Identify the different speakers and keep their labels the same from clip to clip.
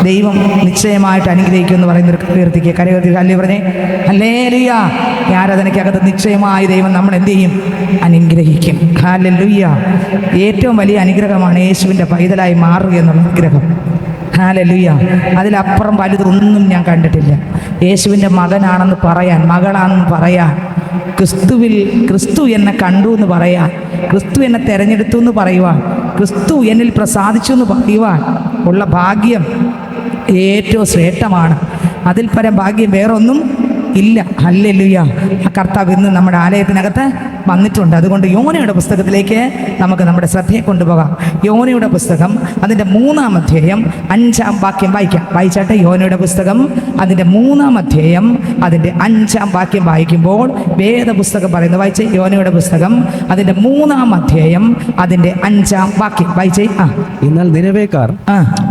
Speaker 1: ദൈവം നിശ്ചയമായിട്ട് അനുഗ്രഹിക്കുമെന്ന് പറയുന്നൊരു കീർത്തിക്ക് കരകീർത്തി അല്ലേ പറഞ്ഞേ ഹല്ലേലൂയ. ഈ ആരാധനയ്ക്കകത്ത് നിശ്ചയമായി ദൈവം നമ്മൾ എന്ത് ചെയ്യും? അനുഗ്രഹിക്കും. ഹല്ലേലൂയ. ഏറ്റവും വലിയ അനുഗ്രഹമാണ് യേശുവിൻ്റെ പൈതലായി മാറുക എന്നുള്ള അനുഗ്രഹം. ഹല്ലേലൂയ. അതിലപ്പുറം വലുതൊന്നും ഞാൻ കണ്ടിട്ടില്ല. യേശുവിൻ്റെ മകനാണെന്ന് പറയാൻ, മകളാണെന്ന് പറയാൻ, ക്രിസ്തു എന്നെ കണ്ടു എന്ന് പറയാൻ, ക്രിസ്തു എന്നെ തിരഞ്ഞെടുത്തു എന്ന് പറയുവാൻ, ക്രിസ്തു എന്നിൽ പ്രസാദിച്ചു എന്ന് പറയുവാൻ ഉള്ള ഭാഗ്യം ഏറ്റവും ശ്രേഷ്ഠമാണ്. അതിൽ പരം ഭാഗ്യം വേറൊന്നും ഇല്ല. ഹല്ലേലൂയ. ആ കർത്താവ് ഇന്ന് നമ്മുടെ ആലയത്തിനകത്ത് വന്നിട്ടുണ്ട്. അതുകൊണ്ട് യോനയുടെ പുസ്തകത്തിലേക്ക് നമുക്ക് നമ്മുടെ ശ്രദ്ധയെ കൊണ്ടുപോകാം. യോനയുടെ പുസ്തകം അതിൻ്റെ 3-ാം അധ്യായം 5-ാം വാക്യം വായിക്കാം. വായിച്ചാട്ടെ. യോനയുടെ പുസ്തകം അതിൻ്റെ 3-ാം അധ്യായം അതിൻ്റെ 5-ാം വാക്യം വായിക്കുമ്പോൾ വേദപുസ്തകം പറയുന്നത് വായിച്ചേ. യോനയുടെ പുസ്തകം അതിൻ്റെ 3-ാം അധ്യായം അതിൻ്റെ 5-ാം വാക്യം വായിച്ചേ.
Speaker 2: എന്നാൽ നിനവേക്കാർ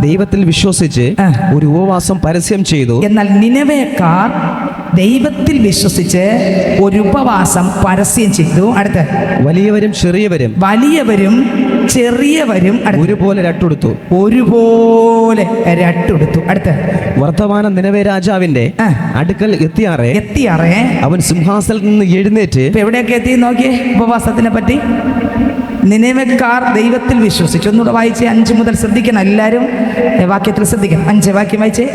Speaker 2: ദൈവത്തിൽ വിശ്വസിച്ച് ഒരു ഉപവാസം പരസ്യം ചെയ്തു.
Speaker 1: എന്നാൽ നിനവേക്കാർ ദൈവത്തിൽ വിശ്വസിച്ച് ഒരു ഉപവാസം പരസ്യം ചെയ്തു. അടുത്ത്
Speaker 2: വലിയവരും ചെറിയവരും ഒരുപോലെ രട്ടുടുത്തു.
Speaker 1: അടുത്ത്
Speaker 2: വർത്തമാനം നിനവേ രാജാവിന്റെ അടുക്കൽ എത്തിയാറേ അവൻ സിംഹാസനത്തിൽ നിന്ന് എഴുന്നേറ്റ്.
Speaker 1: എവിടെയൊക്കെ എത്തി നോക്കിയേ ഉപവാസത്തിനെ പറ്റി. നിനവേക്കാർ ദൈവത്തിൽ വിശ്വസിച്ചു. ഒന്നുകൂടെ വായിച്ചേ. 5 മുതൽ ശ്രദ്ധിക്കണം എല്ലാവരും. വാക്യത്തിൽ ശ്രദ്ധിക്കണം. 5 വാക്യം വായിച്ചേ.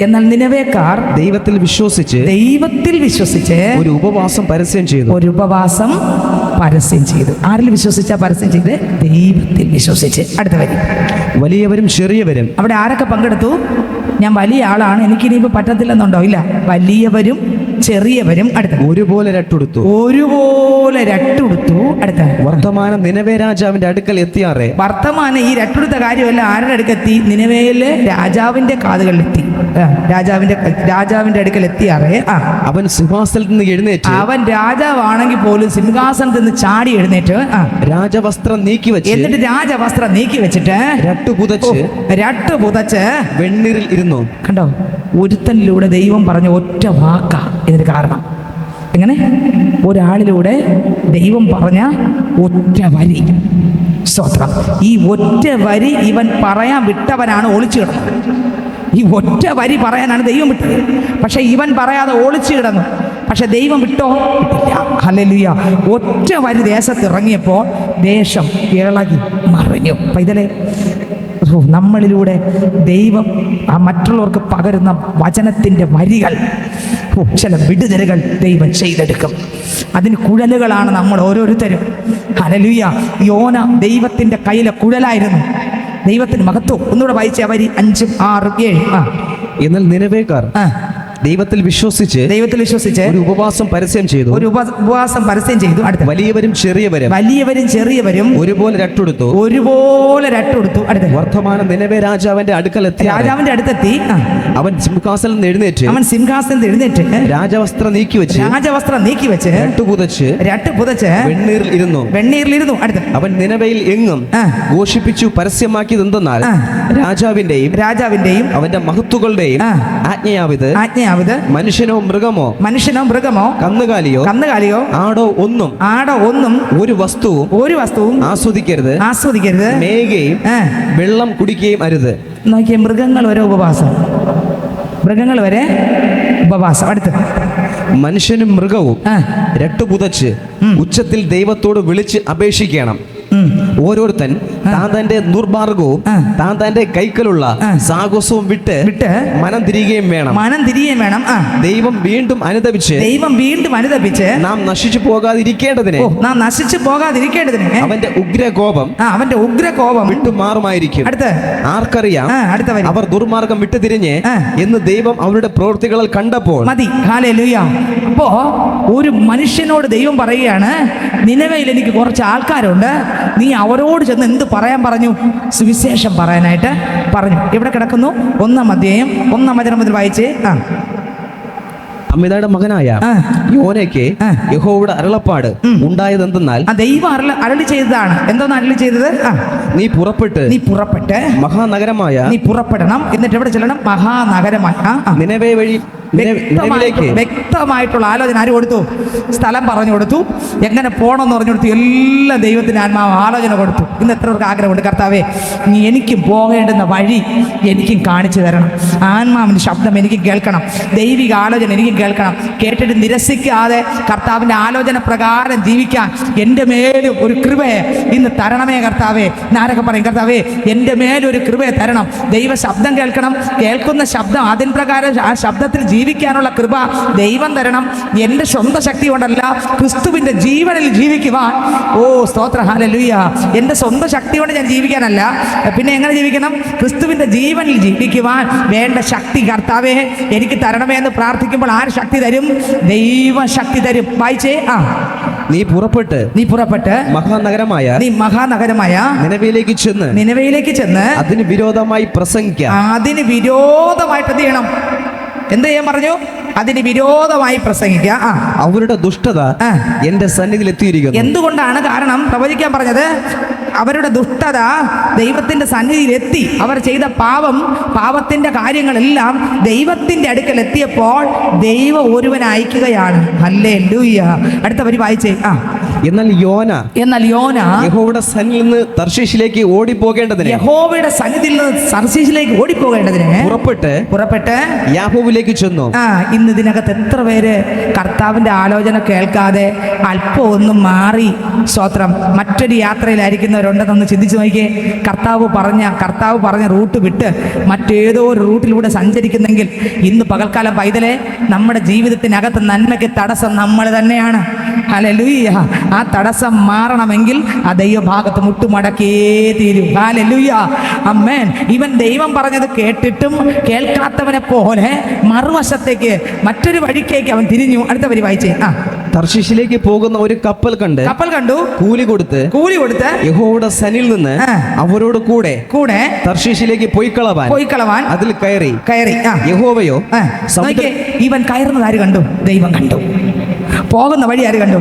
Speaker 2: എന്നാൽ നിനവേക്കാർ ദൈവത്തിൽ വിശ്വസിച്ച് ഒരു ഉപവാസം പരസ്യം ചെയ്തു. ആരിൽ വിശ്വസിച്ചാ പരസ്യം ചെയ്ത്? ദൈവത്തിൽ വിശ്വസിച്ച്. അടുത്ത വരി. വലിയവരും ചെറിയവരും.
Speaker 1: അവിടെ ആരൊക്കെ പങ്കെടുത്തു? ഞാൻ വലിയ ആളാണ്, എനിക്കിനിയിപ്പോൾ പറ്റത്തില്ലെന്നുണ്ടോ? ഇല്ല. വലിയവരും ചെറിയവരും. അടുത്ത
Speaker 2: ഒരുപോലെ രട്ടുടുത്തു.
Speaker 1: അടുത്ത
Speaker 2: വർത്തമാനം നിനവേ രാജാവിന്റെ അടുക്കൽ എത്തിയാറേ.
Speaker 1: വർത്തമാനം ഈ രട്ടുടുത്ത കാര്യമല്ല ആരുടെ അടുക്കെത്തി? നിനവേയിലെ രാജാവിന്റെ കാതുകളിലെത്തി. രാജാവിന്റെ അടുക്കൽ എത്തിയാറേ
Speaker 2: അവൻ സിംഹാസനത്തിൽ നിന്ന് എഴുന്നേറ്റ്.
Speaker 1: അവൻ രാജാവാണെങ്കിൽ പോലും സിംഹാസനത്തിൽ നിന്ന് ചാടി എഴുന്നേറ്റ്
Speaker 2: രാജവസ്ത്രം നീക്കി വെച്ച്.
Speaker 1: എന്നിട്ട് രാജവസ്ത്രം നീക്കി വെച്ചിട്ട് രട്ട് പുതച്ച്
Speaker 2: വെണ്ണീറിൽ ഇരുന്നു.
Speaker 1: കണ്ടോ? ഒരുത്തനിലൂടെ ദൈവം പറഞ്ഞ ഒറ്റ വാക്കാ ഇതിന് കാരണം. എങ്ങനെ? ഒരാളിലൂടെ ദൈവം പറഞ്ഞ ഒറ്റ വരി. സ്തോത്രം. ഈ ഒറ്റ വരി ഇവൻ പറയാൻ വിട്ടവനാണ് ഒളിച്ചു കിടന്നത്. ഈ ഒറ്റ വരി പറയാനാണ് ദൈവം വിട്ടത്. പക്ഷെ ഇവൻ പറയാതെ ഒളിച്ചു കിടന്നു. പക്ഷെ ദൈവം വിട്ടോ? വിട്ടില്ല. ഹല്ലേലൂയ. ഒറ്റ വരി ദേശത്ത് ഇറങ്ങിയപ്പോൾ ദേശം ഇളകി മറിഞ്ഞു. പൈതലേ, നമ്മളിലൂടെ ദൈവം ആ മറ്റുള്ളവർക്ക് പകരുന്ന വചനത്തിൻ്റെ വരികൾ, ചില വിടുതലുകൾ ദൈവം ചെയ്തെടുക്കും. അതിന് കുഴലുകളാണ് നമ്മൾ ഓരോരുത്തരും. ഹല്ലേലൂയ. യോന ദൈവത്തിൻ്റെ കയ്യിലെ കുഴലായിരുന്നു. ദൈവത്തിന് മഹത്വം. ഒന്നുകൂടെ വായിച്ച വരി 5, 6, 7.
Speaker 2: എന്നാൽ നിനവേക്കാർ ദൈവത്തിൽ വിശ്വസിച്ച് ഒരു ഉപവാസം പരസ്യം ചെയ്തു.
Speaker 1: അടുത്ത
Speaker 2: വലിയവരും ചെറിയവരും ഒരുപോലെ രട്ടുടുത്തു.
Speaker 1: അടുത്ത
Speaker 2: വർത്തമാനം നിനവേ രാജാവിന്റെ അടുത്തെത്തി. അവൻ സിംഹാസനത്തിൽ നിന്ന് എഴുന്നേറ്റ് രാജവസ്ത്രം നീക്കി വെച്ച് രട്ട് പുതച്ച് വെണ്ണീറിൽ ഇരുന്നു. അടുത്ത അവൻ നിനവയിൽ എങ്ങും ഘോഷിപ്പിച്ചു പരസ്യമാക്കിയത് എന്തെന്നാൽ രാജാവിന്റെയും അവന്റെ മഹത്തുക്കളുടെയും ആജ്ഞയാവിത് മനുഷ്യനോ മൃഗമോ കന്നുകാലിയോ ആടോ ഒന്നും ഒരു വസ്തുവും ആസ്വദിക്കരുത്. മേയുകയും വെള്ളം കുടിക്കുകയും അരുത്.
Speaker 1: നോക്കിയ മൃഗങ്ങൾ വരെ ഉപവാസം. അടുത്ത്
Speaker 2: മനുഷ്യനും മൃഗവും രട്ടുപുതച്ച് ഉച്ചത്തിൽ ദൈവത്തോട് വിളിച്ച് അപേക്ഷിക്കണം. ഓരോരുത്തൻ താൻ തന്റെ ദുർമാർഗവും താൻ തന്റെ കൈക്കലുള്ള സാഹസവും വിട്ട് മനം തിരികെയും വേണം. ദൈവം വീണ്ടും അനുതപിച്ച് നാം നശിച്ചു പോകാതിരിക്കേണ്ടതിന് അവന്റെ ഉഗ്രകോപം വിട്ടുമാറുമായിരിക്കും. ആർക്കറിയാം അവർ ദുർമാർഗം വിട്ടുതിരിഞ്ഞ് എന്ന് ദൈവം അവരുടെ പ്രവൃത്തികളാൽ കണ്ടപ്പോൾ.
Speaker 1: മതി. ഹല്ലേലൂയ. അപ്പോ ഒരു മനുഷ്യനോട് ദൈവം പറയുകയാണ്, നിനവേയിൽ എനിക്ക് കുറച്ച് ആൾക്കാരുണ്ട്, നീ അവരോട് ചെന്ന് എന്ത് പറയാൻ പറഞ്ഞു? സുവിശേഷം പറയാനായിട്ട് പറഞ്ഞു. ഇവിടെ കിടക്കുന്നു 1-ാം അധ്യായം 1-ാം വചനം മുതൽ വായിച്ചേ.
Speaker 2: അമിതയുടെ മകനായ യോനയ്ക്ക് യഹോവയുടെ അരുളപ്പാട് ഉണ്ടായത് എന്തെന്നാൽ,
Speaker 1: ദൈവം അരുളി ചെയ്തതാണ്. എന്തോന്ന് അരുളി ചെയ്തത്?
Speaker 2: നീ പുറപ്പെട്ട് മഹാനഗരമായ
Speaker 1: നീ പുറപ്പെടണം. എന്നിട്ട് എവിടെ ചെല്ലണം? മഹാനഗരമായ
Speaker 2: നിനവേ വഴി
Speaker 1: വ്യക്തമായിട്ടുള്ള ആലോചന ആര് കൊടുത്തു? സ്ഥലം പറഞ്ഞു കൊടുത്തു, എങ്ങനെ പോകണമെന്ന് പറഞ്ഞു കൊടുത്തു, എല്ലാം ദൈവത്തിൻ്റെ ആത്മാവ് ആലോചന കൊടുത്തു. ഇന്ന് എത്ര പേർക്ക് ആഗ്രഹമുണ്ട്, കർത്താവേ നീ എനിക്കും പോകേണ്ടുന്ന വഴി എനിക്കും കാണിച്ചു തരണം, ആത്മാവിൻ്റെ ശബ്ദം എനിക്കും കേൾക്കണം, ദൈവിക ആലോചന എനിക്കും കേൾക്കണം, കേട്ടിട്ട് നിരസിക്കാതെ കർത്താവിൻ്റെ ആലോചന പ്രകാരം ജീവിക്കാൻ എൻ്റെ മേലും ഒരു കൃപയെ ഇന്ന് തരണമേ കർത്താവേ. ഞാനൊക്കെ പറയും, കർത്താവേ എൻ്റെ മേലൊരു കൃപയെ തരണം. ദൈവ ശബ്ദം കേൾക്കണം, കേൾക്കുന്ന ശബ്ദം അതിൻ പ്രകാരം ആ ശബ്ദത്തിൽ ജീവിക്കാനുള്ള കൃപ ദൈവം തരണം. എൻ്റെ സ്വന്തം ശക്തി കൊണ്ടല്ല, ക്രിസ്തുവിൻ്റെ ജീവനിൽ ജീവിക്കുവാൻ. ഓ സ്തോത്ര ഹല്ലേലൂയ. എൻ്റെ സ്വന്തം ശക്തി കൊണ്ട് ഞാൻ ജീവിക്കാനല്ല, പിന്നെ എങ്ങനെ ജീവിക്കണം? ക്രിസ്തുവിൻ്റെ ജീവനിൽ ജീവിക്കുവാൻ വേണ്ട ശക്തി കർത്താവേ എനിക്ക് തരണമേ എന്ന് പ്രാർത്ഥിക്കുമ്പോൾ ആര് ശക്തി തരും? ദൈവ ശക്തി തരും. വായിച്ചേ. നീ പുറപ്പെട്ട് മഹാനഗരമായ നിനവയിലേക്ക് ചെന്ന്
Speaker 2: അതിന് വിരോധമായി പ്രസംഗിക്കുക.
Speaker 1: അതിന് വിരോധമായിട്ട് എന്ത് ചെയ്യണം? എന്ത് ചെയ്യാൻ പറഞ്ഞു? അതിന് വിരോധമായി പ്രസംഗിക്കുക.
Speaker 2: അവരുടെ ദുഷ്ടത എന്റെ സന്നിധിയിൽ എത്തിയിരിക്കുന്നു.
Speaker 1: എന്തുകൊണ്ടാണ്? കാരണം പ്രവചിക്കാൻ പറഞ്ഞത് അവരുടെ ദുഷ്ടത ദൈവത്തിന്റെ സന്നിധിയിൽ എത്തി. അവർ ചെയ്ത പാപത്തിന്റെ കാര്യങ്ങളെല്ലാം ദൈവത്തിന്റെ അടുക്കൽ എത്തിയപ്പോൾ ദൈവം ഒരുവനെ അയക്കുകയാണ്. ഹല്ലേലൂയ. അടുത്ത വരി വായിച്ചേ.
Speaker 2: എന്നാൽ യോന യഹോവയുടെ സന്നിധിയിൽ നിന്ന് തർശീശിലേക്ക് ഓടിപ്പോകേണ്ടതിന് പുറപ്പെട്ട് യാക്കോബിലേക്ക് ചെന്നു.
Speaker 1: ഇന്ന് ഇതിനകത്ത് എത്ര പേര് കർത്താവിന്റെ ആലോചന കേൾക്കാതെ അല്പം ഒന്നും മാറി സ്വത്രം മറ്റൊരു യാത്രയിലായിരിക്കുന്നവരുണ്ടെന്നൊന്ന് ചിന്തിച്ചു നോക്കിയേ. കർത്താവ് പറഞ്ഞ റൂട്ട് വിട്ട് മറ്റേതോ ഒരു റൂട്ടിലൂടെ സഞ്ചരിക്കുന്നെങ്കിൽ ഇന്ന് പകൽക്കാലം പൈതലെ നമ്മുടെ ജീവിതത്തിനകത്ത് നന്മയ്ക്ക് തടസ്സം നമ്മൾ തന്നെയാണ്. ഹല്ലേലൂയ. ആ തടസ്സം മാറണമെങ്കിൽ ആ ദൈവഭാഗത്ത് മുട്ടുമടക്കിയേ തീരൂ. ഹല്ലേലൂയ. ആമേൻ. ഇവൻ ദൈവം പറഞ്ഞത് കേട്ടിട്ടും കേൾക്കാത്തവനെ പോലെ മറുവശത്തേക്ക് മറ്റൊരു വഴിക്കേക്ക് അവൻ തിരിഞ്ഞു. അടുത്ത വരി വായിച്ചേ.
Speaker 2: തർശീശിലേക്ക് പോകുന്ന ഒരു കപ്പൽ കണ്ടു. കൂലി കൊടുത്ത് യഹോവയുടെ സന്നിധിയിൽ നിന്ന് അവരോട് കൂടെ തർശീശിലേക്ക് പോയി കളവാൻ അതിൽ കയറി. യഹോവയോ
Speaker 1: ഇവൻ കയറുന്നത് ആര് കണ്ടു? ദൈവം കണ്ടു. പോകുന്ന വഴി ആര് കണ്ടു?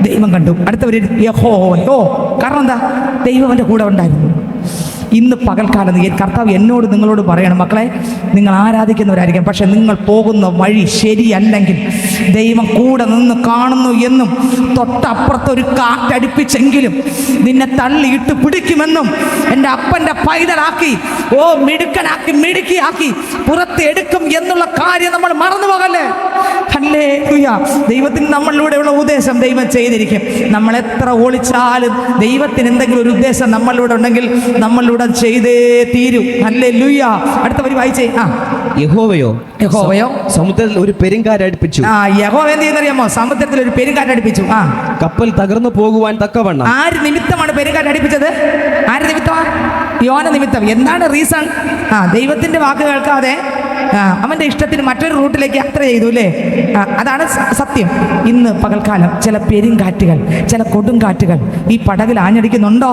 Speaker 1: ദൈവം കണ്ടു. അടുത്തവര് യഹോവയോ. കാരണം എന്താ? ദൈവം അവൻ്റെ കൂടെ ഉണ്ടായിരുന്നു. ഇന്ന് പകൽക്കാലം കർത്താവ് എന്നോട് നിങ്ങളോട് പറയണം, മക്കളെ നിങ്ങൾ ആരാധിക്കുന്നവരായിരിക്കും, പക്ഷെ നിങ്ങൾ പോകുന്ന വഴി ശരിയല്ലെങ്കിൽ ദൈവം കൂടെ നിന്ന് കാണുന്നു എന്നും തൊട്ടപ്പുറത്തൊരു കാറ്റടിപ്പിച്ചെങ്കിലും നിന്നെ തള്ളിയിട്ട് പിടിക്കുമെന്നും എൻ്റെ അപ്പൻ്റെ പൈതലാക്കി മിടുക്കിയാക്കി പുറത്തെടുക്കും എന്നുള്ള കാര്യം നമ്മൾ മറന്നു പോകല്ലേ. ഹല്ലേലൂയ. ദൈവത്തിന് നമ്മളിലൂടെയുള്ള ഉദ്ദേശം ദൈവം ചെയ്തിരിക്കും. നമ്മൾ എത്ര ഒളിച്ചാലും ദൈവത്തിന് എന്തെങ്കിലും ഒരു ഉദ്ദേശം നമ്മളിലൂടെ ഉണ്ടെങ്കിൽ നമ്മളിലൂടെ ചെയ്തേ തീരും. ഹല്ലേലൂയ. അടുത്ത വരി വായിച്ചേ.
Speaker 2: യഹോവയോ സമുദ്രത്തിൽ ഒരു പെരുങ്കാറ്റടിപ്പിച്ചു.
Speaker 1: യഹോവ എന്ത് ചെയ്യുന്നറിയാമോ? സമുദ്രത്തിൽ ഒരു പെരുങ്കാറ്റടിപ്പിച്ചു.
Speaker 2: കപ്പൽ തകർന്നു പോകുവാൻ തക്കവണ്ണം.
Speaker 1: ആര് നിമിത്തമാണ് പെരുങ്കാറ്റടിപ്പിച്ചത്? ആര് നിമിത്തമാണ്? യോന നിമിത്തം. എന്താണ് റീസൺ? ദൈവത്തിന്റെ വാക്ക് കേൾക്കാതെ അവൻ്റെ ഇഷ്ടത്തിന് മറ്റൊരു റൂട്ടിലേക്ക് യാത്ര ചെയ്തു അല്ലേ? അതാണ് സത്യം. ഇന്ന് പകൽക്കാലം ചില പെരുങ്കാറ്റുകൾ, ചില കൊടുങ്കാറ്റുകൾ ഈ പടകിൽ ആഞ്ഞടിക്കുന്നുണ്ടോ?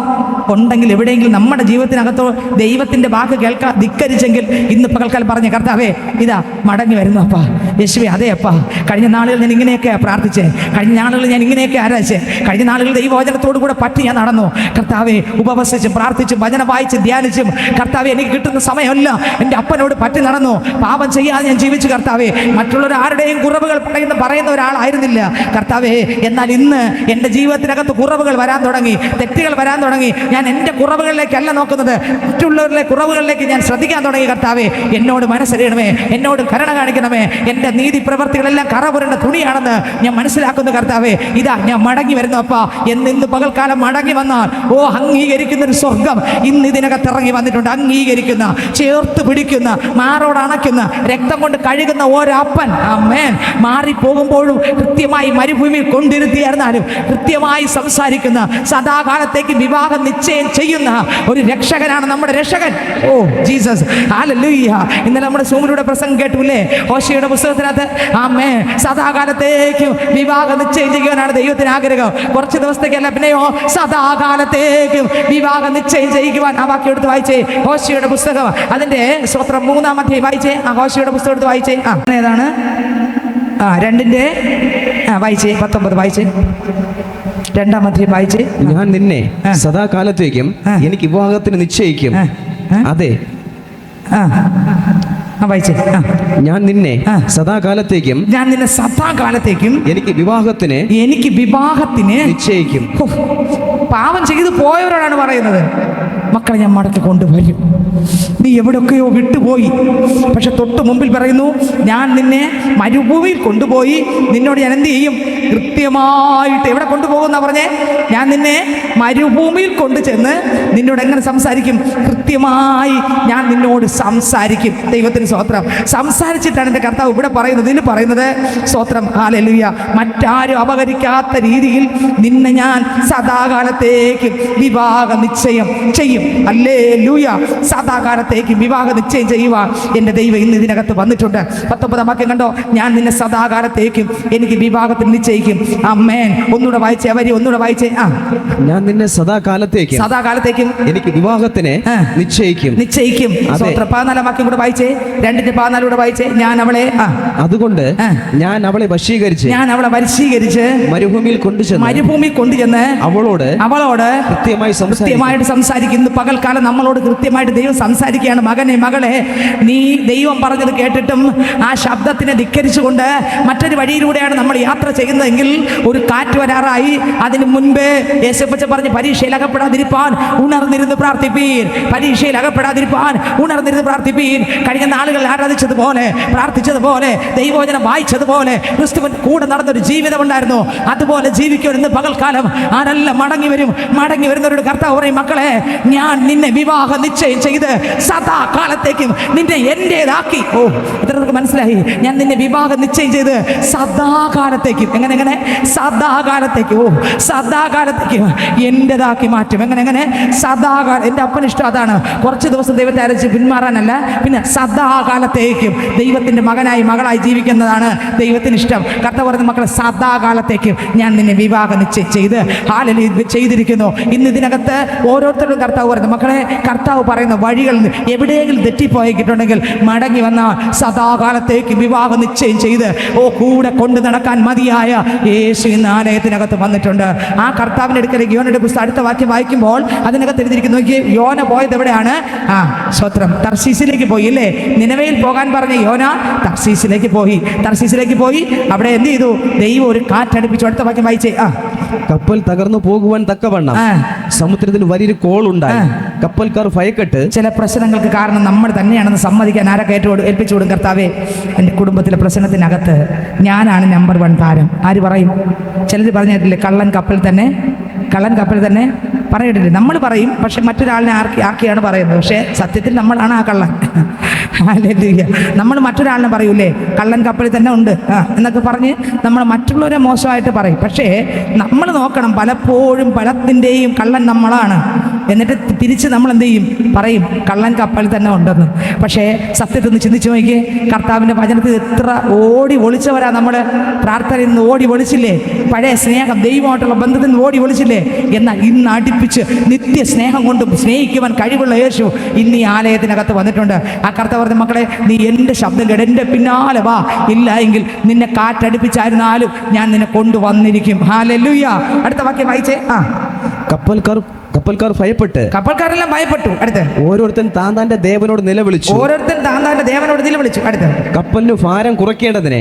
Speaker 1: ഉണ്ടെങ്കിൽ എവിടെയെങ്കിലും നമ്മുടെ ജീവിതത്തിനകത്തോ ദൈവത്തിൻ്റെ വാക്ക് ധിക്കരിച്ചെങ്കിൽ ഇന്ന് പകൽക്കാലം പറഞ്ഞ കർത്താവേ ഇതാ മടങ്ങി വരുന്നു അപ്പാ. യേശുവേ അതെ അപ്പാ, കഴിഞ്ഞ നാളുകൾ ഞാൻ ഇങ്ങനെയൊക്കെയാണ് പ്രാർത്ഥിച്ചേ, കഴിഞ്ഞ നാളുകൾ ഞാൻ ഇങ്ങനെയൊക്കെ ആരാധിച്ചേ, കഴിഞ്ഞ നാളുകൾ ദൈവവചനത്തോടു കൂടെ പറ്റി ഞാൻ നടന്നു. കർത്താവെ ഉപവസിച്ചും പ്രാർത്ഥിച്ചും വചനം വായിച്ചും ധ്യാനിച്ചും കർത്താവെ എനിക്ക് കിട്ടുന്ന സമയമല്ല എൻ്റെ അപ്പനോട് പറ്റി നടന്നു. പാപം ചെയ്യാതെ ഞാൻ ജീവിച്ചു കർത്താവെ. മറ്റുള്ളവർ ആരുടെയും കുറവുകൾ പറയുന്ന ഒരാളായിരുന്നില്ല കർത്താവെ. എന്നാൽ ഇന്ന് എൻ്റെ ജീവിതത്തിനകത്ത് കുറവുകൾ വരാൻ തുടങ്ങി, തെറ്റുകൾ വരാൻ തുടങ്ങി. ഞാൻ എൻ്റെ കുറവുകളിലേക്കല്ല നോക്കുന്നത്, മറ്റുള്ളവരിലെ കുറവുകളിലേക്ക് ഞാൻ ശ്രദ്ധിക്കാൻ തുടങ്ങി. കർത്താവെ എന്നോട് മനസ്സറിയണമേ, എന്നോട് കരുണ കാണിക്കണമേ. എൻ്റെ നീതി പ്രവർത്തികളെല്ലാം കറപുരണ്ട തുണിയാണെന്ന് ഞാൻ മനസ്സിലാക്കുന്നു കർത്താവെ. ഇതാ ഞാൻ മടങ്ങി വരുന്നു അപ്പാ. ഇന്ന് പകൽക്കാലം മടങ്ങി വന്നാൽ അംഗീകരിക്കുന്ന ഒരു സ്വർഗം ഇന്ന് ഇതിനകത്ത് ഇറങ്ങി വന്നിട്ടുണ്ട്. അംഗീകരിക്കുന്ന, ചേർത്ത് പിടിക്കുന്ന, മാറോട് അണയ്ക്കുന്ന, രക്തം കൊണ്ട് കഴുകുന്ന ഒരപ്പൻ. ആമേൻ. മാറിപ്പോകുമ്പോഴും കൃത്യമായി മരുഭൂമിയിൽ കൊണ്ടിരുത്തിയായിരുന്നാലും കൃത്യമായി സംസാരിക്കുന്ന, സദാകാലത്തേക്ക് വിവാഹം നിശ്ചയം ചെയ്യുന്ന ഒരു രക്ഷകനാണ് നമ്മുടെ രക്ഷകൻ. Oh Jesus, hallelujah. ഇന്നലെ നമ്മുടെ സൂമിലൂടെ പ്രസംഗം കേട്ടുല്ലേ, ഹോശയുടെ പുസ്തകത്തിനകത്ത്. ആമേൻ. സദാകാലത്തേക്ക് വിവാഹം നിശ്ചയം ചെയ്യുവാനാണ് ദൈവത്തിന് ആഗ്രഹം. കുറച്ച് ദിവസത്തേക്കല്ല, പിന്നെയോ സദാകാലത്തേക്ക് വിവാഹം നിശ്ചയം ചെയ്യുവാൻ. ആ വാക്യം എടുത്ത് വായിച്ചേ, ഹോശയുടെ പുസ്തകം അതിന്റെ സ്തോത്രം 3-ാം അധ്യായം വായിച്ചേ. ഹോശയുടെ പുസ്തകം എടുത്ത് വായിച്ചേ. ഏതാണ്? 2-ന്റെ വായിച്ചേ, 19 വായിച്ചേ. 2-ാം അധ്യായം വായിച്ചേ.
Speaker 2: ഞാൻ നിന്നെ സദാകാലത്തേക്കും എനിക്ക് വിവാഹത്തിന് നിശ്ചയിക്കും. അതെ
Speaker 1: വായിച്ചേ.
Speaker 2: ഞാൻ നിന്നെ സദാകാലത്തേക്കും എനിക്ക് വിവാഹത്തിന് നിശ്ചയിക്കും.
Speaker 1: പാപം ചെയ്തു പോയവരോടാണ് പറയുന്നത്, മക്കളെ ഞാൻ മടക്കി കൊണ്ടുവരും. നീ എവിടെയൊക്കെയോ വിട്ടുപോയി, പക്ഷെ തൊട്ട് മുമ്പിൽ പറയുന്നു, ഞാൻ നിന്നെ മരുഭൂമിയിൽ കൊണ്ടുപോയി നിന്നോട് ഞാൻ എന്ത് ചെയ്യും? കൃത്യമായിട്ട് എവിടെ കൊണ്ടുപോകുന്ന പറഞ്ഞേ? ഞാൻ നിന്നെ മരുഭൂമിയിൽ കൊണ്ടു ചെന്ന് നിന്നോട് എങ്ങനെ സംസാരിക്കും? കൃത്യമായി ഞാൻ നിന്നോട് സംസാരിക്കും. ദൈവത്തിന് സ്തോത്രം. സംസാരിച്ചിട്ടാണ് എൻ്റെ കർത്താവ് ഇവിടെ പറയുന്നത്. ഇതിന് പറയുന്നത് സ്തോത്രം, ഹല്ലേലൂയ, മറ്റാരും അപകരിക്കാത്ത രീതിയിൽ നിന്നെ ഞാൻ സദാകാലത്തേക്ക് വിവാഹ നിശ്ചയം ചെയ്യും. ഹല്ലേലൂയ. സദാകാലത്തേക്ക് വിവാഹ നിശ്ചയം ചെയ്യുവാൻ എൻ്റെ ദൈവം ഇന്ന് ഇതിനകത്ത് വന്നിട്ടുണ്ട്. 19 വാക്യം കണ്ടോ? ഞാൻ നിന്നെ സദാകാലത്തേക്കും എനിക്ക് വിവാഹത്തിന് നിശ്ചയിക്കും. ആമേൻ. ഒന്നുകൂടെ വായിച്ചേ, അവരി ഒന്നുകൂടെ വായിച്ചേ.
Speaker 2: ഞാൻ നിന്നെ സദാകാലത്തേക്കും എനിക്ക് വിവാഹത്തിന് നിശ്ചയിക്കും.
Speaker 1: 14 വാക്യം കൂടെ വായിച്ചേ, 2:14 കൂടെ വായിച്ചേ. ഞാൻ അവളെ
Speaker 2: അതുകൊണ്ട് ഞാൻ അവളെ വശീകരിച്ച് മരുഭൂമിയിൽ കൊണ്ടുചെന്ന് അവളോട് കൃത്യമായിട്ട് സംസാരിക്കുന്നു. പകൽക്കാലം നമ്മളോട് കൃത്യമായിട്ട് ദൈവം സംസാരിക്കുകയാണ്. മകനെ, മകളെ, നീ ദൈവം പറഞ്ഞത് കേട്ടിട്ടും ആ ശബ്ദത്തിനെ ധിക്കരിച്ചുകൊണ്ട് മറ്റൊരു വഴിയിലൂടെയാണ് നമ്മൾ യാത്ര ചെയ്യുന്നതെങ്കിൽ ഒരു കാറ്റ് വരാറായി. അതിന് മുൻപേ യേശുപ്പച്ച പറഞ്ഞ് പരീക്ഷയിൽ അകപ്പെടാതിരിപ്പാൻ ഉണർന്നിരുന്ന് പ്രാർത്ഥിപ്പീൻ. കഴിഞ്ഞ നാളുകൾ ആരാധിച്ചതുപോലെ, പ്രാർത്ഥിച്ചതുപോലെ, ദൈവവചനം വായിച്ചതുപോലെ, ക്രിസ്തുവിന്റെ കൂടെ നടന്നൊരു ജീവിതം ഉണ്ടായിരുന്നു. അതുപോലെ ജീവിക്കുമെന്ന് പകൽക്കാലം ആരെല്ലാം മടങ്ങി വരുന്നവരുടെ കർത്താവ് പറയും, മക്കളെ, ഞാൻ നിന്നെ വിവാഹ നിശ്ചയം ചെയ്ത് സദാകാലത്തേക്കും നിന്നെ എന്റേതാക്കി. ഇത്രക്ക് മനസ്സിലായി? ഞാൻ നിന്നെ വിവാഹ നിശ്ചയം ചെയ്ത് സദാകാലത്തേക്കും. എങ്ങനെ? സദാകാലത്തേക്കും എന്റേതാക്കി മാറ്റും. എങ്ങനെ? സദാകാലം. എൻ്റെ അപ്പന് ഇഷ്ടം അതാണ്. കുറച്ച് ദിവസം ദൈവത്തെ അരച്ച് പിന്മാറാനല്ല, പിന്നെ സദാകാലത്തേക്കും ദൈവത്തിന്റെ മകനായി മകളായി ജീവിക്കുന്നതാണ് ദൈവത്തിന് ഇഷ്ടം. കർത്താവ് പറയുന്ന, മക്കളെ, സദാകാലത്തേക്കും ഞാൻ നിന്നെ വിവാഹ നിശ്ചയം ചെയ്ത് ചെയ്തിരിക്കുന്നു. ഇന്ന് ഇതിനകത്ത് ഓരോരുത്തരും കർത്താവ് പറയുന്നു, മക്കളെ, കർത്താവ് പറയുന്ന വഴികളിൽ എവിടെയെങ്കിലും തെറ്റിപ്പോയിട്ടുണ്ടെങ്കിൽ മടങ്ങി വന്ന സദാകാലത്തേക്ക് വിവാഹ നിശ്ചയം ചെയ്ത് കൂടെ കൊണ്ട് നടക്കാൻ മതിയായ യേശു ഇന്ന് ആലയത്തിനകത്ത് വന്നിട്ടുണ്ട്. ആ കർത്താവിൻ്റെ അടുക്കലേക്ക് യോനയുടെ പുസ്തകം അടുത്ത വാക്യം വായിക്കുമ്പോൾ അതിനകത്ത് എഴുതിയിരിക്കുന്നു, യോന പോയത് എവിടെയാണ്? സ്വത്രം തർശീസിലേക്ക് പോയി അല്ലേ? നിനവയിൽ പോകാൻ പറഞ്ഞ യോന തർശീസിലേക്ക് പോയി. അവിടെ എന്ത് ചെയ്തു? ദൈവം ഒരു കാറ്റടിപ്പിച്ചു. അടുത്ത വാക്യം വായിച്ചേ. കപ്പൽ തകർന്നു പോകുവാൻ തക്കവണ്ണം സമുദ്രത്തിൽ വലിയൊരു കോളുണ്ടായി. കപ്പൽക്കാർ ഭയപ്പെട്ട്. ചില പ്രശ്നങ്ങൾക്ക് കാരണം നമ്മൾ തന്നെയാണെന്ന് സമ്മതിക്കാൻ ആരൊക്കെ ഏൽപ്പിച്ചു കൊടുക്കും? കർത്താവേ, എൻ്റെ കുടുംബത്തിലെ പ്രശ്നത്തിനകത്ത് ഞാനാണ് നമ്പർ 1 താരം. ആര് പറയും? ചിലർ പറഞ്ഞിട്ടില്ലേ, കള്ളൻ കപ്പൽ തന്നെ പറയട്ടില്ലേ? നമ്മൾ പറയും, പക്ഷെ മറ്റൊരാളിനെ ആക്കിയാണ് പറയുന്നത്. പക്ഷേ സത്യത്തിൽ നമ്മളാണ് ആ കള്ളൻ. നമ്മൾ മറ്റൊരാളിനെ പറയൂലേ, കള്ളൻ കപ്പലിൽ തന്നെ ഉണ്ട് എന്നൊക്കെ പറഞ്ഞ് നമ്മൾ മറ്റുള്ളവരെ മോശമായിട്ട് പറയും. പക്ഷേ നമ്മൾ നോക്കണം, പലപ്പോഴും പലത്തിൻ്റെയും കള്ളൻ നമ്മളാണ്. എന്നിട്ട് തിരിച്ച് നമ്മൾ എന്ത് ചെയ്യും? പറയും, കള്ളൻ കപ്പലിൽ തന്നെ ഉണ്ടെന്ന്. പക്ഷേ സത്യത്തിൽ നിന്ന് ചിന്തിച്ചു നോക്കിയേ, കർത്താവിൻ്റെ വചനത്തിൽ എത്ര ഓടി ഒളിച്ചവരാ നമ്മൾ. പ്രാർത്ഥനയിൽ നിന്ന് ഓടി ഒളിച്ചില്ലേ? പഴയ സ്നേഹം, ദൈവമായിട്ടുള്ള ബന്ധത്തിൽ നിന്ന് ഓടി ഒളിച്ചില്ലേ? എന്നാൽ ഇന്ന് അടുപ്പിച്ച് നിത്യ സ്നേഹം കൊണ്ട് സ്നേഹിക്കുവാൻ കഴിവുള്ള യേശു ഇന്ന് ഈ ആലയത്തിനകത്ത് വന്നിട്ടുണ്ട്. ആ കർത്താവ് പറഞ്ഞ, മക്കളെ, നീ എൻ്റെ ശബ്ദം കേട്ട് എൻ്റെ പിന്നാലെ വാ. ഇല്ല എങ്കിൽ നിന്നെ കാറ്റടിപ്പിച്ചായിരുന്നാലും ഞാൻ നിന്നെ കൊണ്ടുവന്നിരിക്കും. ഹല്ലേലൂയ. അടുത്ത വാക്യം വായിച്ചേ. കപ്പൽക്കാരെല്ലാം ഭയപ്പെട്ടു. അടുത്ത് ഓരോരുത്തൻ താന്താന്റെ ദേവനോട് നിലവിളിച്ചു.
Speaker 1: അടുത്ത്
Speaker 2: കപ്പലിന് ഭാരം കുറയ്ക്കേണ്ടതിനെ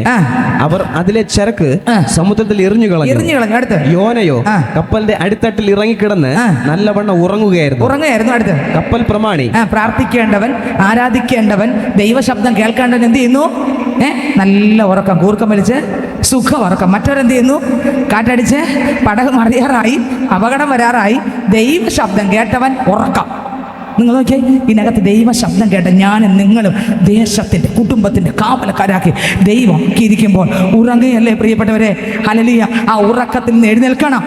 Speaker 2: അവർ അതിലെ ചരക്ക് സമുദ്രത്തിൽ എറിഞ്ഞു കളഞ്ഞു.
Speaker 1: അടുത്ത്
Speaker 2: യോനയോ കപ്പലിന്റെ അടിത്തട്ടിൽ ഇറങ്ങിക്കിടന്ന് നല്ലവണ്ണം ഉറങ്ങുകയായിരുന്നു.
Speaker 1: അടുത്ത്
Speaker 2: കപ്പൽ പ്രമാണി,
Speaker 1: പ്രാർത്ഥിക്കേണ്ടവൻ, ആരാധിക്കേണ്ടവൻ, ദൈവശബ്ദം കേൾക്കേണ്ടവൻ എന്ത് ചെയ്യുന്നു? നല്ല ഉറക്കം, കൂർക്കം വലിച്ച് സുഖ ഉറക്കം. മറ്റവരെന്ത് ചെയ്യുന്നു? കാറ്റടിച്ച് പടക് മറിയാറായി, അപകടം വരാറായി. ദൈവശബ്ദം കേട്ടവൻ ഉറക്കം. നിങ്ങൾ നോക്കിയേ, ഇതിനകത്ത് ദൈവ ശബ്ദം കേട്ട ഞാനും നിങ്ങളും ദേശത്തിൻ്റെ കുടുംബത്തിൻ്റെ കാവലക്കാരാക്കി ദൈവം ഇരിക്കുമ്പോൾ ഉറങ്ങുകയല്ലേ പ്രിയപ്പെട്ടവരെ? ഹല്ലേലൂയ. ആ ഉറക്കത്തിൽ നിന്ന് എഴുന്നേൽക്കണം.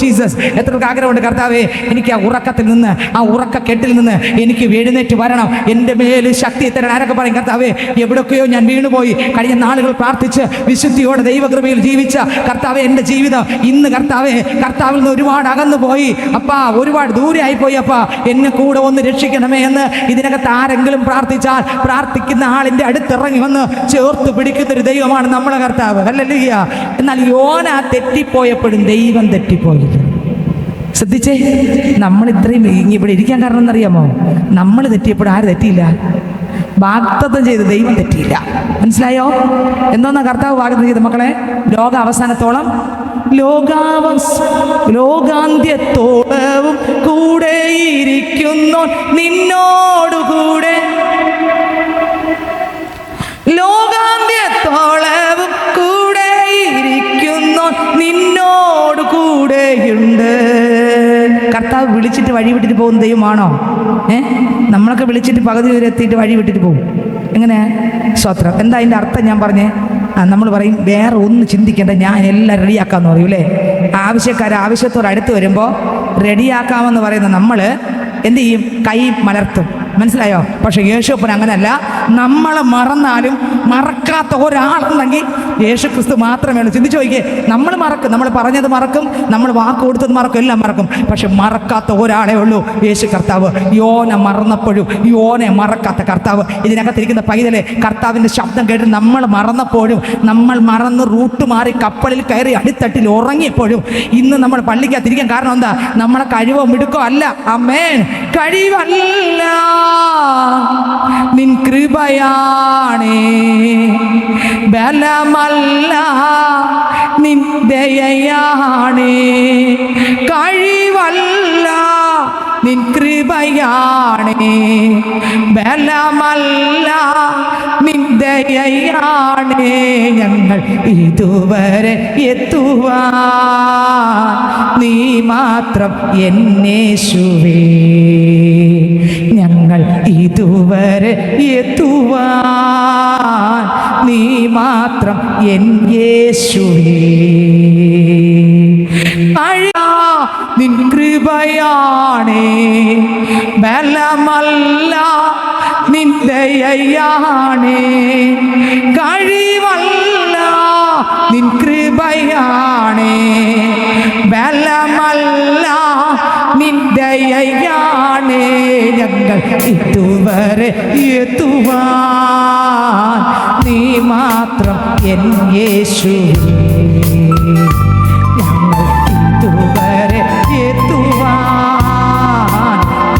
Speaker 1: ജീസസ്, എത്രയൊക്കെ ആഗ്രഹമുണ്ട്, കർത്താവേ, എനിക്ക് ആ ഉറക്കത്തിൽ നിന്ന്, ആ ഉറക്കക്കെട്ടിൽ നിന്ന് എനിക്ക് എഴുന്നേറ്റ് വരണം, എൻ്റെ മേൽ ശക്തി തരണം. ആരൊക്കെ പറയും, കർത്താവേ, എവിടെയൊക്കെയോ ഞാൻ വീണുപോയി, കഴിഞ്ഞ നാളുകൾ പ്രാർത്ഥിച്ച് വിശുദ്ധിയോടെ ദൈവകൃപയിൽ ജീവിച്ച കർത്താവേ, എൻ്റെ ജീവിതം ഇന്ന് കർത്താവേ, കർത്താവിൽ നിന്ന് ഒരുപാട് അകന്നു പോയി അപ്പാ, ഒരുപാട് ദൂരെ ആയിപ്പോയി അപ്പാ, എന്നെ കൂടെ ഒന്ന് രക്ഷിക്കണമേ എന്ന് ഇതിനകത്ത് ആരെങ്കിലും പ്രാർത്ഥിച്ചാൽ, പ്രാർത്ഥിക്കുന്ന ആളിൻ്റെ അടുത്തിറങ്ങി വന്ന് ചേർത്ത് പിടിക്കുന്നൊരു ദൈവമാണ് നമ്മളെ കർത്താവ്. ഹല്ലേലൂയ. എന്നാൽ യോന തെറ്റിപ്പോയപ്പോഴും ദൈവം തെറ്റിപ്പോയില്ല. ശ്രദ്ധിച്ചേ, നമ്മൾ ഇത്രയും ഇവിടെ ഇരിക്കാൻ കാരണം എന്നറിയാമോ? നമ്മൾ തെറ്റിയപ്പോൾ ആര് തെറ്റിയില്ല? വാഗ്ദത്തം ചെയ്ത് ദൈവം തെറ്റിയില്ല. മനസ്സിലായോ? എന്തോന്നാ കർത്താവ് വാഗ്ദത്തം ചെയ്ത മക്കളെ? ലോക അവസാനത്തോളം ലോകാന്ത്യത്തോളവും കൂടെ ഇരിക്കുന്നു നിന്നോടുകൂടെ. ലോകാന്ത്യത്തോളവും കൂടെ ഇരിക്കുന്നു നിന്നോട് കൂടെയുണ്ട്. കർത്താവ് വിളിച്ചിട്ട് വഴി വിട്ടിട്ട് പോകുന്ന ദൈവമാണോ? നമ്മളൊക്കെ വിളിച്ചിട്ട് പകുതി വരെ എത്തിയിട്ട് വഴി വിട്ടിട്ട് പോകും. എങ്ങനെ? സ്തോത്രം. എന്താ അതിൻ്റെ അർത്ഥം? ഞാൻ പറഞ്ഞേ, നമ്മൾ പറയും വേറെ ഒന്ന് ചിന്തിക്കേണ്ട, ഞാൻ എല്ലാം റെഡിയാക്കാമെന്ന് പറയും അല്ലേ? ആവശ്യത്തോട് അടുത്ത് വരുമ്പോൾ റെഡിയാക്കാമെന്ന് പറയുന്ന നമ്മൾ എന്ത് ചെയ്യും? കൈ മലർത്തും. മനസ്സിലായോ? പക്ഷെ യേശുപ്പൻ അങ്ങനെയല്ല. നമ്മളെ മറന്നാലും മറക്കാത്ത ഒരാളുണ്ടെങ്കിൽ യേശു ക്രിസ്തു മാത്രമേ ഉള്ളൂ. ചിന്തിച്ചു നോക്കിയേ, നമ്മൾ മറക്കും, നമ്മൾ പറഞ്ഞത് മറക്കും, നമ്മൾ വാക്ക് കൊടുത്തത് മറക്കും, എല്ലാം മറക്കും. പക്ഷെ മറക്കാത്ത ഒരാളെ ഉള്ളൂ, യേശു കർത്താവ്. യോന മറന്നപ്പോഴും യോനെ മറക്കാത്ത കർത്താവ്. ഇതിനകത്തിരിക്കുന്ന പൈതലെ, കർത്താവിൻ്റെ ശബ്ദം കേട്ട് നമ്മൾ മറന്നപ്പോഴും, നമ്മൾ മറന്ന് റൂട്ട് മാറി കപ്പലിൽ കയറി അടിത്തട്ടിൽ ഉറങ്ങിയപ്പോഴും ഇന്ന് നമ്മൾ പള്ളിക്കകത്തിരിക്കാൻ കാരണം എന്താ? നമ്മളെ കഴിവോ മിടുക്കോ അല്ല. ആമേൻ. കഴിവല്ല, നിൻ കൃപയാണേ. ബലമല്ല, നിൻ ദയയാണേ. കഴിവല്ല, നിൻ കൃപയാണേ. ബലമല്ല, നിൻ ദയയാണേ. ഞങ്ങൾ ഇതുവരെ എത്തുവാൻ നീ മാത്രം എന്നേശുവേ. ഞങ്ങൾ ഇതുവരെ എത്തുവാൻ നീ മാത്രം എൻ യേശുവേ. നിൻ കൃപയാണേ. ബലമല്ല, നിൻ ദയയാണേ. കഴിവല്ല, നിൻ കൃപയാണേ. ബലമല്ല, നിൻ ദയയാണേ. ഞങ്ങൾ ഇതുവരെ എത്തുവാൻ നീ മാത്രം എൻ യേശുവേ. ഞങ്ങൾ ഇതുവരെ എത്തുവാൻ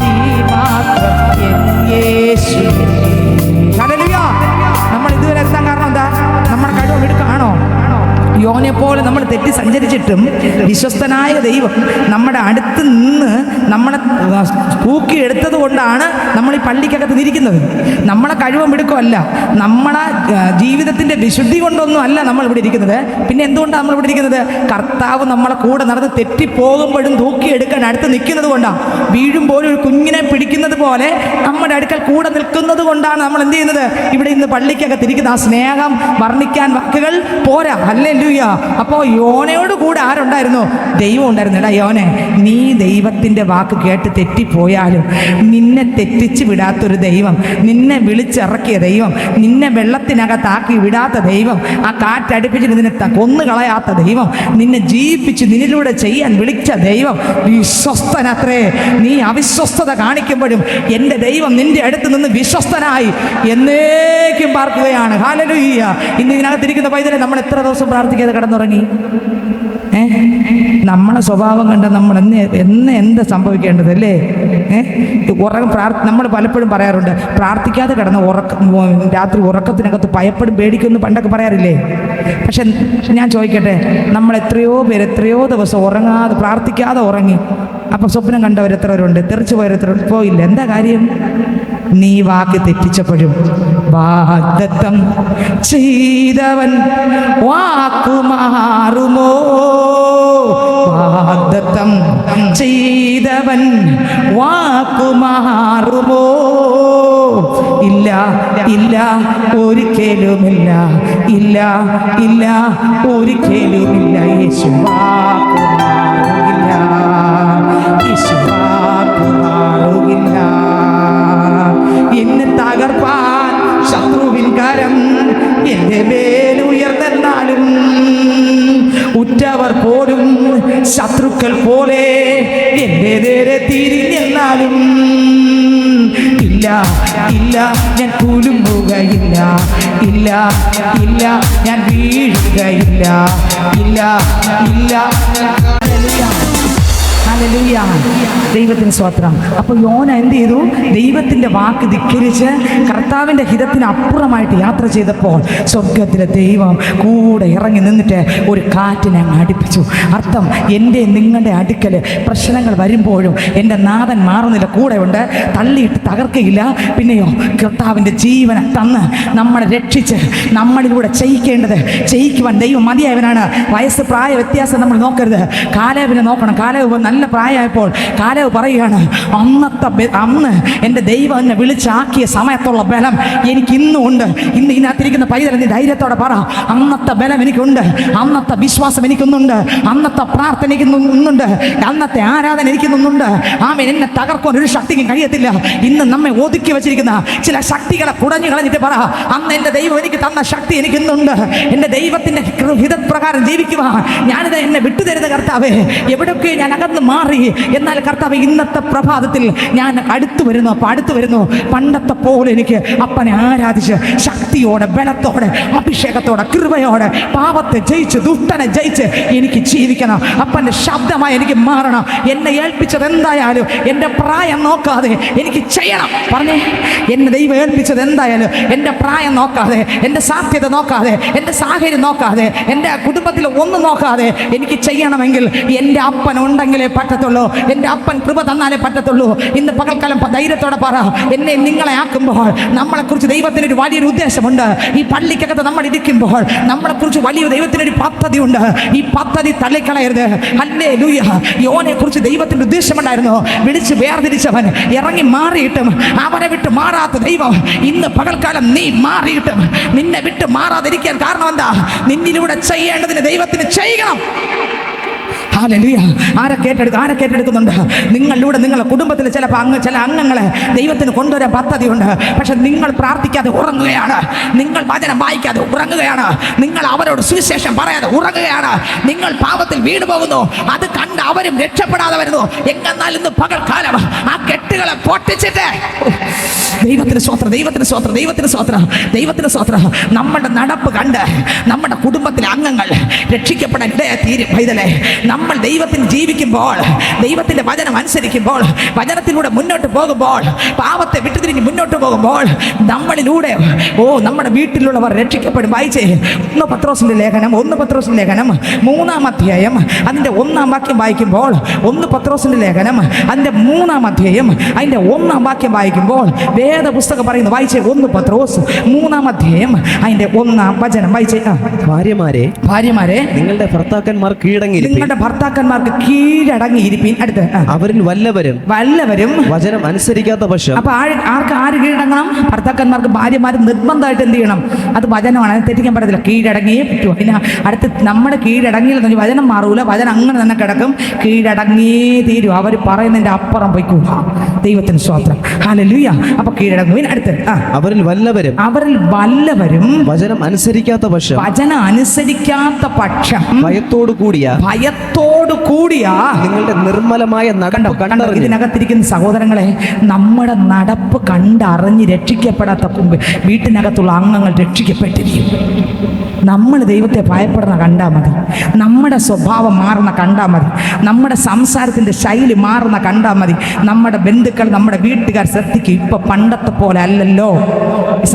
Speaker 1: നീ മാത്രം എൻ യേശുവേ. ഹല്ലേലൂയ. നമ്മൾ ഇതുവരെ എത്താൻ കാരണം എന്താ? നമ്മുടെ കഴിവ് മിടുക്കാണോ? യോനെ പോലെ നമ്മൾ തെറ്റി സഞ്ചരിച്ചിട്ടും വിശ്വസ്തനായ ദൈവം നമ്മുടെ അടുത്ത് നിന്ന് നമ്മളെ തൂക്കിയെടുത്തത് കൊണ്ടാണ് നമ്മൾ ഈ പള്ളിക്കകത്ത് ഇരിക്കുന്നത്. നമ്മളെ കഴിവും മിടുക്കമല്ല, നമ്മളെ ജീവിതത്തിൻ്റെ വിശുദ്ധി കൊണ്ടൊന്നും അല്ല നമ്മൾ ഇവിടെ ഇരിക്കുന്നത്. പിന്നെ എന്തുകൊണ്ടാണ് നമ്മൾ ഇവിടെ ഇരിക്കുന്നത്? കർത്താവ് നമ്മളെ കൂടെ നടന്ന് തെറ്റിപ്പോകുമ്പോഴും തൂക്കിയെടുക്കാൻ അടുത്ത് നിൽക്കുന്നത് കൊണ്ടാണ്. വീഴുമ്പോഴും ഒരു കുഞ്ഞിനെ പിടിക്കുന്നത് പോലെ നമ്മുടെ അടുക്കൽ കൂടെ നിൽക്കുന്നത് കൊണ്ടാണ് നമ്മൾ എന്ത് ചെയ്യുന്നത്? ഇവിടെ ഇന്ന് പള്ളിക്കകത്ത് ഇരിക്കുന്ന ആ സ്നേഹം വർണ്ണിക്കാൻ വാക്കുകൾ പോരാ. ഹല്ലേലൂയ. അപ്പോൾ യോനയോട് കൂടെ ആരുണ്ടായിരുന്നു? ദൈവം ഉണ്ടായിരുന്നു. എടാ യോനെ, നീ ദൈവത്തിൻ്റെ വാക്ക് കേട്ട് തെറ്റിപ്പോയാലും നിന്നെ തെറ്റിച്ച് വിടാത്തൊരു ദൈവം, നിന്നെ വിളിച്ചിറക്കിയ ദൈവം, നിന്നെ വെള്ളത്തിനകത്താക്കി വിടാത്ത ദൈവം, ആ കാറ്റടിപ്പിച്ച് നിന്നെ കൊന്നു കളയാത്ത ദൈവം, നിന്നെ ജീവിപ്പിച്ച് നിന്നിലൂടെ ചെയ്യാൻ വിളിച്ച ദൈവം വിശ്വസ്തനത്രേ. നീ അവിശ്വസ്തത കാണിക്കുമ്പോഴും എൻ്റെ ദൈവം നിന്റെ അടുത്ത് നിന്ന് വിശ്വസ്തനായി എന്നേക്കും പാർക്കുകയാണ്. ഹല്ലേലൂയ. ഇന്ന് ഇതിനകത്തിരിക്കുന്ന പൈതലെ, നമ്മൾ എത്ര ദിവസം പ്രാർത്ഥിക്കാതെ കിടന്നുറങ്ങി? നമ്മളെ സ്വഭാവം കണ്ട നമ്മൾ എന്ത് സംഭവിക്കേണ്ടതല്ലേ? നമ്മൾ പലപ്പോഴും പറയാറുണ്ട്, പ്രാർത്ഥിക്കാതെ കിടന്ന രാത്രി ഉറക്കത്തിനകത്ത് ഭയപ്പെടും, പേടിക്കുമെന്ന് പണ്ടൊക്കെ പറയാറില്ലേ? പക്ഷെ ഞാൻ ചോദിക്കട്ടെ, നമ്മൾ എത്രയോ പേര് എത്രയോ ദിവസം ഉറങ്ങാതെ പ്രാർത്ഥിക്കാതെ ഉറങ്ങി. അപ്പം സ്വപ്നം കണ്ടവരെത്ര പേരുണ്ട്? തെറിച്ചു പോയവരെത്ര പോയില്ല? എന്താ കാര്യം? നീ വാക്ക് തെറ്റിച്ചപ്പോഴും വാഗ്ദത്തം ചെയ്തവൻ വാക്കുമാറുമോ? വാഗ്ദത്തം ചെയ്തവൻ വാക്കുമാറുമോ? ഇല്ല, ഇല്ല, ഒരിക്കലുമില്ല. ഇല്ല, ഇല്ല, ഒരിക്കലുമില്ല. യേശു വാക്കുമാറുകില്ല. യേശു വാക്കുമാറുകില്ല. എന്നെ തകർപ്പാൻ ശത്രുവിൻ കരം എൻ്റെ മേലുയർന്നെന്നാലും ഉറ്റവർ പോലും ശത്രുക്കൾ പോലെ എൻ്റെ നേരെ തിരിഞ്ഞെന്നാലും ഇല്ല, ഇല്ല, ഞാൻ കുലുങ്ങുകയില്ല. ഇല്ല, ഇല്ല, ഞാൻ വീഴുകയില്ല. ഇല്ല, ഇല്ല. ഹല്ലേലൂയ. ദൈവത്തിന് സ്തോത്രം. അപ്പോൾ യോന എന്ത് ചെയ്തു? ദൈവത്തിന്റെ വാക്ക് ധിക്കരിച്ച് കർത്താവിന്റെ ഹിതത്തിന് അപ്പുറമായിട്ട് യാത്ര ചെയ്തപ്പോൾ സ്വർഗത്തിലെ ദൈവം കൂടെ ഇറങ്ങി നിന്നിട്ട് ഒരു കാറ്റിനെ അങ്ങ് അടുപ്പിച്ചു. അർത്ഥം, എൻ്റെ നിങ്ങളുടെ അടുക്കൽ പ്രശ്നങ്ങൾ വരുമ്പോഴും എൻ്റെ നാഥൻ മാറുന്നില്ല, കൂടെ ഉണ്ട്, തള്ളിയിട്ട് തകർക്കയില്ല. പിന്നെയോ കർത്താവിൻ്റെ ജീവനെ തന്ന് നമ്മളെ രക്ഷിച്ച് നമ്മളിലൂടെ ചെയ്യിക്കേണ്ടത് ചെയ്യിക്കുവാൻ ദൈവം മതിയായവനാണ്. വയസ്സ് പ്രായ വ്യത്യാസം നമ്മൾ നോക്കരുത്. കാലേബിനെ നോക്കണം. കാലേബ് നല്ല പ്രായമായപ്പോൾ കാലേബ് പറയുകയാണ്, അന്ന് എൻ്റെ ദൈവം എന്നെ വിളിച്ചാക്കിയ സമയത്തുള്ള ബലം എനിക്ക് ഇന്നും ഉണ്ട്. ഇന്ന് ഇതിനകത്തിരിക്കുന്ന പൈതൽ നീ ധൈര്യത്തോടെ പറ, അന്നത്തെ ബലം എനിക്കുണ്ട്, അന്നത്തെ വിശ്വാസം എനിക്കൊന്നുണ്ട്, അന്നത്തെ പ്രാർത്ഥന എനിക്കൊന്നുണ്ട്, അന്നത്തെ ആരാധന എനിക്കൊന്നുണ്ട്. ആമേൻ. എന്നെ തകർക്കാൻ ഒരു ശക്തിക്കും കഴിയത്തില്ല. ഇന്ന് നമ്മെ ഒതുക്കി വെച്ചിരിക്കുന്ന ചില ശക്തികളെ കുടഞ്ഞു കളഞ്ഞിട്ട് പറ, അന്ന് എൻ്റെ ദൈവം എനിക്ക് തന്ന ശക്തി എനിക്ക് ഇന്നുണ്ട്. എൻ്റെ ദൈവത്തിൻ്റെ ഹിതപ്രകാരം ജീവിക്കുക. ഞാനിത് എന്നെ വിട്ടുതരുന്ന കർത്താവേ, എവിടെയൊക്കെ ഞാൻ അകന്ന് മാറി, എന്നാൽ കർത്താവ് ഇന്നത്തെ പ്രഭാതത്തിൽ ഞാൻ അടുത്തു വരുന്നു. പണ്ടത്തെ പോലെ എനിക്ക് അപ്പനെ ആരാധിച്ച് ശക്തിയോടെ, ബലത്തോടെ, അഭിഷേകത്തോടെ, കൃപയോടെ പാപത്തെ ജയിച്ച് ദുഷ്ടനെ ജയിച്ച് എനിക്ക് ജീവിക്കണം. അപ്പൻ്റെ ശബ്ദമായി എനിക്ക് മാറണം. എന്നെ ഏൽപ്പിച്ചത് എന്തായാലും എൻ്റെ പ്രായം നോക്കാതെ എനിക്ക് ചെയ്യണം. പറഞ്ഞേ, എന്നെ ദൈവം ഏൽപ്പിച്ചത് എന്തായാലും എൻ്റെ പ്രായം നോക്കാതെ, എൻ്റെ സാധ്യത നോക്കാതെ, എൻ്റെ സാഹചര്യം നോക്കാതെ, എൻ്റെ കുടുംബത്തിൽ ഒന്നും നോക്കാതെ എനിക്ക് ചെയ്യണമെങ്കിൽ എൻ്റെ അപ്പൻ ഉണ്ടെങ്കിലേ പറ്റത്തുള്ളൂ. എൻ്റെ അപ്പൻ കൃപ തന്നാലേ പറ്റത്തുള്ളൂ. ഇന്ന് പകൽക്കാലം ധൈര്യത്തോടെ പറ, എന്നെ നിങ്ങളെ ആക്കുമ്പോൾ നമ്മളെക്കുറിച്ച് ദൈവത്തിനൊരു വലിയൊരു ഉദ്ദേശമുണ്ട്. ഈ പള്ളിക്കകത്ത് നമ്മൾ ഇരിക്കുമ്പോൾ നമ്മളെക്കുറിച്ച് വലിയ ദൈവത്തിനൊരു പദ്ധതി ഉണ്ട്. ഈ പദ്ധതി തള്ളിക്കളയരുത്. ഹല്ലേലൂയ. യോനെ കുറിച്ച് ദൈവത്തിന്റെ ഉദ്ദേശമുണ്ടായിരുന്നു. വിളിച്ച് വേർതിരിച്ചവൻ ഇറങ്ങി മാറിയിട്ടും അവനെ വിട്ട് മാറാത്ത ദൈവം ഇന്ന് പകൽക്കാലം നീ മാറിയിട്ടും നിന്നെ വിട്ട് മാറാതിരിക്കാൻ കാരണം എന്താ? നിന്നിലൂടെ ചെയ്യേണ്ടതിന് ദൈവത്തിന് ചെയ്യണം. ഹല്ലേലൂയ. ആരെ കേട്ടെടുക്കുന്നുണ്ട്? നിങ്ങളിലൂടെ നിങ്ങളുടെ കുടുംബത്തിൽ ചില അംഗങ്ങളെ ദൈവത്തിന് കൊണ്ടുവരാൻ പദ്ധതിയുണ്ട്. പക്ഷെ നിങ്ങൾ പ്രാർത്ഥിക്കാതെ ഉറങ്ങുകയാണ്, നിങ്ങൾ വചനം വായിക്കാതെ ഉറങ്ങുകയാണ്, നിങ്ങൾ അവരോട് സുവിശേഷം പറയാതെ ഉറങ്ങുകയാണ്, നിങ്ങൾ പാപത്തിൽ വീണു പോകുന്നു. അത് കണ്ട് അവരും രക്ഷപ്പെടാതെ വരുന്നു. എന്നാൽ ഇന്ന് പകൽക്കാലം ആ കെട്ടുകളെ പൊട്ടിച്ചിട്ട് ദൈവത്തിന് സ്വത്രം, ദൈവത്തിന് സ്വത്രം, ദൈവത്തിന് സ്വത്രം, ദൈവത്തിന് സ്വത്രം. നമ്മുടെ നടപ്പ് കണ്ട് നമ്മുടെ കുടുംബത്തിലെ അംഗങ്ങൾ രക്ഷിക്കപ്പെടാൻ ഇടയായിത്തീരും. പൈതലേ, നമ്മൾ ദൈവത്തിന് ജീവിക്കുമ്പോൾ, ദൈവത്തിന്റെ വചനം അനുസരിക്കുമ്പോൾ, വചനത്തിലൂടെ മുന്നോട്ട് പോകുമ്പോൾ, പാപത്തെ വിട്ടുതിരിഞ്ഞ് മുന്നോട്ട് പോകുമ്പോൾ നമ്മളിലൂടെ നമ്മുടെ വീട്ടിലുള്ളവർ രക്ഷിക്കപ്പെടും. വായിച്ചേ, 1 പത്രോസിന്റെ ലേഖനം 3-ാം അധ്യായം അതിന്റെ 1-ാം വാക്യം വായിക്കുമ്പോൾ, 1 പത്രോസിന്റെ ലേഖനം അതിന്റെ 3-ാം അധ്യായം അതിന്റെ 1-ാം വാക്യം വായിക്കുമ്പോൾ വേദപുസ്തകം പറയുന്നു. വായിച്ചേ, 1 പത്രോസ് 3-ാം അധ്യായം അതിന്റെ 1-ാം വചനം വായിച്ചേ. ഭാര്യമാരെ നിങ്ങളുടെ ഭർത്താക്കന്മാർക്ക് കീഴടങ്ങിയിരിപ്പീൻ. അടുത്ത്, അവരിൽ വല്ലവരും വചനം അനുസരിക്കാത്ത പക്ഷം. അപ്പൊ ആര് കീഴടങ്ങണം? ഭർത്താക്കന്മാർക്ക് ഭാര്യമാര് നിർബന്ധമായിട്ട് എന്ത് ചെയ്യണം? അത് വചനമാണ്, അത് തെറ്റിക്കാൻ പറ്റത്തില്ല. കീഴടങ്ങിയേ പറ്റൂ. പിന്നെ അടുത്ത് നമ്മുടെ കീഴടങ്ങിയില്ലെന്ന് വചനം മാറൂല, വചനം അങ്ങനെ തന്നെ കിടക്കും. കീഴടങ്ങിയേ തീരൂ. അവർ പറയുന്നതിന്റെ അപ്പുറം പോയിക്കൂല. ദൈവത്തിന് സ്തോത്രം. ഹല്ലേലൂയ. അപ്പൊ കീഴടങ്ങുവിൻ. അടുത്ത്, അവരിൽ വല്ലവരും വചനം അനുസരിക്കാത്ത പക്ഷം ഭയത്തോടു കൂടിയ നിങ്ങളുടെ നിർമ്മലമായ നടപ്പ് കണ്ടോ. ഇതിനകത്തിരിക്കുന്ന സഹോദരങ്ങളെ, നമ്മുടെ നടപ്പ് കണ്ടറിഞ്ഞ് രക്ഷിക്കപ്പെടാത്ത വീട്ടിനകത്തുള്ള അംഗങ്ങൾ രക്ഷിക്കപ്പെട്ടിരിക്കും. നമ്മൾ ദൈവത്തെ ഭയപ്പെടുന്ന കണ്ടാൽ മതി, നമ്മുടെ സ്വഭാവം മാറുന്ന കണ്ടാൽ മതി, നമ്മുടെ സംസാരത്തിൻ്റെ ശൈലി മാറുന്ന കണ്ടാൽ മതി. നമ്മുടെ ബന്ധുക്കൾ, നമ്മുടെ വീട്ടുകാർ ശ്രദ്ധിക്കും. ഇപ്പൊ പണ്ടത്തെ പോലെ അല്ലല്ലോ.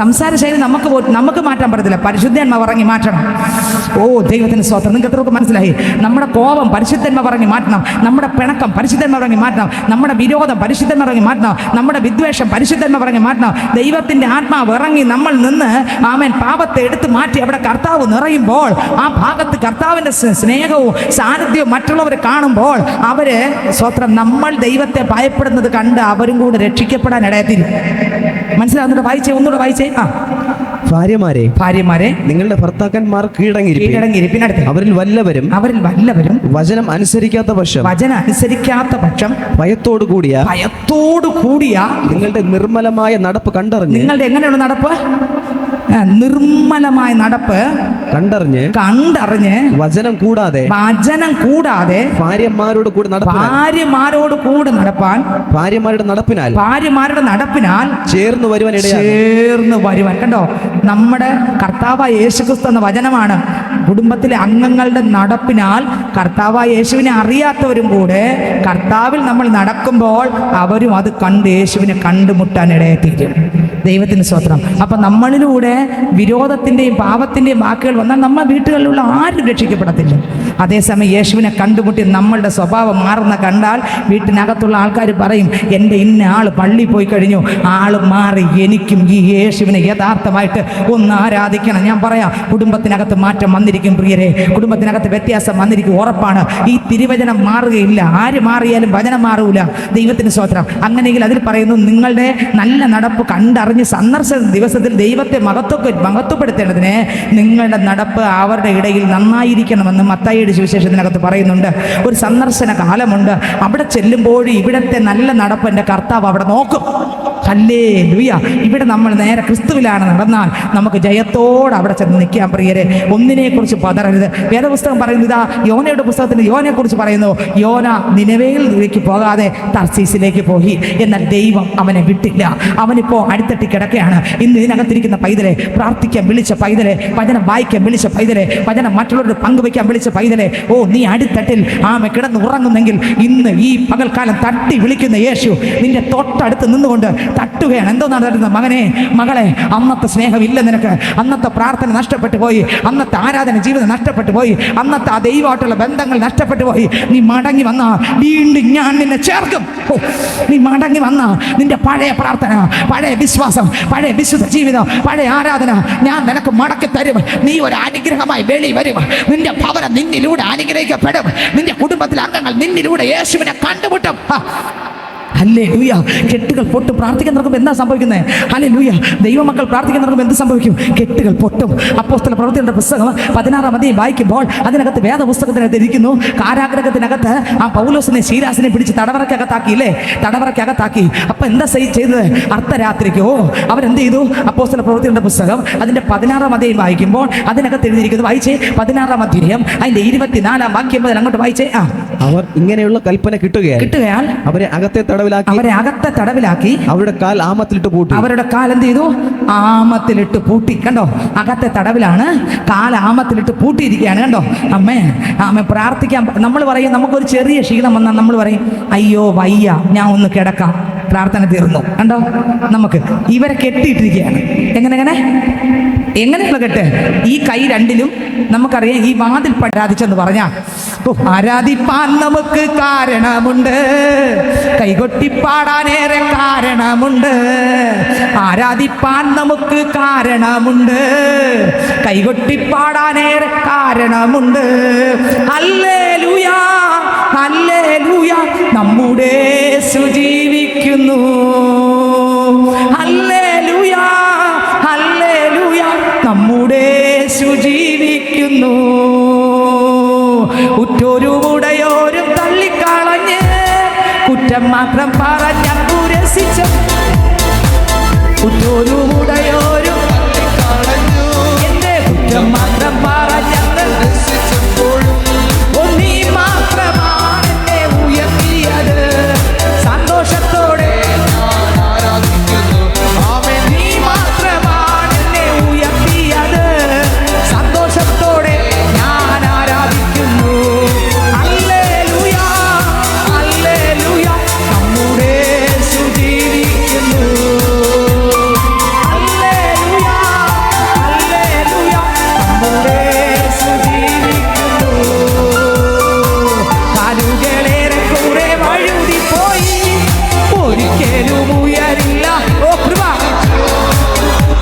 Speaker 1: സംസാര ശൈലി നമുക്ക് മാറ്റാൻ പറ്റത്തില്ല, പരിശുദ്ധാത്മാവ് ഇറങ്ങി മാറ്റണം. ദൈവത്തിന് സ്തോത്രം. നിങ്ങൾക്ക് എത്രയൊക്കെ മനസ്സിലായി? നമ്മുടെ കോപം പരിശുദ്ധാത്മാവ് ഇറങ്ങി മാറ്റണം, നമ്മുടെ പിണക്കം പരിശുദ്ധാത്മാവ് ഇറങ്ങി മാറ്റണം, നമ്മുടെ വിരോധം പരിശുദ്ധാത്മാവ് ഇറങ്ങി മാറ്റണം, നമ്മുടെ വിദ്വേഷം പരിശുദ്ധാത്മാവ് ഇറങ്ങി മാറ്റണം. ദൈവത്തിന്റെ ആത്മാവ് ഇറങ്ങി നമ്മൾ നിന്ന് ആമേൻ പാപത്തെ എടുത്ത് മാറ്റി അവിടെ കർത്താവ് നിറയുമ്പോൾ, ആ ഭാഗത്ത് കർത്താവിന്റെ സ്നേഹവും സാന്നിധ്യവും മറ്റുള്ളവർ കാണുമ്പോൾ അവര് സ്വത്രം നമ്മൾ ദൈവത്തെ ഭയപ്പെടുന്നത് കണ്ട് അവരും കൂടെ രക്ഷിക്കപ്പെടാൻ ഇടയത്തില്ല. മനസ്സിലാവുന്നുണ്ട്? ഒന്നുകൂടെ വായിച്ചേ. ഭാര്യമാരെ നിങ്ങളുടെ ഭർത്താക്കന്മാർ കീഴടങ്ങിയിരിപ്പിൻ. അടുത്ത്, അവരിൽ വല്ലവരും വചനം അനുസരിക്കാത്ത പക്ഷം ഭയത്തോടു കൂടിയ നിങ്ങളുടെ നിർമ്മലമായ നടപ്പ് കണ്ടറിഞ്ഞ്. നിങ്ങളുടെ എങ്ങനെയുള്ള നടപ്പ്? നിർമ്മലമായ നടപ്പ് കണ്ടറിഞ്ഞ് വചനം കൂടാതെ ഭാര്യമാരോട് കൂടെ നടപ്പാൻ ഭാര്യമാരുടെ നടപ്പിനാൽ ചേർന്ന് വരുവാൻ. കണ്ടോ, നമ്മുടെ കർത്താവായ യേശുക്രിസ്തു എന്ന വചനമാണ് കുടുംബത്തിലെ അംഗങ്ങളുടെ നടപ്പിനാൽ കർത്താവായ യേശുവിനെ അറിയാത്തവരും കൂടെ കർത്താവിൽ നമ്മൾ നടക്കുമ്പോൾ അവരും അത് കണ്ട് യേശുവിനെ കണ്ടുമുട്ടാൻ ഇടയെത്തിക്കും. ദൈവത്തിന് സ്തോത്രം. അപ്പം നമ്മളിലൂടെ വിരോധത്തിൻ്റെയും പാപത്തിൻ്റെയും വാക്കുകൾ വന്നാൽ നമ്മൾ വീട്ടുകളിലുള്ള ആരും രക്ഷിക്കപ്പെടത്തില്ല. അതേസമയം യേശുവിനെ കണ്ടുമുട്ടി നമ്മളുടെ സ്വഭാവം മാറുന്ന കണ്ടാൽ വീട്ടിനകത്തുള്ള ആൾക്കാർ പറയും, എൻ്റെ ഇന്ന ആൾ പള്ളി പോയി കഴിഞ്ഞു, ആൾ മാറി, എനിക്കും ഈ യേശുവിനെ യഥാർത്ഥമായിട്ട് ഒന്ന് ആരാധിക്കണം. ഞാൻ പറയാം, കുടുംബത്തിനകത്ത് മാറ്റം വന്നിരിക്കും പ്രിയരെ, കുടുംബത്തിനകത്ത് വ്യത്യാസം വന്നിരിക്കും, ഉറപ്പാണ്. ഈ തിരുവചനം മാറുകയില്ല. ആര് മാറിയാലും വചനം മാറൂല. ദൈവത്തിന് സ്തോത്രം. അങ്ങനെയെങ്കിൽ അതിൽ പറയുന്നു, നിങ്ങളുടെ നല്ല നടപ്പ് കണ്ടറിഞ്ഞ് സന്ദർശന ദിവസത്തിൽ ദൈവത്തെ മഹത്വപ്പെടുത്തേണ്ടതിന് നിങ്ങളുടെ നടപ്പ് അവരുടെ ഇടയിൽ നന്നായിരിക്കണമെന്ന് മത്തായിയുടെ സുവിശേഷത്തിനകത്ത് പറയുന്നുണ്ട്. ഒരു സന്ദർശന കാലമുണ്ട്. അവിടെ ചെല്ലുമ്പോഴും ഇവിടുത്തെ നല്ല നടപ്പ് എൻ്റെ കർത്താവ് അവിടെ നോക്കും. ഹല്ലേലൂയ. ഇവിടെ നമ്മൾ നേരെ ക്രിസ്തുവിലാണ് നടന്നാൽ നമുക്ക് ജയത്തോടെ അവിടെ ചെന്ന് നിൽക്കാൻ പ്രിയരെ. ഒന്നിനെക്കുറിച്ച് പതറരുത്. വേദപുസ്തകം പറയുന്നത് ഇതാ, യോനയുടെ പുസ്തകത്തിൽ യോനയെക്കുറിച്ച് പറയുന്നു, യോന നിനവേയിലേക്ക് പോകാതെ തർസീസിലേക്ക് പോയി, എന്നാൽ ദൈവം അവനെ വിട്ടില്ല. അവനിപ്പോൾ അടിത്തട്ടി കിടക്കുകയാണ്. ഇന്ന് ഇതിനകത്തിരിക്കുന്ന പൈതലെ, പ്രാർത്ഥിക്കാൻ വിളിച്ച പൈതലെ, വചനം വായിക്കാൻ വിളിച്ച പൈതലെ, വചനം മറ്റുള്ളവരുടെ പങ്കുവയ്ക്കാൻ വിളിച്ച പൈതലെ, ഓ നീ അടിത്തട്ടിൽ ആമ കിടന്ന് ഉറങ്ങുന്നെങ്കിൽ ഇന്ന് ഈ പകൽക്കാലം തട്ടി വിളിക്കുന്ന യേശു നിന്റെ തൊട്ടടുത്ത് നിന്നുകൊണ്ട് തട്ടുകയാണ്. എന്തോന്നാണ് തരുന്നത്? മകനെ, മകളെ, അന്നത്തെ സ്നേഹമില്ല നിനക്ക്, അന്നത്തെ പ്രാർത്ഥന നഷ്ടപ്പെട്ടു പോയി, അന്നത്തെ ആരാധന ജീവിതം നഷ്ടപ്പെട്ടു പോയി, അന്നത്തെ ആ ദൈവമായിട്ടുള്ള ബന്ധങ്ങൾ നഷ്ടപ്പെട്ടു പോയി. നീ മടങ്ങി വന്നാ വീണ്ടും ഞാൻ നിന്നെ ചേർക്കും. നീ മടങ്ങി വന്നാ നിന്റെ പഴയ പ്രാർത്ഥന, പഴയ വിശ്വാസം, പഴയ വിശുദ്ധ ജീവിതം, പഴയ ആരാധന ഞാൻ നിനക്ക് മടക്കി തരും. നീ ഒരു അനുഗ്രഹമായി വെളി വരും. നിന്റെ ഭവനം നിന്നിലൂടെ അനുഗ്രഹിക്കപ്പെടും. നിന്റെ കുടുംബത്തിലെ അംഗങ്ങൾ നിന്നിലൂടെ യേശുവിനെ കണ്ടുമുട്ടും. ഹല്ലേലൂയ. കെട്ടുകൾ പൊട്ടും. പ്രാർത്ഥിക്കാൻ നടക്കുമ്പോൾ എന്താ സംഭവിക്കുന്നത്? ഹല്ലേലൂയ. ദൈവമക്കൾ പ്രാർത്ഥിക്കാൻ നടക്കുമ്പോൾ എന്ത് സംഭവിക്കും? കെട്ടുകൾ പൊട്ടും. അപ്പോസ്തല പ്രവൃത്തികളുടെ പുസ്തകം 16-ാം അധ്യായം വായിക്കുമ്പോൾ അതിനകത്ത് വേദപുസ്തകത്തിനകത്ത് ഇരിക്കുന്നു, കാരാഗ്രഹത്തിനകത്ത് ആ പൗലോസിനെ ശീലാസിനെ പിടിച്ച് തടവറക്കകത്താക്കിയില്ലേ, തടവറക്കകത്താക്കി. അപ്പം എന്താ ചെയ്തത്? അർദ്ധരാത്രിക്കോ അവരെന്ത് ചെയ്തു? അപ്പോസ്തല പ്രവൃത്തികളുടെ പുസ്തകം അതിൻ്റെ 16-ാം അധ്യായം വായിക്കുമ്പോൾ അതിനകത്ത് എഴുതിയിരിക്കുന്നത് വായിച്ചേ. 16-ാം അധ്യായം അതിൻ്റെ 24-ാം വാക്യം മുതൽ അങ്ങോട്ട് വായിച്ചേ.
Speaker 2: അവർ ഇങ്ങനെയുള്ള കൽപ്പന കിട്ടുകയാൽ അവരെ അകത്തെ തടവിലാക്കി അവരുടെ കാൽ ആമത്തിലിട്ട് പൂട്ടി. അവരുടെ കാൽ എന്ത് ചെയ്തു? ആമത്തിലിട്ട് പൂട്ടി. കണ്ടോ, അകത്തെ തടവിലാണ്, കാൽ ആമത്തിലിട്ട് പൂട്ടിയിരിക്കുകയാണ്. കണ്ടോ അമ്മേ, അമ്മ പ്രാർത്ഥിക്കാൻ നമ്മൾ പറയും, നമുക്കൊരു ചെറിയ ക്ഷീണം വന്നാൽ നമ്മൾ പറയും, അയ്യോ വയ്യ, ഞാൻ ഒന്ന് കിടക്കാം, പ്രാർത്ഥന തീർന്നു. കണ്ടോ, നമുക്ക് ഇവരെ കെട്ടിയിട്ടിരിക്കുകയാണ്. എങ്ങനെയുള്ള കെട്ട്? ഈ കൈ രണ്ടിലും നമുക്കറിയാം, ഈ വാതിൽ ആരാധിച്ചെന്ന് പറഞ്ഞാൽ ആരാധിപ്പാൻ നമുക്ക് കാരണമുണ്ട്, കൈകൊട്ടിപ്പാടാനേറെ കാരണമുണ്ട്. ആരാധിപ്പാൻ നമുക്ക് കാരണമുണ്ട്, കൈകൊട്ടിപ്പാടാനേറെ കാരണമുണ്ട്. ഹല്ലേലൂയ, ഹല്ലേലൂയ, നമ്മുടെ യേശു ജീവിക്കുന്നു. ഹല്ലേലൂയ, ഹല്ലേലൂയ, നമ്മുടെ യേശു ജീവിക്കുന്നു. ഉറ്റോരും ഉടയോരും തള്ളിക്കളഞ്ഞ് കുറ്റം മാത്രം പറഞ്ഞു രസിച്ച, ഉറ്റോരും ഉടയോരും തള്ളിക്കളഞ്ഞു എന്റെ കുറ്റം മാത്രം പറഞ്ഞു രസിച്ചപ്പോഴും നീ മാത്രമാണ് എന്നെ ഉയർത്തിയത്. സന്തോഷത്തോടെ ഞാൻ ആരാധിക്കുന്നു. നീ മാത്രമാണ് എന്നെ ഉയർത്തിയത്. സന്തോഷത്തോടെ ഞാൻ ആരാധിക്കുന്നു. ഹല്ലേലൂയ, ഹല്ലേലൂയ, നമ്മുടെ യേശു ജീവിക്കുന്നു. ഹല്ലേലൂയ, ഹല്ലേലൂയ, നമ്മുടെ യേശു ജീവിക്കുന്നു. കാലുകളേറെ കൂടെ വഴുതിപ്പോയി, ഒരിക്കലും ഉയരില്ല. ഓ കൃപ.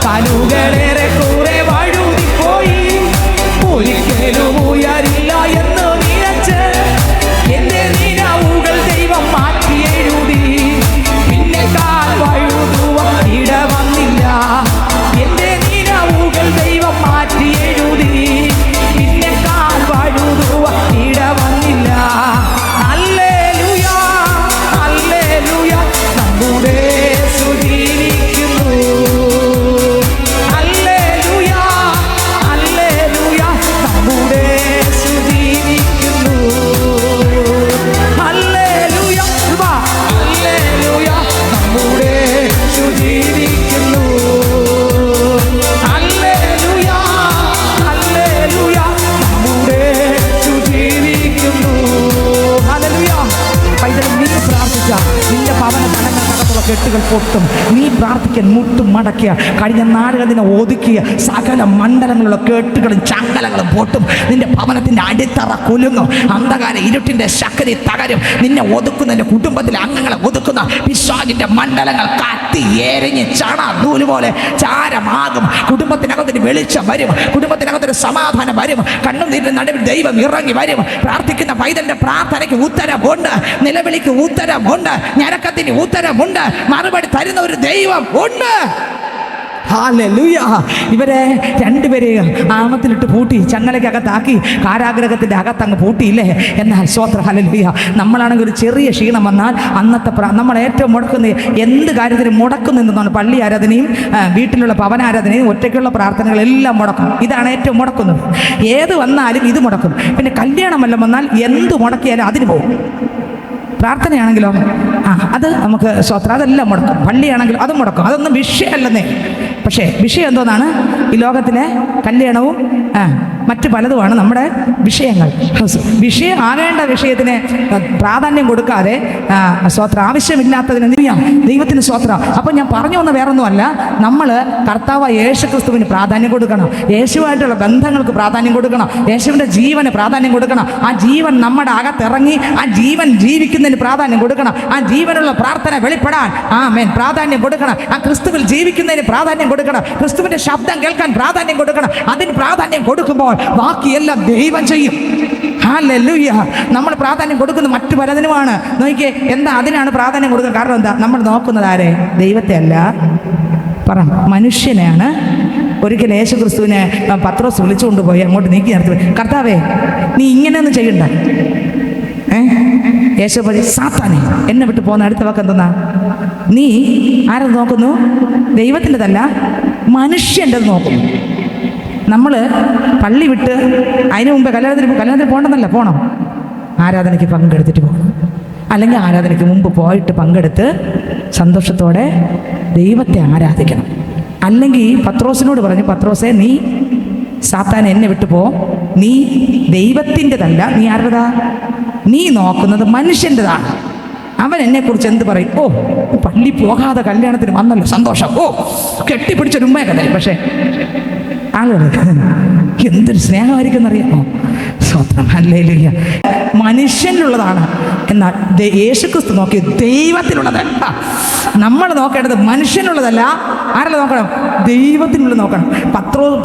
Speaker 2: കാലുകളേറെ കൂടെ വഴുതിപ്പോയി, ഒരിക്കലും ഉയരില്ല എന്ന് നിനച്ച് എന്റെ നിലവുകൾ ദൈവം മാറ്റി എഴുതി. പിന്നെ കാൽ വഴുതുവാൻ ഇട വന്നില്ല. എന്റെ നിലവുകൾ ദൈവം മാറ്റി എഴുതി. പിന്നെ കാൽ വഴുതുവാൻ ഇട വന്നില്ല. ഹല്ലേലൂയ, ഹല്ലേലൂയ, നമ്മുടെ യേശു ജീവിക്കുന്നു. ഹല്ലേലൂയ,
Speaker 1: പൊട്ടും. നീ പ്രാർത്ഥിക്കാൻ മുട്ടും മടക്കിയ കഴിഞ്ഞ നാളുകൾ നിന്നെ ഒതുക്കിയ സകല മണ്ഡലങ്ങളുള്ള കേട്ടുകളും ചങ്കലങ്ങളും പൊട്ടും. നിന്റെ ഭവനത്തിൻ്റെ അടിത്തറ കുലുങ്ങും. അന്ധകാര ഇരുട്ടിൻ്റെ ശക്തി തകരും. നിന്നെ ഒതുക്കുന്ന, നിന്റെ കുടുംബത്തിലെ അംഗങ്ങളെ ഒതുക്കുന്ന പിശാചിന്റെ മണ്ഡലങ്ങൾ കത്തി എരിഞ്ഞ് ചണ നൂല് പോലെ ചാരമാകും. കുടുംബത്തിനകത്തിന് വെളിച്ചം വരും. കുടുംബത്തിനകത്തൊരു സമാധാനം വരും. കണ്ണുനീരിന്റെ നടുവിൽ ദൈവം ഇറങ്ങി വരും. പ്രാർത്ഥിക്കുന്ന പൈതന്റെ പ്രാർത്ഥനയ്ക്ക് ഉത്തരമുണ്ട്. നിലവിളിക്ക് ഉത്തരമുണ്ട്. ഞരക്കത്തിന് ഉത്തരമുണ്ട്. മറുപടി തരുന്ന ഒരു ദൈവം ഉണ്ട്. ഹല്ലേലൂയ. ഇവരെ രണ്ടുപേരെയും ആമത്തിലിട്ട് പൂട്ടി ചങ്ങലയ്ക്കകത്താക്കി കാരാഗ്രഹത്തിൻ്റെ അകത്തങ്ങ് പൂട്ടിയില്ലേ? എന്നാൽ സ്വോത്രം ഹല്ലേലൂയ. നമ്മളാണെങ്കിൽ ഒരു ചെറിയ ക്ഷീണം വന്നാൽ അന്നത്തെ നമ്മൾ ഏറ്റവും മുടക്കുന്ന എന്ത് കാര്യത്തിനും മുടക്കുന്നെന്നാണ്. പള്ളി ആരാധനയും വീട്ടിലുള്ള ഭവനാരാധനയും ഒറ്റയ്ക്കുള്ള പ്രാർത്ഥനകളെല്ലാം മുടക്കും. ഇതാണ് ഏറ്റവും മുടക്കുന്നത്. ഏത് വന്നാലും ഇത് മുടക്കും. പിന്നെ കല്യാണമെല്ലാം വന്നാൽ എന്ത് മുടക്കിയാലും അതിന് പോകും. പ്രാർത്ഥനയാണെങ്കിലോ അത് നമുക്ക് സ്വോത്രം അതെല്ലാം മുടക്കും. പള്ളിയാണെങ്കിലും അത് മുടക്കും. അതൊന്നും വിഷയമല്ലെന്നേ. പക്ഷേ വിഷയം എന്തോന്നാണ്? ഈ ലോകത്തിലെ കല്യാണവും മറ്റു പലതുമാണ് നമ്മുടെ വിഷയങ്ങൾ. വിഷയം ആകേണ്ട വിഷയത്തിന് പ്രാധാന്യം കൊടുക്കാതെ സ്വോത്രം ആവശ്യമില്ലാത്തതിന് ദൈവത്തിന് സ്വോത്രം. അപ്പം ഞാൻ പറഞ്ഞു വന്ന വേറൊന്നുമല്ല, നമ്മൾ കർത്താവായ യേശുക്രിസ്തുവിന് പ്രാധാന്യം കൊടുക്കണം. യേശുവായിട്ടുള്ള ബന്ധങ്ങൾക്ക് പ്രാധാന്യം കൊടുക്കണം. യേശുവിൻ്റെ ജീവന് പ്രാധാന്യം കൊടുക്കണം. ആ ജീവൻ നമ്മുടെ അകത്തിറങ്ങി ആ ജീവൻ ജീവിക്കുന്നതിന് പ്രാധാന്യം കൊടുക്കണം. ആ ജീവനുള്ള പ്രാർത്ഥന വെളിപ്പെടാൻ പ്രാധാന്യം കൊടുക്കണം. ആ ക്രിസ്തുവിൽ ജീവിക്കുന്നതിന് പ്രാധാന്യം കൊടുക്കണം. ക്രിസ്തുവിൻ്റെ ശബ്ദം കേൾക്കാൻ പ്രാധാന്യം കൊടുക്കണം. അതിന് പ്രാധാന്യം കൊടുക്കുമ്പോൾ ബാക്കിയെല്ലാം ദൈവം ചെയ്യും. ഹല്ലേലൂയ. നമ്മൾ പ്രാധാന്യം കൊടുക്കുന്നത് മറ്റു പലതിനുമാണ്. നോക്കിയേ, എന്താ അതിനാണ് പ്രാധാന്യം കൊടുക്കുന്നത്? കാരണം എന്താ? നമ്മൾ നോക്കുന്നത് ആരെ? ദൈവത്തെ അല്ല, പറ, മനുഷ്യനെയാണ്. ഒരിക്കൽ യേശു ക്രിസ്തുവിനെ പത്രോസ് വിളിച്ചുകൊണ്ട് പോയി അങ്ങോട്ട് നീക്കി നിർത്തി, കർത്താവേ നീ ഇങ്ങനെയൊന്നും ചെയ്യണ്ട. യേശു പറയും, സാത്താനെ എന്നെ വിട്ട് പോകുന്ന അടുത്ത വാക്ക് എന്തെന്നാ? നീ ആരത് നോക്കുന്നു? ദൈവത്തിൻ്റെതല്ല, മനുഷ്യൻ്റെത് നോക്കുന്നു. നമ്മൾ പള്ളി വിട്ട് അതിന് മുമ്പേ കല്യാണത്തിന് പോകണമെന്നല്ല, പോകണം. ആരാധനയ്ക്ക് പങ്കെടുത്തിട്ട് പോകണം. അല്ലെങ്കിൽ ആരാധനയ്ക്ക് മുമ്പ് പോയിട്ട് പങ്കെടുത്ത് സന്തോഷത്തോടെ ദൈവത്തെ ആരാധിക്കണം. അല്ലെങ്കിൽ പത്രോസിനോട് പറഞ്ഞു, പത്രോസേ നീ സാത്താൻ എന്നെ വിട്ടു പോ. നീ ദൈവത്തിൻ്റെതല്ല, നീ ആരുടേതാ? നീ നോക്കുന്നത് മനുഷ്യൻ്റെതാണ്. അവൻ എന്നെക്കുറിച്ച് എന്ത് പറയും? ഓ, പള്ളി പോകാതെ കല്യാണത്തിന് വന്നല്ലോ, സന്തോഷം. ഓ, കെട്ടിപ്പിടിച്ചൊരു ഉമ്മയൊക്കെ തരും. പക്ഷേ ആളുകൾ എന്തൊരു സ്നേഹമായിരിക്കും എന്നറിയാമോ? സ്വന്തം ഹല്ലേലൂയ. മനുഷ്യനുള്ളതാണ്. എന്നാൽ യേശുക്രിസ്തു നോക്കി ദൈവത്തിനുള്ളത്. നമ്മൾ നോക്കേണ്ടത് മനുഷ്യനുള്ളതല്ല. ആരല്ല നോക്കണം? ദൈവത്തിനുള്ളത് നോക്കണം.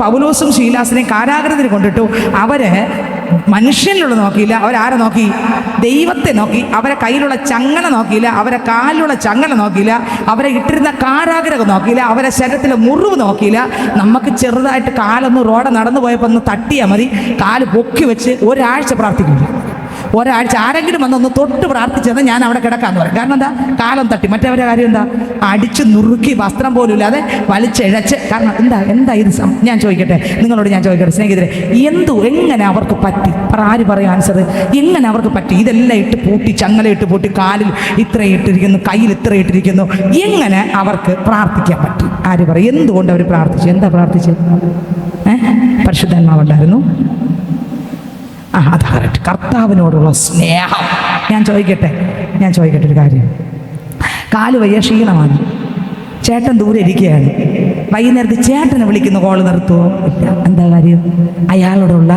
Speaker 1: പൗലോസും ശീലാസിനെയും കാരാഗ്രഹത്തിന് കൊണ്ടിട്ടു. അവര് മനുഷ്യനിലുള്ള നോക്കിയില്ല. അവരാരെ നോക്കി? ദൈവത്തെ നോക്കി. അവരെ കയ്യിലുള്ള ചങ്ങല നോക്കിയില്ല. അവരെ കാലിലുള്ള ചങ്ങല നോക്കിയില്ല. അവരെ ഇട്ടിരുന്ന കാരാഗ്രഹം നോക്കിയില്ല. അവരെ ശരീരത്തിലെ മുറിവ് നോക്കിയില്ല. നമുക്ക് ചെറുതായിട്ട് കാലൊന്ന് റോഡ് നടന്നു പോയപ്പോൾ ഒന്ന് തട്ടിയാൽ മതി, കാല് പൊക്കി വെച്ച് ഒരാഴ്ച പ്രാർത്ഥിക്കില്ല. ഒരാഴ്ച ആരെങ്കിലും വന്നൊന്ന് തൊട്ട് പ്രാർത്ഥിച്ചത് ഞാൻ അവിടെ കിടക്കാന്ന് പറയും. കാരണം എന്താ? കാലം തട്ടി. മറ്റവരുടെ കാര്യം എന്താ? അടിച്ച് നുറുക്കി വസ്ത്രം പോലും ഇല്ലാതെ വലിച്ചിഴച്ച്. കാരണം എന്താ ഇത്? ഞാൻ ചോദിക്കട്ടെ, നിങ്ങളോട് ഞാൻ ചോദിക്കട്ടെ സ്നേഹിതരെ, എങ്ങനെ അവർക്ക് പറ്റി? ആര് പറയും ആൻസർ? എങ്ങനെ അവർക്ക് പറ്റി? ഇതെല്ലാം ഇട്ട് പൂട്ടി, ചങ്ങല ഇട്ട് പൂട്ടി, കാലിൽ ഇത്ര ഇട്ടിരിക്കുന്നു, കയ്യിൽ ഇത്ര ഇട്ടിരിക്കുന്നു. എങ്ങനെ അവർക്ക് പ്രാർത്ഥിക്കാൻ പറ്റി? ആര് പറയും? എന്തുകൊണ്ട് അവർ പ്രാർത്ഥിച്ചു? എന്താ പ്രാർത്ഥിച്ചത്? പരിശുദ്ധാത്മാവുണ്ടായിരുന്നു. അതാ കറക്റ്റ്. കർത്താവിനോടുള്ള സ്നേഹം. ഞാൻ ചോദിക്കട്ടെ ഒരു കാര്യം. കാല് വയ്യ, ക്ഷീണമാണ്. ചേട്ടൻ ദൂരെ ഇരിക്കുകയാണ്. വൈകുന്നേരത്ത് ചേട്ടനെ വിളിക്കുന്ന കോള് നിർത്തുമോ? ഇല്ല. എന്താ കാര്യം? അയാളോടുള്ള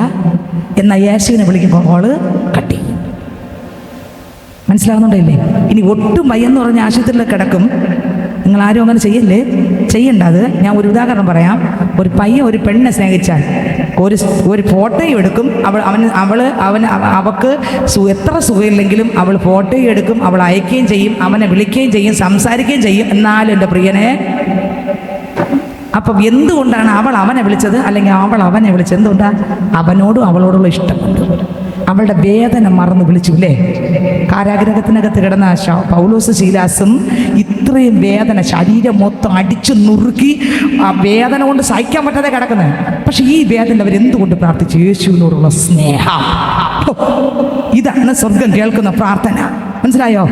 Speaker 1: എന്നാൽ യേശുവിനെ വിളിക്കുന്ന കോള് കട്ടി. മനസ്സിലാവുന്നുണ്ടോ ഇല്ലേ? ഇനി ഒട്ടും വയ്യെന്ന് പറഞ്ഞ ആശുപത്രിയിൽ കിടക്കും. നിങ്ങൾ ആരും അങ്ങനെ ചെയ്യണ്ട. അത് ഞാൻ ഒരു ഉദാഹരണം പറയാം. ഒരു പയ്യൻ ഒരു പെണ്ണിനെ സ്നേഹിച്ചാൽ ഒരു ഫോട്ടോയും എടുക്കും. അവൾക്ക് എത്ര സുഖമില്ലെങ്കിലും അവൾ ഫോട്ടോയും എടുക്കും, അവൾ അയക്കുകയും ചെയ്യും, അവനെ വിളിക്കുകയും ചെയ്യും, സംസാരിക്കുകയും ചെയ്യും. എന്നാലും എൻ്റെ പ്രിയനെ, അപ്പം എന്തുകൊണ്ടാണ് അവൾ അവനെ വിളിച്ചത് അല്ലെങ്കിൽ അവൾ അവനെ വിളിച്ചത്? എന്തുകൊണ്ടാണ്? അവനോടും അവളോടുള്ള ഇഷ്ടമുണ്ട്. അവളുടെ വേദന മറന്ന് വിളിച്ചു അല്ലേ? കാരാഗ്രഹത്തിനകത്ത് കിടന്ന പൗലോസ് ശീലാസും ഇത്രയും വേദന, ശരീരം മൊത്തം അടിച്ചു നുറുക്കി ആ വേദന കൊണ്ട് സഹിക്കാൻ പറ്റാതെ കിടക്കുന്നത്. പക്ഷെ ഈ വേദന അവരെന്തുകൊണ്ട് പ്രാർത്ഥിച്ചു? യേശുവിനോടുള്ള സ്നേഹം. ഇതാണ് സ്വർഗം കേൾക്കുന്ന പ്രാർത്ഥന. മനസ്സിലായോ?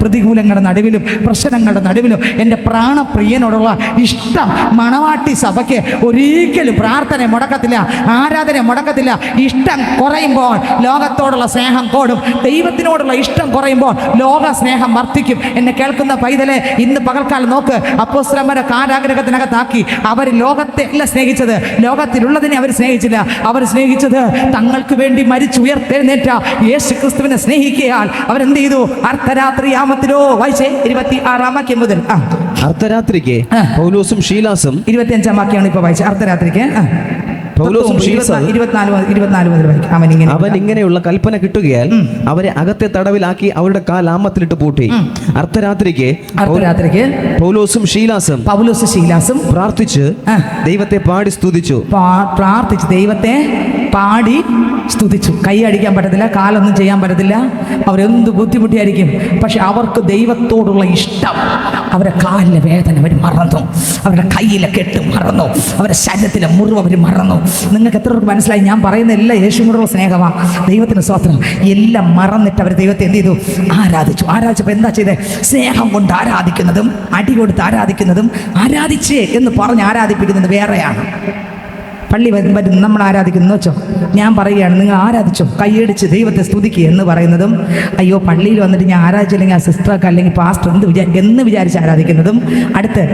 Speaker 1: പ്രതികൂലങ്ങളുടെ നടുവിലും പ്രശ്നങ്ങളുടെ നടുവിലും എൻ്റെ പ്രാണപ്രിയനോടുള്ള ഇഷ്ടം മണവാട്ടി സഭയ്ക്ക് ഒരിക്കലും പ്രാർത്ഥന മുടക്കത്തില്ല, ആരാധന മുടക്കത്തില്ല. ഇഷ്ടം കുറയുമ്പോൾ ലോകത്തോടുള്ള സ്നേഹം കൂടും. ദൈവത്തിനോടുള്ള ഇഷ്ടം കുറയുമ്പോൾ ലോക സ്നേഹം വർദ്ധിക്കും. എന്നെ കേൾക്കുന്ന പൈതലെ, ഇന്ന് പകൽക്കാലം നോക്ക്. അപ്പോസ്തലന്മാരെ കാരാഗൃഹത്തിനകത്താക്കി. അവർ ലോകത്തെ അല്ല സ്നേഹിച്ചത്, ലോകത്തിലുള്ളതിനെ അവർ സ്നേഹിച്ചില്ല. അവർ സ്നേഹിച്ചത് തങ്ങൾക്ക് വേണ്ടി മരിച്ചുയർത്തെഴുന്നേറ്റ യേശു ക്രിസ്തുവിനെ സ്നേഹിക്കയാൽ അവരെന്ത് ചെയ്തു? അർദ്ധരാത്രിയാമത്തിലോ വായിച്ചേ 26 വാക്യം മുതൽ.
Speaker 2: അർദ്ധരാത്രിക്ക് പൗലോസും ശീലാസും
Speaker 1: 25 വാക്യമാണ് ഇപ്പൊ വായിച്ചത്. അർദ്ധരാത്രിക്ക്
Speaker 2: പൗലോസും ശീലാസും
Speaker 1: 24 മുതൽ വായിക്കും.
Speaker 2: അവൻ ഇങ്ങനെയുള്ള കൽപ്പന കിട്ടുകയാൽ അവരെ അകത്തെ തടവിലാക്കി അവരുടെ കാൽ ആമത്തിലിട്ട് പൂട്ടി. അർദ്ധരാത്രിക്ക് പൗലോസും ശീലാസും പ്രാർത്ഥിച്ച് ദൈവത്തെ പാടി സ്തുതിച്ചു.
Speaker 1: ദൈവത്തെ പാടി സ്തുതിച്ചു. കൈ അടിക്കാൻ പറ്റത്തില്ല, കാലൊന്നും ചെയ്യാൻ പറ്റത്തില്ല, അവരെന്ത് ബുദ്ധിമുട്ടിയായിരിക്കും. പക്ഷെ അവർക്ക് ദൈവത്തോടുള്ള ഇഷ്ടം, അവരുടെ കാലിലെ വേദന അവർ മറന്നു, അവരുടെ കയ്യിലെ കെട്ട് മറന്നു, അവരുടെ ശരീരത്തിലെ മുറിവ് അവർ മറന്നു. നിങ്ങൾക്ക് എത്ര പേർക്ക് മനസ്സിലായി? ഞാൻ പറയുന്ന എല്ലാം യേശുവിനോടുള്ള സ്നേഹമാണ്. ദൈവത്തിന് സ്തോത്രം. എല്ലാം മറന്നിട്ട് അവർ ദൈവത്തെ എന്ത് ചെയ്തു? ആരാധിച്ചപ്പോൾ എന്താ ചെയ്തേ? സ്നേഹം കൊണ്ട് ആരാധിക്കുന്നതും അടി കൊടുത്ത് ആരാധിക്കുന്നതും ആരാധിച്ചേ എന്ന് പറഞ്ഞ് ആരാധിപ്പിക്കുന്നത് വേറെയാണ്. പള്ളി വരും നമ്മൾ ആരാധിക്കുന്നു വെച്ചോ, ഞാൻ പറയുകയാണ് നിങ്ങൾ ആരാധിച്ചോ, കൈയടിച്ച് ദൈവത്തെ സ്തുതിക്കുക എന്ന് പറയുന്നതും, അയ്യോ പള്ളിയിൽ വന്നിട്ട് ഞാൻ ആരാധിച്ചില്ലെങ്കിൽ ആ സിസ്റ്റർക്ക് അല്ലെങ്കിൽ പാസ്റ്റർ എന്ന് വിചാരിച്ച് ആരാധിക്കുന്നതും, അടുത്ത്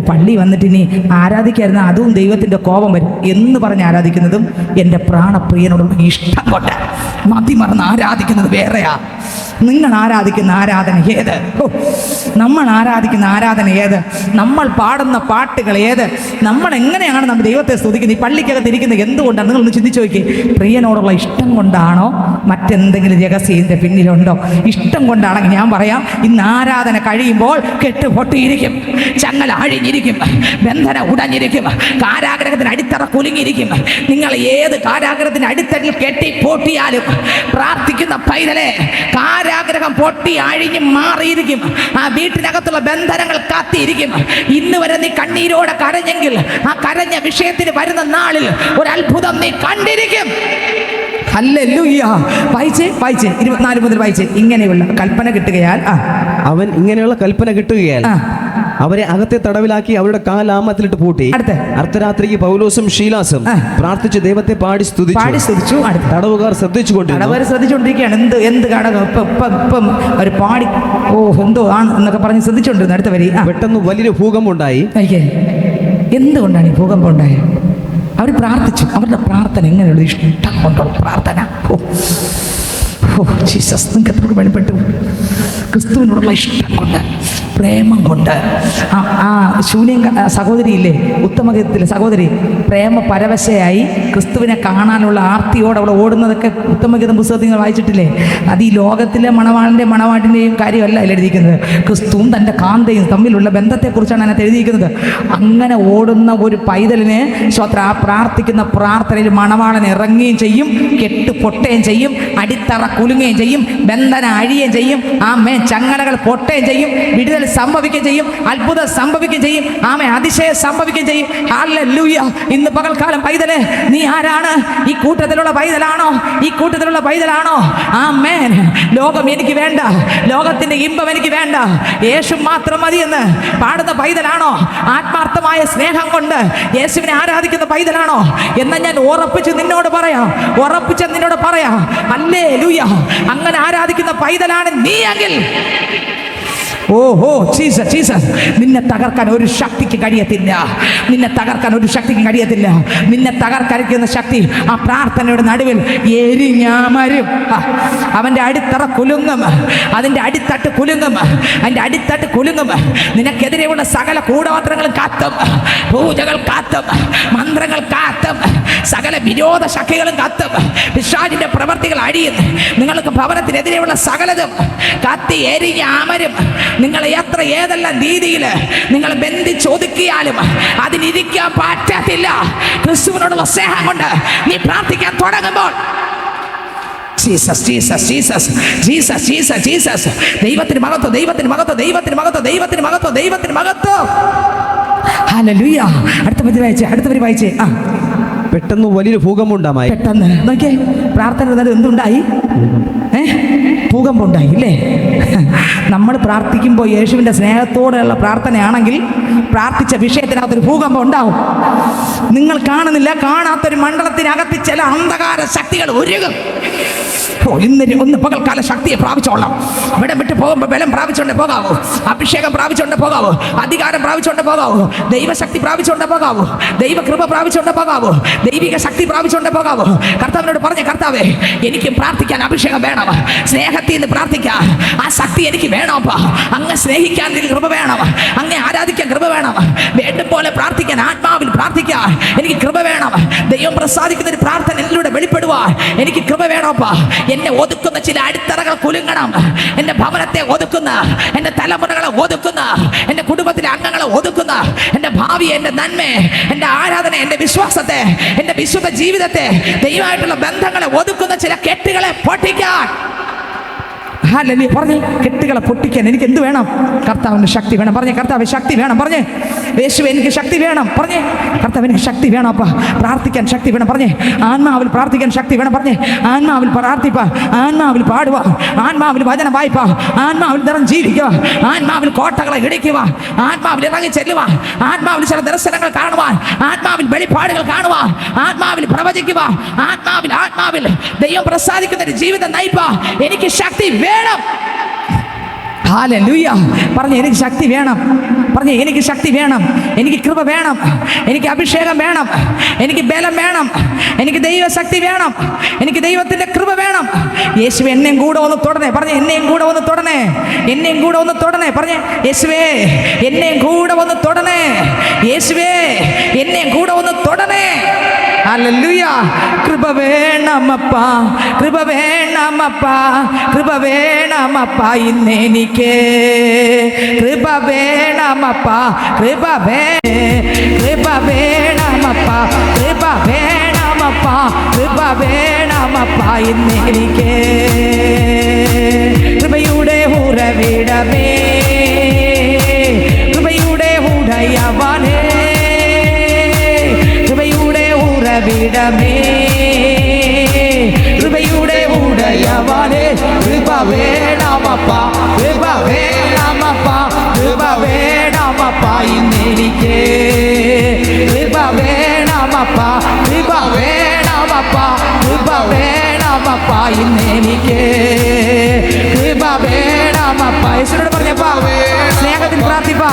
Speaker 1: പള്ളി വന്നിട്ട് ഇനി ആരാധിക്കായിരുന്നു അതും ദൈവത്തിൻ്റെ കോപം വരും എന്ന് പറഞ്ഞ് ആരാധിക്കുന്നതും എൻ്റെ പ്രാണപ്രിയനോടുള്ള ഇഷ്ടം കൊണ്ട് മതിമറന്ന് ആരാധിക്കുന്നത് വേറെയാ. നിങ്ങൾ ആരാധിക്കുന്ന ആരാധന ഏത്? നമ്മൾ ആരാധിക്കുന്ന ആരാധന ഏത്? നമ്മൾ പാടുന്ന പാട്ടുകൾ ഏത്? നമ്മൾ എങ്ങനെയാണ് നമ്മൾ ദൈവത്തെ സ്തുതിക്കുന്നത്? ഈ പള്ളിക്കകത്ത് ഇരിക്കുന്നത് എന്തുകൊണ്ടാണ്? നിങ്ങളൊന്ന് ചിന്തിച്ചു നോക്കി. പ്രിയനോടുള്ള ഇഷ്ടം കൊണ്ടാണോ? മറ്റെന്തെങ്കിലും രഹസ്യം ഇതിൻ്റെ പിന്നിലുണ്ടോ? ഇഷ്ടം കൊണ്ടാണെങ്കിൽ ഞാൻ പറയാം, ഇന്ന് ആരാധന കഴിയുമ്പോൾ കെട്ട് പൊട്ടിയിരിക്കും, ചങ്ങല അഴിഞ്ഞിരിക്കും, ബന്ധന ഉടഞ്ഞിരിക്കും, കാരാഗ്രഹത്തിന് അടിത്തറ കുലുങ്ങിയിരിക്കും. നിങ്ങൾ ഏത് കാരാഗ്രഹത്തിന് അടിത്തറയിൽ കെട്ടി പൊട്ടിയാലും പ്രാർത്ഥിക്കുന്ന പൈതലെ കാരാഗ്രഹം പൊട്ടി അഴിഞ്ഞ് മാറിയിരിക്കും. ആ വീട്ടിനകത്തുള്ള ബന്ധനങ്ങൾ കാത്തിയിരിക്കും. ഇന്ന് വരെ നീ കണ്ണീരോടെ കരഞ്ഞെങ്കിൽ ആ കരഞ്ഞ വിഷയത്തിന് വരുന്ന നാളിൽ ഒരു അത്ഭുതം നീ കണ്ടിരിക്കും. ഹല്ലേലൂയ. വായിച്ചേ 24 മുതൽ വായിച്ചേ. ഇങ്ങനെയുള്ള കൽപ്പന കിട്ടുകയാൽ
Speaker 2: അവൻ ഇങ്ങനെയുള്ള കൽപ്പന കിട്ടുകയാൽ അവരെ അകത്തെ തടവിലാക്കി അവരുടെ കാലാമത്തിലിട്ട് പൂട്ടി. അർദ്ധരാത്രിക്ക് പൗലോസും ശീലാസും പ്രാർത്ഥിച്ച് ദൈവത്തെ പാടി സ്തുതിച്ചു. തടവുകാർ ശ്രദ്ധിച്ചുകൊണ്ടിരിക്കുകയാണ്. എന്ത് ഘടകം ഇപ്പം അവർ പാടി എന്തോ ആണ് എന്നൊക്കെ പറഞ്ഞ് ശ്രദ്ധിച്ചുകൊണ്ടിരുന്നു. അടുത്ത വരി. പെട്ടെന്ന് വലിയൊരു ഭൂകമ്പം ഉണ്ടായി.
Speaker 1: എന്തുകൊണ്ടാണ് ഈ ഭൂകമ്പം ഉണ്ടായത്? അവർ പ്രാർത്ഥിച്ചു. അവരുടെ പ്രാർത്ഥന എങ്ങനെയുള്ള ഇഷ്ടം കൊണ്ടുള്ള പ്രാർത്ഥന. ജീസസ്, നിങ്ങൾക്ക് എത്ര വെളിപ്പെട്ടു? ക്രിസ്തുവിനോടുള്ള ഇഷ്ടം കൊണ്ട്, പ്രേമം കൊണ്ട്. ആ ശൂന്യം സഹോദരിയില്ലേ, ഉത്തമഗീതത്തിലെ സഹോദരി പ്രേമ പരവശയായി ക്രിസ്തുവിനെ കാണാനുള്ള ആർത്തിയോടെ അവൾ ഓടുന്നതൊക്കെ ഉത്തമഗീതം പുസ്തകത്തിൽ നിങ്ങൾ വായിച്ചിട്ടില്ലേ? അത് ഈ ലോകത്തിലെ മണവാട്ടിൻ്റെയും കാര്യമല്ല അതിൽ എഴുതിയിരിക്കുന്നത്. ക്രിസ്തുവും തൻ്റെ കാന്തയും തമ്മിലുള്ള ബന്ധത്തെക്കുറിച്ചാണ് അതിനകത്ത് എഴുതിയിരിക്കുന്നത്. അങ്ങനെ ഓടുന്ന ഒരു പൈതലിന് ആ പ്രാർത്ഥിക്കുന്ന പ്രാർത്ഥനയിൽ മണവാളൻ ഇറങ്ങുകയും ചെയ്യും, കെട്ട് പൊട്ടുകയും ചെയ്യും, അടിത്തറ കുലുങ്ങുകയും ചെയ്യും, ബന്ധന അഴിയുകയും ചെയ്യും, ചങ്ങലകൾ പൊട്ടുകയും ചെയ്യും, വിടുതൽ സംഭവിക്കുകയും ചെയ്യും, അത്ഭുതം സംഭവിക്കുകയും ചെയ്യും, അതിശയം സംഭവിക്കുകയും ചെയ്യും. ഹല്ലേലൂയ. ഇന്ന് പകൽക്കാലം പൈതലേ, നീ ആരാണ്? ഈ കൂട്ടത്തിലുള്ള പൈതലാണോ? ആമേൻ. ലോകം എനിക്ക് വേണ്ട, ലോകത്തിന്റെ ഇമ്പം എനിക്ക് വേണ്ട, യേശു മാത്രം മതി എന്ന് പാടുന്ന പൈതലാണോ? ആത്മാർത്ഥമായ സ്നേഹം കൊണ്ട് യേശുവിനെ ആരാധിക്കുന്ന പൈതലാണോ? എന്നാൽ ഞാൻ ഉറപ്പിച്ച് നിന്നോട് പറയാം, ഹല്ലേലൂയ. അങ്ങനെ ആരാധിക്കുന്ന പൈതലാണ് നീ എങ്കിൽ ജീസസ്, നിന്നെ തകർക്കാൻ ഒരു ശക്തിക്ക് കഴിയത്തില്ല. നിന്നെ തകർക്കുന്ന ശക്തി ആ പ്രാർത്ഥനയുടെ നടുവിൽ എരിഞ്ഞാമരും. അവൻ്റെ അടിത്തറ കുലുങ്ങും, അതിൻ്റെ അടിത്തട്ട് കുലുങ്ങും. നിനക്കെതിരെയുള്ള സകല കൂടോത്രങ്ങളും കാത്തും, പൂജകൾ കാത്തും, മന്ത്രങ്ങൾ കാത്തും, സകല വിരോധ ശക്തികളും കാത്തും, പിശാചിന്റെ പ്രവർത്തികൾ അഴിയും. നിങ്ങൾക്ക് ഭവനത്തിനെതിരെയുള്ള സകലതും കത്തി എരിഞ്ഞാമരും. നിങ്ങളെ ഏതെല്ലാം രീതിയിൽ നിങ്ങൾ ബന്ധിച്ചൊതുക്കിയാലും അതിനിരിക്കാൻ പറ്റത്തില്ല. ക്രിസ്തുവിനോടുള്ള സ്നേഹം കൊണ്ട് നീ പ്രാർത്ഥിക്കാൻ തുടങ്ങുമ്പോൾ ജീസസ്, ദൈവത്തിന് മഹത്വം. ഹല്ലേലൂയ. അടുത്തവര് വായിച്ചേ.
Speaker 2: പെട്ടെന്ന് വലിയൊരു ഭൂകമ്പം ഉണ്ടായി.
Speaker 1: പെട്ടെന്ന് നോക്കിയേ, പ്രാർത്ഥന എന്തുണ്ടായി? ഭൂകമ്പമുണ്ടായി ഇല്ലേ? നമ്മൾ പ്രാർത്ഥിക്കുമ്പോൾ യേശുവിൻ്റെ സ്നേഹത്തോടെയുള്ള പ്രാർത്ഥനയാണെങ്കിൽ പ്രാർത്ഥിച്ച വിഷയത്തിനകത്തൊരു ഭൂകമ്പം ഉണ്ടാവും. നിങ്ങൾ കാണുന്നില്ല, കാണാത്തൊരു മണ്ഡലത്തിനകത്ത് ചില അന്ധകാര ശക്തികൾ ഉരുകും. ഒന്ന് പകൽക്കാല ശക്തിയെ പ്രാപിച്ചോളാം. ഇവിടെ വിട്ട് പോകുമ്പോൾ ബലം പ്രാപിച്ചുകൊണ്ട് പോകാവൂ, അഭിഷേകം പ്രാപിച്ചുകൊണ്ട് പോകാവൂ, അധികാരം പ്രാപിച്ചുകൊണ്ട് പോകാവൂ, ദൈവശക്തി പ്രാപിച്ചുകൊണ്ട് പോകാവൂ, ദൈവകൃപ പ്രാപിച്ചുകൊണ്ട് പോകാവൂ, ദൈവിക ശക്തി പ്രാപിച്ചുകൊണ്ട് പോകാവൂ. കർത്താവിനോട് പറഞ്ഞ, കർത്താവേ എനിക്കും പ്രാർത്ഥിക്കാൻ അഭിഷേകം വേണം, സ്നേഹത്തിൽ നിന്ന് പ്രാർത്ഥിക്കാൻ ആ ശക്തി എനിക്ക് വേണം. അങ്ങ് സ്നേഹിക്കാൻ എനിക്ക് കൃപ വേണം, അങ്ങ് ആരാധിക്കാൻ കൃപ വേണം, വേണ്ടും പോലെ പ്രാർത്ഥിക്കാൻ ആത്മാവിൽ പ്രാർത്ഥിക്കാൻ എനിക്ക് കൃപ വേണം. ദൈവം പ്രസാദിക്കുന്ന ഒരു പ്രാർത്ഥന എന്നിലൂടെ വെളിപ്പെടുവാൻ എനിക്ക് കൃപ വേണോപ്പാ. എന്നെ ഒതുക്കുന്ന ചില അടിത്തറകൾ കുലുങ്ങണം. എൻ്റെ ഭവനത്തെ ഒതുക്കുന്ന, എൻ്റെ തലമുറകളെ ഒതുക്കുന്ന, എൻ്റെ കുടുംബത്തിലെ അംഗങ്ങളെ ഒതുക്കുന്ന, എൻ്റെ ഭാവിയെ, എൻ്റെ നന്മയെ, എൻ്റെ ആരാധന, എൻ്റെ വിശ്വാസത്തെ, എൻ്റെ വിശുദ്ധ ജീവിതത്തെ, ദൈവമായിട്ടുള്ള ബന്ധങ്ങളെ ഒതുക്കുന്ന ചില കെട്ടുകളെ പൊട്ടിക്കാൻ. പറഞ്ഞേ, കെട്ടുകളെ പൊട്ടിക്കാൻ എനിക്ക് എന്ത് വേണം? കർത്താവിൻ്റെ ശക്തി വേണം. പറഞ്ഞേ, കർത്താവ് ശക്തി വേണം. പറഞ്ഞേ, യേശു എനിക്ക് ശക്തി വേണം. പറഞ്ഞേ, കർത്താവ് എനിക്ക് ശക്തി വേണം. അപ്പ പ്രാർത്ഥിക്കാൻ ശക്തി വേണം. പറഞ്ഞേ, ആത്മാവിൽ പ്രാർത്ഥിക്കാൻ ശക്തി വേണം. പറഞ്ഞേ, ആത്മാവിൽ പ്രാർത്ഥിപ്പാ, ആത്മാവിൽ പാടുക, ആത്മാവിൽ വചനം വായിപ്പാ, ആത്മാവിൽ നിറം ജീവിക്കുക, ആത്മാവിൽ കോട്ടകളെ ഇടിക്കുക, ആത്മാവിൽ ഇറങ്ങി ചെല്ലുക, ആത്മാവിൽ ചില ദർശനങ്ങൾ കാണുവാൻ, ആത്മാവിൽ വെളിപ്പാടുകൾ കാണുവാൻ, ആത്മാവിൽ പ്രവചിക്കുക, ആത്മാവിൽ ദൈവം പ്രസാദിക്കുന്ന ഒരു ജീവിതം നയിപ്പാ. എനിക്ക് ശക്തി വേണം. ഹല്ലേലൂയ. പറഞ്ഞേ, എനിക്ക് ശക്തി വേണം. പറഞ്ഞേ, എനിക്ക് ശക്തി വേണം, എനിക്ക് കൃപ വേണം, എനിക്ക് അഭിഷേകം വേണം, എനിക്ക് ബലം വേണം, എനിക്ക് ദൈവശക്തി വേണം, എനിക്ക് ദൈവത്തിൻ്റെ കൃപ വേണം. യേശുവേ എന്നെയും കൂടെ ഒന്ന് തൊടണേ. പറഞ്ഞേ, എന്നെയും കൂടെ ഒന്ന് തൊടണേ, എന്നെയും കൂടെ ഒന്ന് തൊടണേ. പറഞ്ഞേ, യേശുവേ എന്നെയും കൂടെ ഒന്ന് തൊടണേ, യേശുവേ എന്നെയും കൂടെ ഒന്ന് തൊടണേ. ഹല്ലേലൂയ. കൃപ വേണമപ്പാ, കൃപ വേണമപ്പാ, കൃപ വേണമപ്പാ ഇന്നെനിക്ക്, കൃപ വേണമപ്പാ, കൃപ വേണമപ്പാ, കൃപ വേണമപ്പാ, കൃപ വേണമപ്പാ ഇന്നെനിക്ക്. കൃപയുടെ ഉറവിടമേ, കൃപയുടെ ഉടയവനേ, ഉറവിടമേ, കൃപയുടെ ഉടയവനേ, കൃപ വേണമപ്പാ, കൃപ വേണമപ്പാ, കൃപ വേണമപ്പാ ഇന്നെനിക്ക്, കൃപ വേണമപ്പാ, കൃപ വേണമപ്പാ, കൃപ വേണമപ്പാ ഇന്നെനിക്ക്, കൃപ വേണമപ്പാ. യേശുവിനോട് പറഞ്ഞപ്പാ, സ്നേഹത്തിൽ പ്രാർത്ഥിപ്പാ.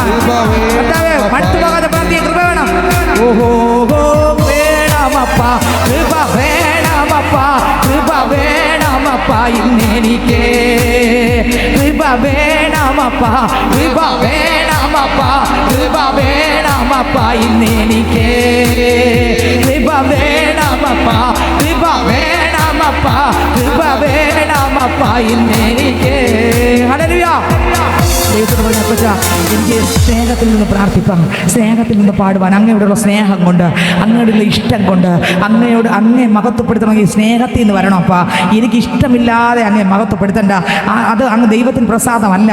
Speaker 1: കർത്താവേ, മടുത്തു പോകാതെ പ്രാർത്ഥിക്കാൻ കൃപ വേണം. ഓഹോ വേണമപ്പാ, കൃപ വേണമപ്പാ, കൃപ വേണമപ്പാ ഇന്നെനിക്ക്, കൃപ വേണമപ്പാ, കൃപ വേണമപ്പാ, കൃപ വേണമപ്പാ ഇന്നെനിക്ക്, കൃപ വേണമപ്പാ, കൃപ വേണമപ്പാ, കൃപ വേണമപ്പാ ഇന്നെനിക്ക്. ഹല്ലേലൂയ. ദൈവത്തോട് പറഞ്ഞ, അപ്പച്ചാ എനിക്ക് സ്നേഹത്തിൽ നിന്ന് പ്രാർത്ഥിപ്പാൻ, സ്നേഹത്തിൽ നിന്ന് പാടുവാൻ, അങ്ങയോടുള്ള സ്നേഹം കൊണ്ട്, അങ്ങയോടുള്ള ഇഷ്ടം കൊണ്ട്, അങ്ങേ മഹത്വപ്പെടുത്തണമെങ്കിൽ സ്നേഹത്തിൽ നിന്ന് വരണം. അപ്പാ എനിക്ക് ഇഷ്ടമില്ലാതെ അങ്ങേ മഹത്വപ്പെടുത്തണ്ട. അത് അങ്ങ് ദൈവത്തിന് പ്രസാദമല്ല.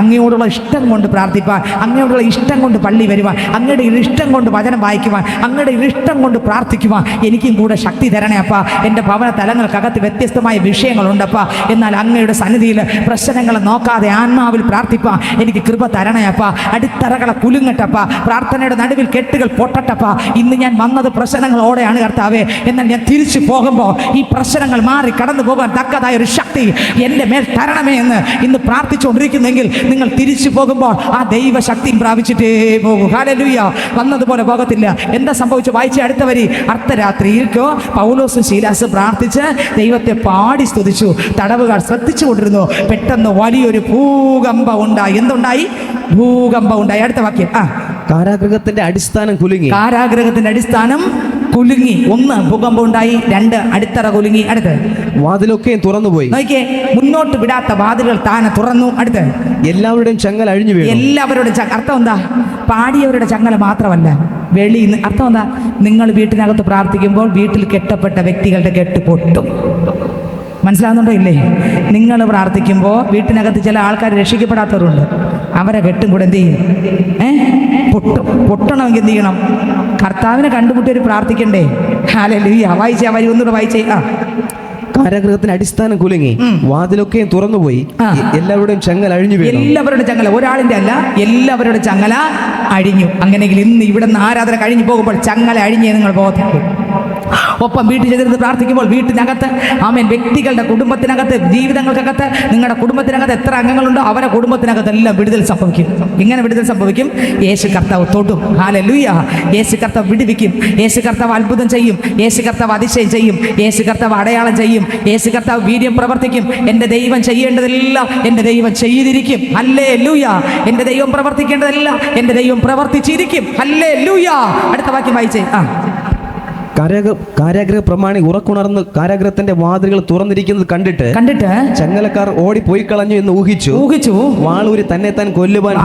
Speaker 1: അങ്ങയോടുള്ള ഇഷ്ടം കൊണ്ട് പ്രാർത്ഥിപ്പാൻ, അങ്ങയോടുള്ള ഇഷ്ടം കൊണ്ട് പള്ളി വരുവാൻ, അങ്ങയുടെ ഇഷ്ടം കൊണ്ട് വചനം വായിക്കുവാൻ, അങ്ങയുടെ ഇഷ്ടം കൊണ്ട് പ്രാർത്ഥിക്കുവാൻ എനിക്കും കൂടെ ശക്തി തരണേ അപ്പാ. എൻ്റെ ഭവന തലങ്ങൾക്കകത്ത് വ്യത്യസ്തമായ വിഷയങ്ങളുണ്ടപ്പാ. എന്നാൽ അങ്ങയുടെ സന്നിധിയിൽ പ്രശ്നങ്ങൾ നോക്കാതെ ആത്മാവിൽ പ്രാർത്ഥിപ്പാൻ എനിക്ക് കൃപ തരണയപ്പാ. അടിത്തറകളെ കുലുങ്ങട്ടപ്പാ, പ്രാർത്ഥനയുടെ നടുവിൽ കെട്ടുകൾ പൊട്ടട്ടപ്പാ. ഇന്ന് ഞാൻ വന്നത് പ്രശ്നങ്ങളോടെയാണ് കർത്താവേ, എന്നാൽ ഞാൻ തിരിച്ചു പോകുമ്പോൾ ഈ പ്രശ്നങ്ങൾ മാറി കടന്നു പോകാൻ തക്കതായ ഒരു ശക്തി എൻ്റെ മേൽ തരണമേ എന്ന് ഇന്ന് പ്രാർത്ഥിച്ചുകൊണ്ടിരിക്കുന്നെങ്കിൽ നിങ്ങൾ തിരിച്ചു പോകുമ്പോൾ ആ ദൈവശക്തിയും പ്രാപിച്ചിട്ടേ പോകും. ഹല്ലേലൂയ. വന്നതുപോലെ പോകത്തില്ല. എന്താ സംഭവിച്ചു? വായിച്ച അടുത്ത വരി. അർദ്ധരാത്രിയിൽക്കോ പൗലോസും ശീലാസും പ്രാർത്ഥിച്ച് ദൈവത്തെ പാടി സ്തുതിച്ചു. തടവുകാർ ശ്രദ്ധിച്ചു കൊണ്ടിരുന്നു. പെട്ടെന്ന് വലിയൊരു ഭൂകമ്പം ഉണ്ടായി. എന്തുണ്ടായി? ഭൂകമ്പം ഉണ്ടായി. അടുത്ത വാക്യം.
Speaker 2: കാരാഗൃഹത്തിന്റെ അടിസ്ഥാനം കുലുങ്ങി.
Speaker 1: കാരാഗൃഹത്തിന്റെ അടിസ്ഥാനം കുലുങ്ങി. 1 ഭൂകമ്പം ഉണ്ടായി, 2 അടിത്തറ കുലുങ്ങി. അടുത്ത്
Speaker 2: വാതിലൊക്കെയും തുറന്നുപോയി.
Speaker 1: നോക്കിയേ, മുന്നോട്ട് വിടാത്ത വാതിലുകൾ താനെ തുറന്നു. അടുത്ത്
Speaker 2: എല്ലാവരുടെയും ചങ്ങല അഴിഞ്ഞു വീണു.
Speaker 1: എല്ലാവരുടെ അർത്ഥം എന്താ? പാടിയവരുടെ ചങ്ങല മാത്രമല്ല, വെളിയിൽ അർത്ഥം എന്താ? നിങ്ങൾ വീട്ടിനകത്ത് പ്രാർത്ഥിക്കുമ്പോൾ വീട്ടിൽ കെട്ടപ്പെട്ട വ്യക്തികളുടെ കെട്ട് പൊട്ടും. മനസ്സിലാകുന്നുണ്ടോ ഇല്ലേ? നിങ്ങൾ പ്രാർത്ഥിക്കുമ്പോൾ വീട്ടിനകത്ത് ചില ആൾക്കാർ രക്ഷിക്കപ്പെടാത്തവരുണ്ട്. അവരെ കെട്ടും കൂടെ എന്ത് ചെയ്യും? പൊട്ടണമെങ്കിൽ എന്ത് ചെയ്യണം? കർത്താവിനെ കണ്ടുമുട്ടിയൊരു പ്രാർത്ഥിക്കണ്ടേ? ഹല്ലേലൂയ. വായിച്ചേ, വരി ഒന്നുകൂടെ വായിച്ചേ.
Speaker 2: കാരാഗ്രഹത്തിന്റെ അടിസ്ഥാനം കുലുങ്ങി, വാതിലൊക്കെയും തുറന്നുപോയി, എല്ലാവരുടെയും ചങ്ങല അഴിഞ്ഞു വീണു.
Speaker 1: എല്ലാവരുടെ ചങ്ങല, ഒരാളിന്റെ അല്ല, എല്ലാവരുടെ ചങ്ങല അഴിഞ്ഞു. അങ്ങനെയെങ്കിൽ ഇന്ന് ഇവിടെ നിന്ന് ആരാധന കഴിഞ്ഞു പോകുമ്പോൾ ചങ്ങല അഴിഞ്ഞേ നിങ്ങൾ പോകത്തുള്ളൂ. ഒപ്പം വീട്ടിൽ ചെന്നിരുന്ന് പ്രാർത്ഥിക്കുമ്പോൾ വീട്ടിനകത്ത് ആമേൻ, വ്യക്തികളുടെ കുടുംബത്തിനകത്ത്, ജീവിതങ്ങൾക്കകത്ത്, നിങ്ങളുടെ കുടുംബത്തിനകത്ത് എത്ര അംഗങ്ങളുണ്ടോ അവരുടെ കുടുംബത്തിനകത്ത് എല്ലാം വിടുതൽ സംഭവിക്കും. ഇങ്ങനെ വിടുതൽ സംഭവിക്കും. യേശു കർത്താവ് തൊടും. ഹല്ലേലൂയ. യേശു കർത്താവ് വിടുവിക്കും. യേശു കർത്താവ് അത്ഭുതം ചെയ്യും. യേശു കർത്താവ് അതിശയം ചെയ്യും. യേശു കർത്താവ് അടയാളം ചെയ്യും. യേശു കർത്താവ് വീര്യം പ്രവർത്തിക്കും. എൻ്റെ ദൈവം ചെയ്യേണ്ടതെല്ലാം എൻ്റെ ദൈവം ചെയ്തിരിക്കും. ഹല്ലേലൂയ. എൻ്റെ ദൈവം പ്രവർത്തിക്കേണ്ടതെല്ലാം എൻ്റെ ദൈവം പ്രവർത്തിച്ചിരിക്കും. ഹല്ലേലൂയ. അടുത്ത വാക്യം വായിച്ചേ.
Speaker 2: കാരാഗ്രഹ പ്രമാണി ഉറക്കുണർന്ന് കാരാഗ്രഹത്തിന്റെ വാതിലുകൾ തുറന്നിരിക്കുന്നത് കണ്ടിട്ട് ചങ്ങലക്കാർ ഓടി പോയി കളഞ്ഞു എന്ന് ഊഹിച്ചു. വാളൂരി തന്നെത്താൻ കൊല്ലുവാൻ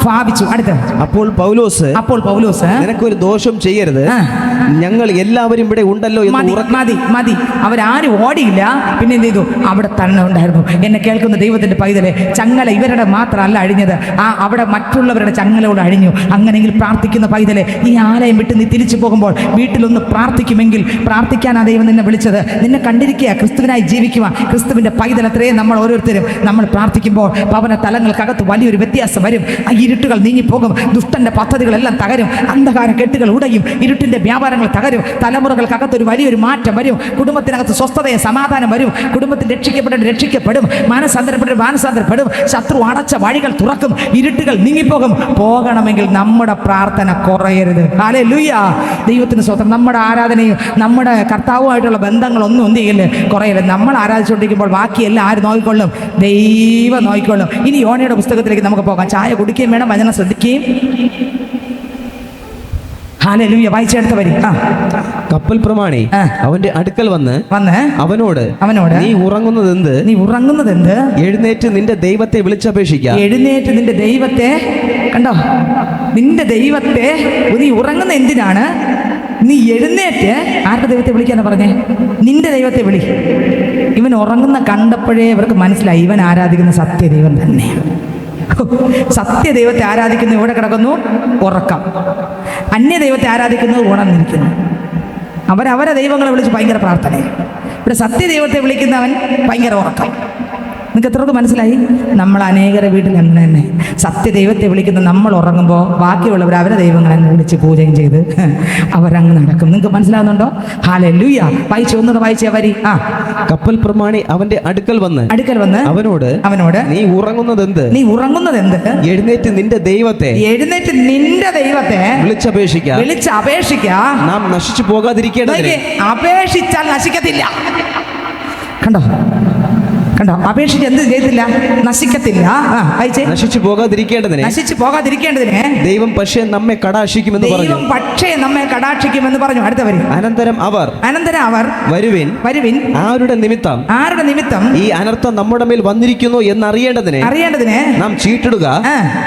Speaker 2: ഭാവിച്ചു. അപ്പോൾ പൗലോസ് നിനക്കൊരു ദോഷം ചെയ്യരുത്, ഞങ്ങൾ എല്ലാവരും ഇവിടെ ഉണ്ടല്ലോ എന്ന്.
Speaker 1: മതി. അവരാരും ഓടിയില്ല. പിന്നെ എന്ത് ചെയ്തു? അവിടെ തന്നെ ഉണ്ടായിരുന്നു. എന്നെ കേൾക്കുന്ന ദൈവത്തിന്റെ പൈതലെ, ചങ്ങല ഇവരുടെ മാത്രമല്ല അഴിഞ്ഞത്, അവിടെ മറ്റുള്ളവരുടെ ചങ്ങലയോട് അഴിഞ്ഞു. അങ്ങനെയെങ്കിൽ പ്രാർത്ഥിക്കുന്ന പൈതലെ, ഈ ആലയം വിട്ട് നീ തിരിച്ചു പോകുമ്പോൾ വീട്ടിലൊന്ന് പ്രാർത്ഥിക്കുമെങ്കിൽ, പ്രാർത്ഥിക്കാൻ ആ ദൈവം നിന്നെ വിളിച്ചത്. നിന്നെ കണ്ടിരിക്കുക, ക്രിസ്തുവിനായി ജീവിക്കുക. ക്രിസ്തുവിന്റെ പൈതൽ അത്രയും നമ്മൾ ഓരോരുത്തരും നമ്മൾ പ്രാർത്ഥിക്കുമ്പോൾ ഭവന തലങ്ങൾക്കകത്ത് വലിയൊരു വ്യത്യാസം വരും. ആ ഇരുട്ടുകൾ നീങ്ങിപ്പോകും. ദുഷ്ടന്റെ പദ്ധതികളെല്ലാം തകരും. അന്ധകാര കെട്ടുകൾ ഉടയും. ഇരുട്ടിന്റെ വ്യാപാരങ്ങൾ തകരും. തലമുറകൾക്കകത്ത് ഒരു വലിയൊരു മാറ്റം വരും. കുടുംബത്തിനകത്ത് സ്വസ്ഥതയും സമാധാനം വരും. കുടുംബത്തിൽ രക്ഷിക്കപ്പെടും. മാനസാന്തരപ്പെടും. ശത്രു അടച്ച വഴികൾ തുറക്കും. ഇരുട്ടുകൾ നീങ്ങിപ്പോകും. പോകണമെങ്കിൽ നമ്മുടെ പ്രാർത്ഥന കുറയരുത്. ഹല്ലേലൂയ. ദൈവത്തിന് സ്വന്തം നമ്മുടെ ആരാധനയും നമ്മുടെ കർത്താവുമായിട്ടുള്ള ബന്ധങ്ങളൊന്നും എന്ത് ചെയ്യില്ല, കുറയരുത്. നമ്മൾ ആരാധിച്ചുകൊണ്ടിരിക്കുമ്പോൾ ബാക്കിയെല്ലാം ആര് നോക്കിക്കൊള്ളും? ദൈവം നോക്കിക്കൊള്ളും. ഇനി യോനയുടെ പുസ്തകത്തിലേക്ക് നമുക്ക് പോകാം. ചായ കുടിക്കുകയും വേണം, വചനം ശ്രദ്ധിക്കുകയും. ഹല്ലേലൂയ. വായിച്ചെടുത്ത വരി.
Speaker 2: കപ്പൽ പ്രമാണി അവന്റെ അടുക്കൽ വന്ന് അവനോട് നീ ഉറങ്ങുന്നതെന്ത്? എഴുന്നേറ്റ് നിന്റെ ദൈവത്തെ വിളിച്ചപേക്ഷിക്കുക.
Speaker 1: എഴുന്നേറ്റ് നിന്റെ ദൈവത്തെ, കണ്ടോ, നിന്റെ ദൈവത്തെ, നീ ഉറങ്ങുന്ന എന്തിനാണ്? നീ എഴുന്നേറ്റ് ആരുടെ ദൈവത്തെ വിളിക്കാനാ പറഞ്ഞേ? നിന്റെ ദൈവത്തെ വിളി. ഇവൻ ഉറങ്ങുന്ന കണ്ടപ്പോഴേ ഇവർക്ക് മനസ്സിലായി ഇവൻ ആരാധിക്കുന്ന സത്യദൈവം തന്നെ. സത്യദൈവത്തെ ആരാധിക്കുന്ന ഇവിടെ കിടക്കുന്നു ഉറക്കം, അന്യദൈവത്തെ ആരാധിക്കുന്നത് ഉണർന്നിരിക്കുന്നു. അവരവരെ ദൈവങ്ങളെ വിളിച്ച് ഭയങ്കര പ്രാർത്ഥന. ഇവിടെ സത്യദൈവത്തെ വിളിക്കുന്നവൻ ഭയങ്കര ഉറക്കം. നിങ്ങൾക്ക് എത്രയൊക്കെ മനസ്സിലായി? നമ്മൾ അനേകരെ വീട്ടിൽ അങ്ങനെ തന്നെ സത്യദൈവത്തെ വിളിക്കുന്ന നമ്മൾ ഉറങ്ങുമ്പോൾ ബാക്കിയുള്ളവർ അവരെ ദൈവങ്ങളെ വിളിച്ച് പൂജയും ചെയ്ത് അവരങ്ങ് നടക്കും. നിങ്ങൾക്ക് മനസ്സിലാകുന്നുണ്ടോ? ഹല്ലേലൂയ. ഒന്നുകൂടെ വായിച്ചേ വരി.
Speaker 2: കപ്പൽ പ്രമാണി അവന്റെ അടുക്കൽ വന്ന് അവനോട് നീ ഉറങ്ങുന്നതെന്ത്? എഴുന്നേറ്റ് നിന്റെ ദൈവത്തെ വിളിച്ചപേക്ഷിക്ക. നാം നശിച്ചു പോകാതിരിക്കേണ്ടതിന്.
Speaker 1: അപേക്ഷിച്ചാൽ നശിക്കത്തില്ല. കണ്ടോ, അപേക്ഷിച്ച് എന്ത് ചെയ്തില്ല? നശിക്കത്തില്ല.
Speaker 2: നശിച്ചു പോകാതിരിക്കേണ്ടതിന് ദൈവം പക്ഷേ നമ്മെ കടാക്ഷിക്കുമെന്ന്
Speaker 1: പറഞ്ഞു. അടുത്തവർ
Speaker 2: അനന്തരം അവർ വരുവിൻ ആരുടെ നിമിത്തം ഈ അനർത്ഥം നമ്മുടെ മേൽ വന്നിരിക്കുന്നു എന്നറിയേണ്ടതിന് നാം ചീട്ടിടുക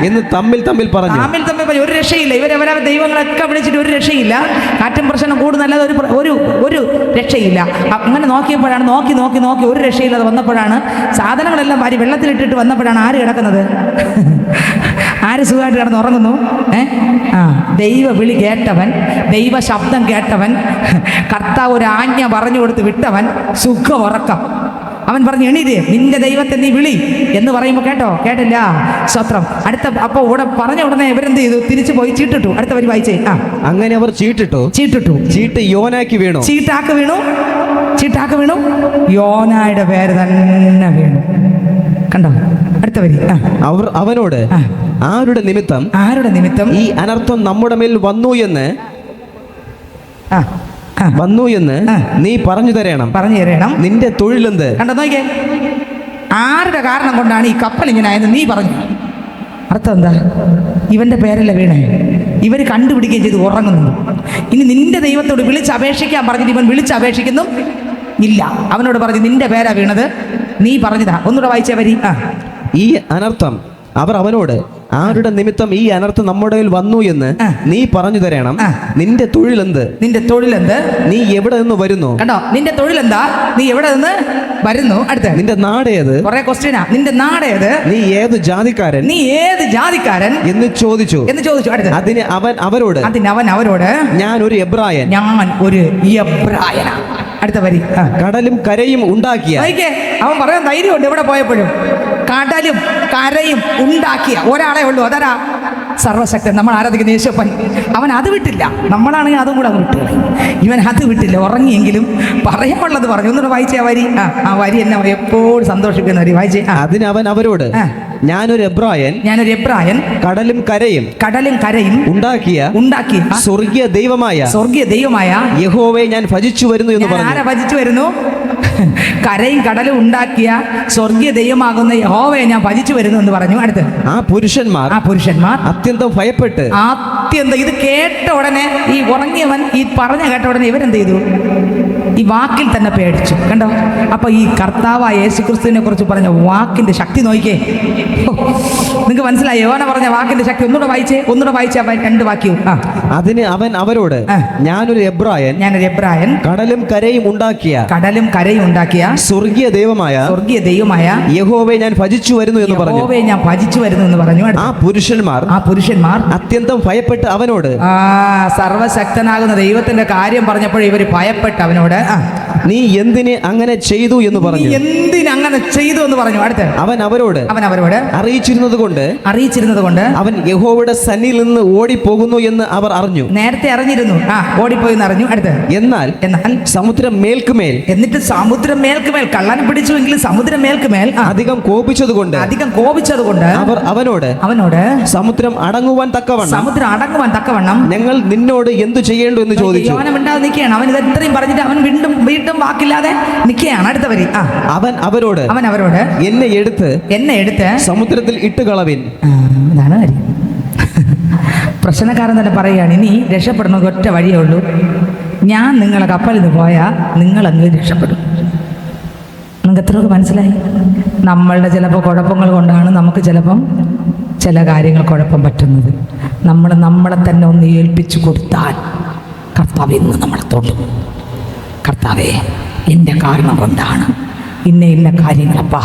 Speaker 2: എന്ന് തമ്മിൽ പറഞ്ഞു.
Speaker 1: ഒരു രക്ഷയില്ല. ഇവരവരെ ദൈവങ്ങളൊക്കെ വിളിച്ചിട്ട് ഒരു രക്ഷയില്ല. കാറ്റും പ്രശ്നം കൂടുന്നല്ലാതെ ഒരു രക്ഷയില്ല. അങ്ങനെ നോക്കിയപ്പോഴാണ് നോക്കി ഒരു രക്ഷയില്ലാതെ വന്നപ്പോഴാണ് സാധനങ്ങളെല്ലാം വാരി വെള്ളത്തിലിട്ടിട്ട് വന്നപ്പോഴാണ് ആര് കിടക്കുന്നത്? ആര് സുഖമായിട്ട് കിടന്ന് ഉറങ്ങുന്നു? ദൈവ വിളി കേട്ടവൻ, ദൈവ ശബ്ദം കേട്ടവൻ, കർത്താവ് ഒരു ആജ്ഞ പറഞ്ഞു കൊടുത്ത് വിട്ടവൻ സുഖ ഉറക്കം. അവൻ പറഞ്ഞു, എണീര്, നിന്റെ ദൈവത്തെ നീ വിളി എന്ന് പറയുമ്പോൾ കേട്ടില്ല. സ്തോത്രം. അപ്പോൾ ഇവിടെ പറഞ്ഞ ഉടനെ ഇവരെന്ത് ചെയ്തു? തിരിച്ചു പോയി ചീട്ടിട്ടു. അടുത്ത വരി വായിച്ചേ.
Speaker 2: അങ്ങനെ അവർ ചീട്ടിട്ടു. ചീട്ട് യോനാക്ക് വീണു.
Speaker 1: ചീട്ടാക്ക് വീണു. യോനായുടെ പേര് തന്നെ വീണു. കണ്ടോ? അടുത്ത വരി.
Speaker 2: അവനോട് ആരുടെ നിമിത്തം ഈ അനർത്ഥം നമ്മുടെ മേൽ വന്നു എന്ന് നീ പറഞ്ഞു തരണം. നിന്റെ തൊഴിലെന്ത്?
Speaker 1: കണ്ടോ, നോക്കിയേ, ആരുടെ കാരണം കൊണ്ടാണ് ഈ കപ്പൽ ഇങ്ങനെ ആയത് നീ പറഞ്ഞു. അർത്ഥം എന്താ? ഇവന്റെ പേരല്ല വീണേ. ഇവർ കണ്ടുപിടിക്കുകയും ചെയ്ത് ഉറങ്ങുന്നു. ഇനി നിന്റെ ദൈവത്തോട് വിളിച്ചപേക്ഷിക്കാൻ പറഞ്ഞിട്ട് ഇവൻ വിളിച്ചപേക്ഷിക്കുന്നു ഇല്ല. അവനോട് പറഞ്ഞു, നിന്റെ പേരാ വീണത്, നീ പറഞ്ഞതാ. ഒന്നുകൂടെ വായിച്ചേ വരി.
Speaker 2: ഈ അനർത്ഥം അവർ അവനോട് ആരുടെ നിമിത്തം ഈ അനർത്ഥം നമ്മുടെ മേൽ വന്നു എന്ന് നീ പറഞ്ഞു തരണം. നിന്റെ തൊഴിലെന്ത്? നീ എവിടെ നിന്ന് വരുന്നു?
Speaker 1: കണ്ടോ, നിന്റെ തൊഴിലെന്താ? നീ എവിടെ നിന്ന് വരുന്നു? അടുത്ത
Speaker 2: നിന്റെ നാടേത്?
Speaker 1: കുറെ ക്വസ്റ്റ്യനാ. നിന്റെ നാടേത്?
Speaker 2: നീ ഏത് ജാതിക്കാരൻ എന്ന് ചോദിച്ചു.
Speaker 1: അതിന് അവൻ അവരോട്
Speaker 2: ഞാൻ ഒരു എബ്രായൻ.
Speaker 1: എബ്രായനാ. അടുത്ത വരി.
Speaker 2: കടലും കരയും ഉണ്ടാക്കിയ.
Speaker 1: അവൻ പറയാൻ ധൈര്യമുണ്ട് എവിടെ പോയപ്പോഴും. കടലും കരയും ഉണ്ടാക്കിയ ഒരാളെ ഉള്ളൂ, അതാരാ? സർവശക്തൻ. നമ്മൾ ആരാധിക്കുന്ന യേശുപ്പൻ. അവൻ അത് വിട്ടില്ല. നമ്മളാണെങ്കിൽ അതും കൂടെ അങ്ങ് വിട്ടു. ഇവൻ അത് വിട്ടില്ല. ഉറങ്ങിയെങ്കിലും പറയാനുള്ളത് പറഞ്ഞു. ഒന്നുകൂടെ വായിച്ചേ ആ വരി. ആ വരി എന്നെ എപ്പോഴും സന്തോഷിക്കുന്ന വരി. വായിച്ചേ.
Speaker 2: അതിന് അവൻ അവരോട്, ഞാനൊരു എബ്രായൻ കടലും കരയും ഉണ്ടാക്കിയ സ്വർഗീയ ദൈവമായ യഹോവയെ ഞാൻ ഭജിച്ചു വരുന്നു എന്ന് പറഞ്ഞു.
Speaker 1: ആരാ ഭജിച്ചു വരുന്നു? കരയും കടലും ഉണ്ടാക്കിയ സ്വർഗീയ ദൈവമാകുന്ന യഹോവയെ ഞാൻ ഭജിച്ചു വരുന്നു എന്ന് പറഞ്ഞു. അടുത്ത്
Speaker 2: ആ പുരുഷന്മാർ അത്യന്തം ഭയപ്പെട്ട്
Speaker 1: ഇത് കേട്ട ഉടനെ, ഈ ഉറങ്ങിയവൻ ഈ പറഞ്ഞ കേട്ട ഉടനെ ഇവരെന്ത് ചെയ്തു? ഈ വാക്കിൽ തന്നെ പേടിച്ചു. കണ്ടോ? അപ്പൊ ഈ കർത്താവായ യേശുക്രിസ്തുവിനെ കുറിച്ച് പറഞ്ഞ വാക്കിന്റെ ശക്തി നോക്കിക്കേ. നിങ്ങൾക്ക് മനസ്സിലായി യോന പറഞ്ഞ വാക്കിന്റെ ശക്തി? ഒന്നുകൂടെ വായിച്ചേ. രണ്ട് വാക്യവും.
Speaker 2: അതിന് അവൻ അവരോട്, ഞാനൊരു എബ്രായൻ കടലും കരയും ഉണ്ടാക്കിയ സ്വർഗീയ ദൈവമായ യഹോവയെ ഞാൻ ഭജിച്ചു വരുന്നു എന്ന് പറഞ്ഞു. ആ പുരുഷന്മാർ അത്യന്തം ഭയപ്പെട്ട് അവനോട്,
Speaker 1: സർവശക്തനാകുന്ന ദൈവത്തിന്റെ കാര്യം പറഞ്ഞപ്പോൾ ഇവർ ഭയപ്പെട്ട് അവനോട്,
Speaker 2: നീ എന്തിന് അങ്ങനെ ചെയ്തു എന്ന് പറഞ്ഞു.
Speaker 1: അടുത്ത്
Speaker 2: അവൻ അവരോട് അറിയിച്ചിരുന്നത് കൊണ്ട് അവൻ യഹോവയുടെ സന്നിധിയിൽ നിന്ന് ഓടിപ്പോകുന്നു എന്ന് അവർ അറിഞ്ഞു.
Speaker 1: നേരത്തെ അറിഞ്ഞിരുന്നു, ഓടിപ്പോയി എന്ന് അറിഞ്ഞു. അടുത്ത് എന്നാൽ
Speaker 2: സമുദ്രം മേൽക്കുമേൽ,
Speaker 1: എന്നിട്ട് സമുദ്രം മേൽക്കുമേൽ കള്ളൻ പിടിച്ചുവെങ്കിലും സമുദ്രം മേൽക്കുമേൽ
Speaker 2: അധികം കോപിച്ചതുകൊണ്ട് അവർ അവനോട് സമുദ്രം അടങ്ങുവാൻ തക്കവണ്ണം ഞങ്ങൾ നിന്നോട് എന്തു ചെയ്യേണ്ടു എന്ന് ചോദിച്ചു.
Speaker 1: അവൻ ഇത് എത്രയും പറഞ്ഞിട്ട് അവൻ വീണ്ടും വാക്കില്ലാതെ നിൽക്കുകയാണ്. അടുത്ത വരി.
Speaker 2: അവൻ അവരോട് എന്നെ എടുത്ത് സമുദ്രത്തിൽ ഇട്ട് കളവിൻ.
Speaker 1: അതാണ് കാര്യം. പ്രശ്നക്കാരൻ തന്നെ പറയുകയാണ്, ഇനി രക്ഷപ്പെടുന്ന ഒറ്റ വഴിയേ ഉള്ളൂ. ഞാൻ നിങ്ങളെ കപ്പലിൽ നിന്ന് പോയാൽ നിങ്ങളെങ്കിലും രക്ഷപ്പെടും. നിങ്ങൾക്ക് എത്രയൊക്കെ മനസ്സിലായി? നമ്മളുടെ ചിലപ്പോൾ കുഴപ്പങ്ങൾ കൊണ്ടാണ് നമുക്ക് ചിലപ്പം ചില കാര്യങ്ങൾ കുഴപ്പം പറ്റുന്നത്. നമ്മളെ തന്നെ ഒന്ന് ഏൽപ്പിച്ചു കൊടുത്താൽ കർത്താവ് ഇന്ന് നമ്മളെ തൊടും. കർത്താവേ, എൻ്റെ കാരണം കൊണ്ടാണ് ഇന്ന കാര്യങ്ങളപ്പാ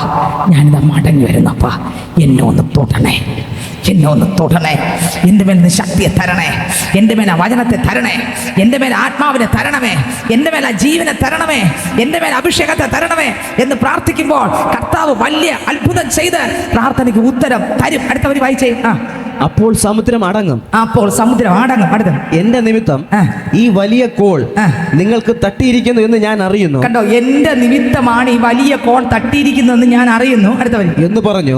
Speaker 1: ഞാനിത് മടങ്ങി വരുന്നപ്പാ, എന്നെ ഒന്ന് തൊടണേ. എൻ്റെ മേൽ ശക്തിയെ തരണേ, എൻ്റെ മേൽ വചനത്തെ തരണേ, എൻ്റെ മേൽ ആത്മാവിനെ തരണമേ, എൻ്റെ മേൽ ജീവനെ തരണമേ, എൻ്റെ മേൽ അഭിഷേകത്തെ തരണമേ എന്ന് പ്രാർത്ഥിക്കുമ്പോൾ കർത്താവ് വലിയ അത്ഭുതം ചെയ്ത് പ്രാർത്ഥനയ്ക്ക് ഉത്തരം തരും. അടുത്തവർ വായിച്ചേ.
Speaker 2: അപ്പോൾ സമുദ്രം അടങ്ങും.
Speaker 1: അടുത്ത
Speaker 2: എന്റെ നിമിത്തം ഈ വലിയ കോൾ നിങ്ങൾക്ക് തട്ടിയിരിക്കുന്നു എന്ന് ഞാൻ അറിയുന്നു.
Speaker 1: കണ്ടോ? എന്റെ നിമിത്തമാണ് ഈ വലിയ കോൾ തട്ടിയിരിക്കുന്നതെന്ന് ഞാൻ അറിയുന്നു. അടുത്തവർ എന്ന് പറഞ്ഞു.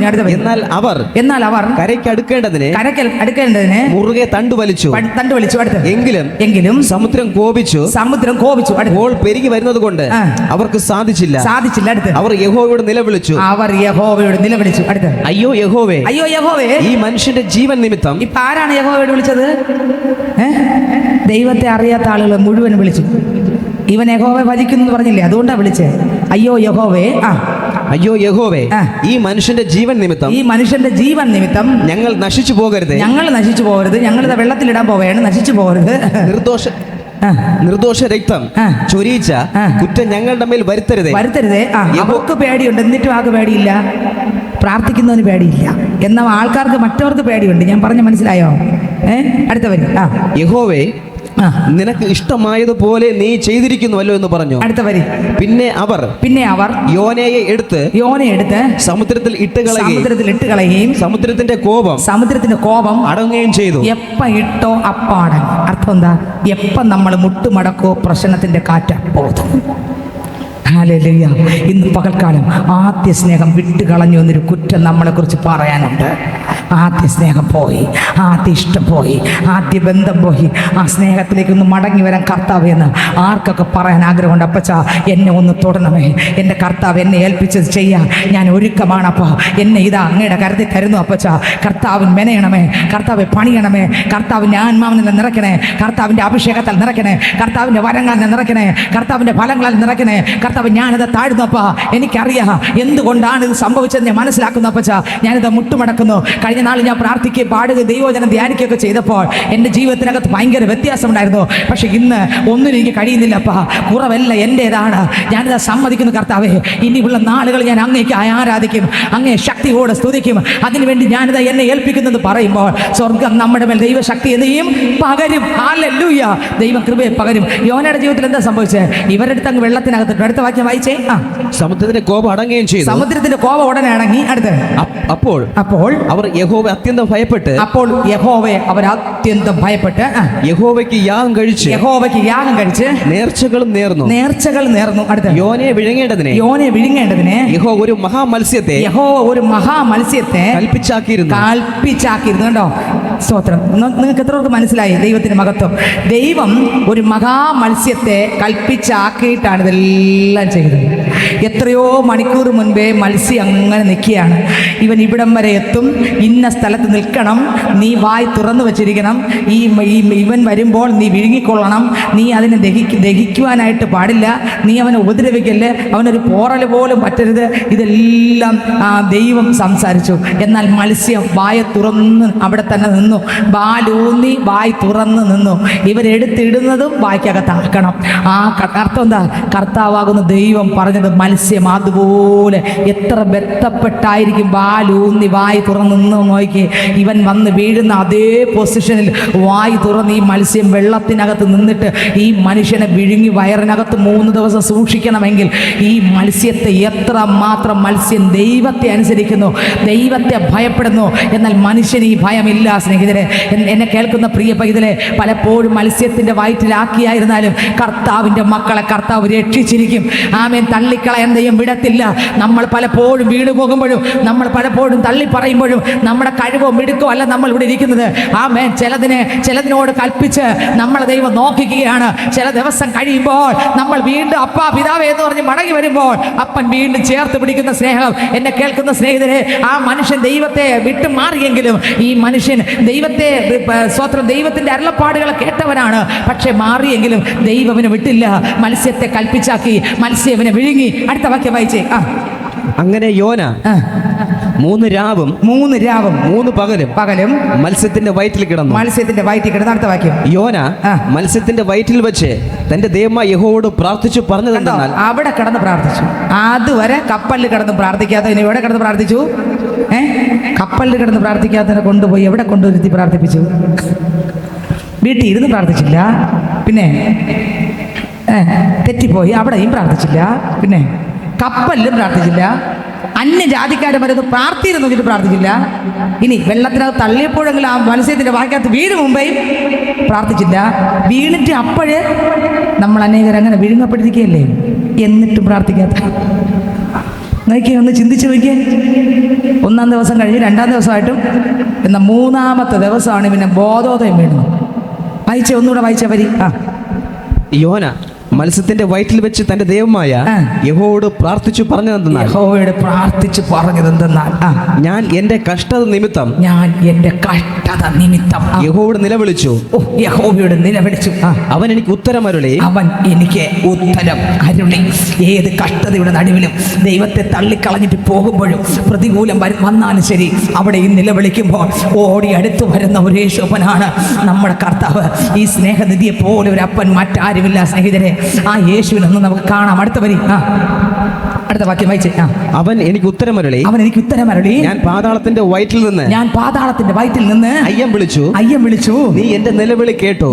Speaker 1: അടുത്തവർ എന്നാൽ അവർ കരയ്ക്ക് അടുക്കേണ്ടതിന് മുറുകെ തണ്ടു വലിച്ചു. അടുത്ത എങ്കിലും സമുദ്രം കോപിച്ചു. കോൾ പെരുകി വരുന്നത് കൊണ്ട് അവർക്ക് സാധിച്ചില്ല. അടുത്ത് അവർ യഹോവയോട് നിലവിളിച്ചു. അടുത്ത അയ്യോ യഹോവേ, ഈ മനുഷ്യന്റെ ജീവൻ നിമിത്തം. ഇപ്പൊ ആരാണ് യഹോവയോട് വിളിച്ചത്? ദൈവത്തെ അറിയാത്ത ആളുകൾ മുഴുവൻ വിളിച്ചു. ഇവൻ യഹോവയെ ഭജിക്കുന്നു പറഞ്ഞില്ലേ, അതുകൊണ്ടാണ് വിളിച്ചേ. അയ്യോ യഹോവേ, ഈ മനുഷ്യന്റെ ജീവൻ നിമിത്തം ഞങ്ങൾ നശിച്ചു പോകരുത്. ഞങ്ങളിത് വെള്ളത്തിലിടാൻ പോവുകയാണ്. നശിച്ചു പോകരുത്. നിർദോഷ രക്തം ചൊരിയിച്ച കുറ്റം ഞങ്ങളുടെ മേൽ വരുത്തരുതേ. അവർക്ക് പേടിയുണ്ട്, എന്നിട്ടും ആൾക്ക് പേടിയില്ല. പ്രാർത്ഥിക്കുന്നതിന് പേടിയില്ല, എന്നാൽ ആൾക്കാർക്ക് മറ്റവർക്ക് പേടിയുണ്ട്. ഞാൻ പറഞ്ഞ മനസ്സിലായോ? അടുത്തവർ യഹോവേ, നിനക്ക് ഇഷ്ടമായതുപോലെ നീ ചെയ്തിരിക്കുന്നുവല്ലോ എന്ന് പറഞ്ഞു. അടുത്ത വരി. പിന്നെ അവർ യോനയെ എടുത്ത് സമുദ്രത്തിൽ ഇട്ട് കളയുകയും സമുദ്രത്തിന്റെ കോപം അടങ്ങുകയും ചെയ്തു. എപ്പ ഇട്ടോ അപ്പ അടങ്ങും. അർത്ഥം എന്താ? എപ്പ നമ്മൾ മുട്ടുമടക്കോ പ്രശ്നത്തിന്റെ കാറ്റ് പോകും. ഹല്ലേലൂയ. ഇന്ന് പകൽക്കാലം ആദ്യ സ്നേഹം വിട്ടുകളഞ്ഞു എന്നൊരു കുറ്റം നമ്മളെക്കുറിച്ച് പറയാനുണ്ട്. ആദ്യ സ്നേഹം പോയി, ആദ്യ ഇഷ്ടം പോയി, ആദ്യ ബന്ധം പോയി. ആ സ്നേഹത്തിലേക്കൊന്ന് മടങ്ങി വരാൻ കർത്താവ് എന്ന് ആർക്കൊക്കെ പറയാൻ ആഗ്രഹമുണ്ട്? അപ്പച്ച, എന്നെ ഒന്ന് തൊടണമേ, എൻ്റെ കർത്താവ് എന്നെ ഏൽപ്പിച്ചത് ചെയ്യാൻ ഞാൻ ഒരുക്കമാണപ്പാ. എന്നെ ഇതാ അങ്ങയുടെ കരുതി തരുന്നു അപ്പച്ച. കർത്താവിന് മെനയണമേ, കർത്താവ് പണിയണമേ, കർത്താവിൻ്റെ ആത്മാവിനെ നിറയ്ക്കണേ, കർത്താവിൻ്റെ അഭിഷേകത്താൽ നിറയ്ക്കണേ, കർത്താവിൻ്റെ വരങ്ങളാൽ നിറയ്ക്കണേ, കർത്താവിൻ്റെ ഫലങ്ങളാൽ നിറയ്ക്കണേ, കർത്താവ് ഞാനിത് താഴ്ന്നപ്പാ, എനിക്കറിയാം എന്തുകൊണ്ടാണ് ഇത് സംഭവിച്ചത് ഞാൻ മനസ്സിലാക്കുന്നു അപ്പച്ച. ഞാനിത് മുട്ടുമടക്കുന്നു. കഴിഞ്ഞ നാൾ ഞാൻ പ്രാർത്ഥിക്കുകയും പാടുകയും ദൈവവചനം ധ്യാനിക്കുകയൊക്കെ ചെയ്തപ്പോൾ എൻ്റെ ജീവിതത്തിനകത്ത് ഭയങ്കര വ്യത്യാസമുണ്ടായിരുന്നു. പക്ഷെ ഇന്ന് ഒന്നിനും എനിക്ക് കഴിയുന്നില്ലപ്പാ. കുറവല്ല എൻ്റേതാണ്. ഞാനിത് സമ്മതിക്കുന്നു കർത്താവേ. ഇനിയുള്ള നാളുകൾ ഞാൻ അങ്ങേക്ക് ആരാധിക്കും, അങ്ങേ ശക്തിയോടെ സ്തുതിക്കും. അതിനുവേണ്ടി ഞാനിത് എന്നെ ഏൽപ്പിക്കുന്നത് പറയുമ്പോൾ സ്വർഗം നമ്മുടെ മേൽ ദൈവശക്തി എന്നെയും പകരും. ഹല്ലേലൂയ. ദൈവം കൃപയെ പകരും. യോനയുടെ ജീവിതത്തിൽ എന്താ സംഭവിച്ചത്? ഇവരുടെ അടുത്ത് അങ്ങ് വെള്ളത്തിനകത്ത്. അടുത്ത വാക്യം വായിച്ചേ.
Speaker 2: സമുദ്രത്തിന്റെ കോപം അടങ്ങുകയും ചെയ്തു.
Speaker 1: സമുദ്രത്തിന്റെ കോപം ഉടനെ അടങ്ങി. അടുത്ത് അപ്പോൾ
Speaker 2: അവർ യഹോവയെ അത്യന്തം ഭയപ്പെട്ട് യഹോവയ്ക്ക് യാഗം കഴിച്ച് നേർച്ചകളും നേർന്നു. അടുത്ത യോനയെ വിഴുങ്ങേണ്ടതിനെ യഹോവ ഒരു മഹാമത്സ്യത്തെ കൽപ്പിച്ചാക്കിയിരുന്നു. കണ്ടോ? സ്തോത്രം. നിങ്ങൾക്ക് എത്രവർക്ക് മനസ്സിലായി ദൈവത്തിന്റെ മഹത്വം? ദൈവം ഒരു മഹാമത്സ്യത്തെ കൽപ്പിച്ചാക്കിയിട്ടാണ് ഇതെല്ലാം ചെയ്തത്. എത്രയോ മണിക്കൂർ മുൻപേ മത്സ്യം അങ്ങനെ നിൽക്കുകയാണ്. ഇവൻ ഇവിടം വരെ എത്തും, ഇന്ന സ്ഥലത്ത് നിൽക്കണം, നീ വായി തുറന്നു വച്ചിരിക്കണം, ഇവൻ വരുമ്പോൾ നീ വിഴുങ്ങിക്കൊള്ളണം, നീ അതിനെ ദഹിക്കുവാനായിട്ട് പാടില്ല, നീ അവനെ ഉപദ്രവിക്കല്ലേ, അവനൊരു പോറൽ പോലും പറ്റരുത്. ഇതെല്ലാം ദൈവം സംസാരിച്ചു. എന്നാൽ മത്സ്യം വായ തുറന്ന് അവിടെ തന്നെ നിന്നു. ബാലൂന്നി വായി തുറന്ന് നിന്നു. ഇവരെടുത്തിടുന്നതും വായ്ക്കകത്താക്കണം. ആ അർത്ഥം എന്താ? കർത്താവാകുന്ന ദൈവം പറഞ്ഞത് മത്സ്യം അതുപോലെ എത്ര ബന്ധപ്പെട്ടായിരിക്കും വാലൂന്നി വായി തുറന്ന് നിന്ന് നോക്കി. ഇവൻ വന്ന് വീഴുന്ന അതേ പൊസിഷനിൽ വായി തുറന്ന് ഈ മത്സ്യം വെള്ളത്തിനകത്ത് നിന്നിട്ട് ഈ മനുഷ്യനെ വിഴുങ്ങി വയറിനകത്ത് 3 ദിവസം സൂക്ഷിക്കണമെങ്കിൽ ഈ മത്സ്യത്തെ എത്ര മാത്രം മത്സ്യം ദൈവത്തെ അനുസരിക്കുന്നു, ദൈവത്തെ ഭയപ്പെടുന്നു. എന്നാൽ മനുഷ്യന് ഈ ഭയമില്ല. സ്നേഹിതരെ, എന്നെ കേൾക്കുന്ന പ്രിയ പൈതലെ, പലപ്പോഴും മത്സ്യത്തിന്റെ വയറ്റിലാക്കിയായിരുന്നാലും കർത്താവിൻ്റെ മക്കളെ കർത്താവ് രക്ഷിച്ചിരിക്കും. ആമേൻ. തള്ളിക്കളയാൻ ദൈവം വിടത്തില്ല. നമ്മൾ പലപ്പോഴും വീണ് പോകുമ്പോഴും, നമ്മൾ പലപ്പോഴും തള്ളി പറയുമ്പോഴും നമ്മുടെ കഴിവോ മിടുക്കോ അല്ല നമ്മൾ ഇവിടെ ഇരിക്കുന്നത്. ആമേൻ. ചിലതിനോട് കൽപ്പിച്ച് നമ്മളെ ദൈവം നോക്കിക്കുകയാണ്. ചില ദിവസം കഴിയുമ്പോൾ നമ്മൾ വീണ്ടും അപ്പാ പിതാവേ എന്ന് പറഞ്ഞ് മടങ്ങി വരുമ്പോൾ അപ്പൻ വീണ്ടും ചേർത്ത് പിടിക്കുന്ന സ്നേഹം. എന്നെ കേൾക്കുന്ന സ്നേഹിതരെ, ആ മനുഷ്യൻ ദൈവത്തെ വിട്ടു മാറിയെങ്കിലും ഈ മനുഷ്യൻ ദൈവത്തിന്റെ അരുളപ്പാടുകളെ കേട്ടവനാണ്. പക്ഷെ മാറിയെങ്കിലും ദൈവവിനെ വിട്ടില്ല. മത്സ്യത്തെ കൽപ്പിച്ചാക്കി മത്സ്യവിനെ വിഴുങ്ങി. അടുത്ത വാക്യം വായിച്ചേ. അങ്ങനെ യോന 3 രാവും 3 പകലും മത്സ്യത്തിന്റെ വയറ്റിൽ കിടന്നു.
Speaker 1: അടുത്ത വാക്യം.
Speaker 2: യോന മത്സ്യത്തിന്റെ വയറ്റിൽ വെച്ച് തന്റെ ദൈവമായ യഹോവയോട് പ്രാർത്ഥിച്ചു പറഞ്ഞതെന്നാൽ,
Speaker 1: അവിടെ കിടന്ന് പ്രാർത്ഥിച്ചു. അതുവരെ കപ്പലിൽ കിടന്ന് പ്രാർത്ഥിക്കാത്ത ഇനി എവിടെ കിടന്ന് പ്രാർത്ഥിച്ചു? കപ്പലിൽ കിടന്ന് പ്രാർത്ഥിക്കാത്തതിനെ കൊണ്ടുപോയി എവിടെ കൊണ്ടുവരുത്തി പ്രാർത്ഥിപ്പിച്ചു? വീട്ടിൽ ഇരുന്ന് പ്രാർത്ഥിച്ചില്ല. പിന്നെ തെറ്റിപ്പോയി അവിടെയും പ്രാർത്ഥിച്ചില്ല. പിന്നെ കപ്പലിലും പ്രാർത്ഥിച്ചില്ല. അന്യജാതിക്കാരെ വരുന്ന പ്രാർത്ഥിയിൽ നോക്കിയിട്ട് പ്രാർത്ഥിച്ചില്ല. ഇനി വെള്ളത്തിനകത്ത് തള്ളിയപ്പോഴെങ്കിലും ആ മത്സ്യത്തിന്റെ വാക്കകത്ത് വീണ് മുമ്പേ പ്രാർത്ഥിച്ചില്ല. വീണിട്ട് അപ്പോഴേ നമ്മൾ അനേകർ അങ്ങനെ വിഴുങ്ങപ്പെട്ടിരിക്കുകയല്ലേ, എന്നിട്ടും പ്രാർത്ഥിക്കാത്ത. നോക്കിയേ, ഒന്ന് ചിന്തിച്ചു നോക്കിയേ. 1-ാം ദിവസം കഴിഞ്ഞ് 2-ാം ദിവസമായിട്ടും എന്നാൽ 3-ാമത്തെ ദിവസമാണ് പിന്നെ ബോധോദയം വീണു. വായിച്ചേ, ഒന്നുകൂടെ വായിച്ച വരി.
Speaker 2: യോന മത്സ്യത്തിന്റെ വയറ്റിൽ വെച്ച് തന്റെ ദൈവമായ യഹോവയോട് പ്രാർത്ഥിച്ചു പറഞ്ഞതെന്തെന്നാൽ, ഞാൻ എന്റെ കഷ്ടത നിമിത്തം യഹോവയോട് നിലവിളിച്ചു. അവൻ എനിക്ക് ഉത്തരം അരുളി.
Speaker 1: ഏത് കഷ്ടതയുടെ നടുവിലും ദൈവത്തെ തള്ളിക്കളഞ്ഞിട്ട് പോകുമ്പോഴും പ്രതികൂലം വന്നാലും ശരി, അവിടെയും നിലവിളിക്കുമ്പോൾ ഓടി അടുത്തു വരുന്ന ഒരു യേശുപ്പനാണ് നമ്മുടെ കർത്താവ്. ഈ സ്നേഹനിധിയെ പോലെ ഒരു അപ്പൻ മറ്റാരുമില്ല. സ്നേഹിതരെ, ആ യേശുവിനൊന്ന് നമുക്ക് കാണാം. അടുത്ത വരി. അടുത്ത വാക്യം വായിച്ചേ.
Speaker 2: അവൻ എനിക്ക് ഉത്തരമരുളി. ഞാൻ പാതാളത്തിന്റെ വയറ്റിൽ നിന്ന് അയ്യം വിളിച്ചു. നീ എന്റെ നിലവിളി കേട്ടു.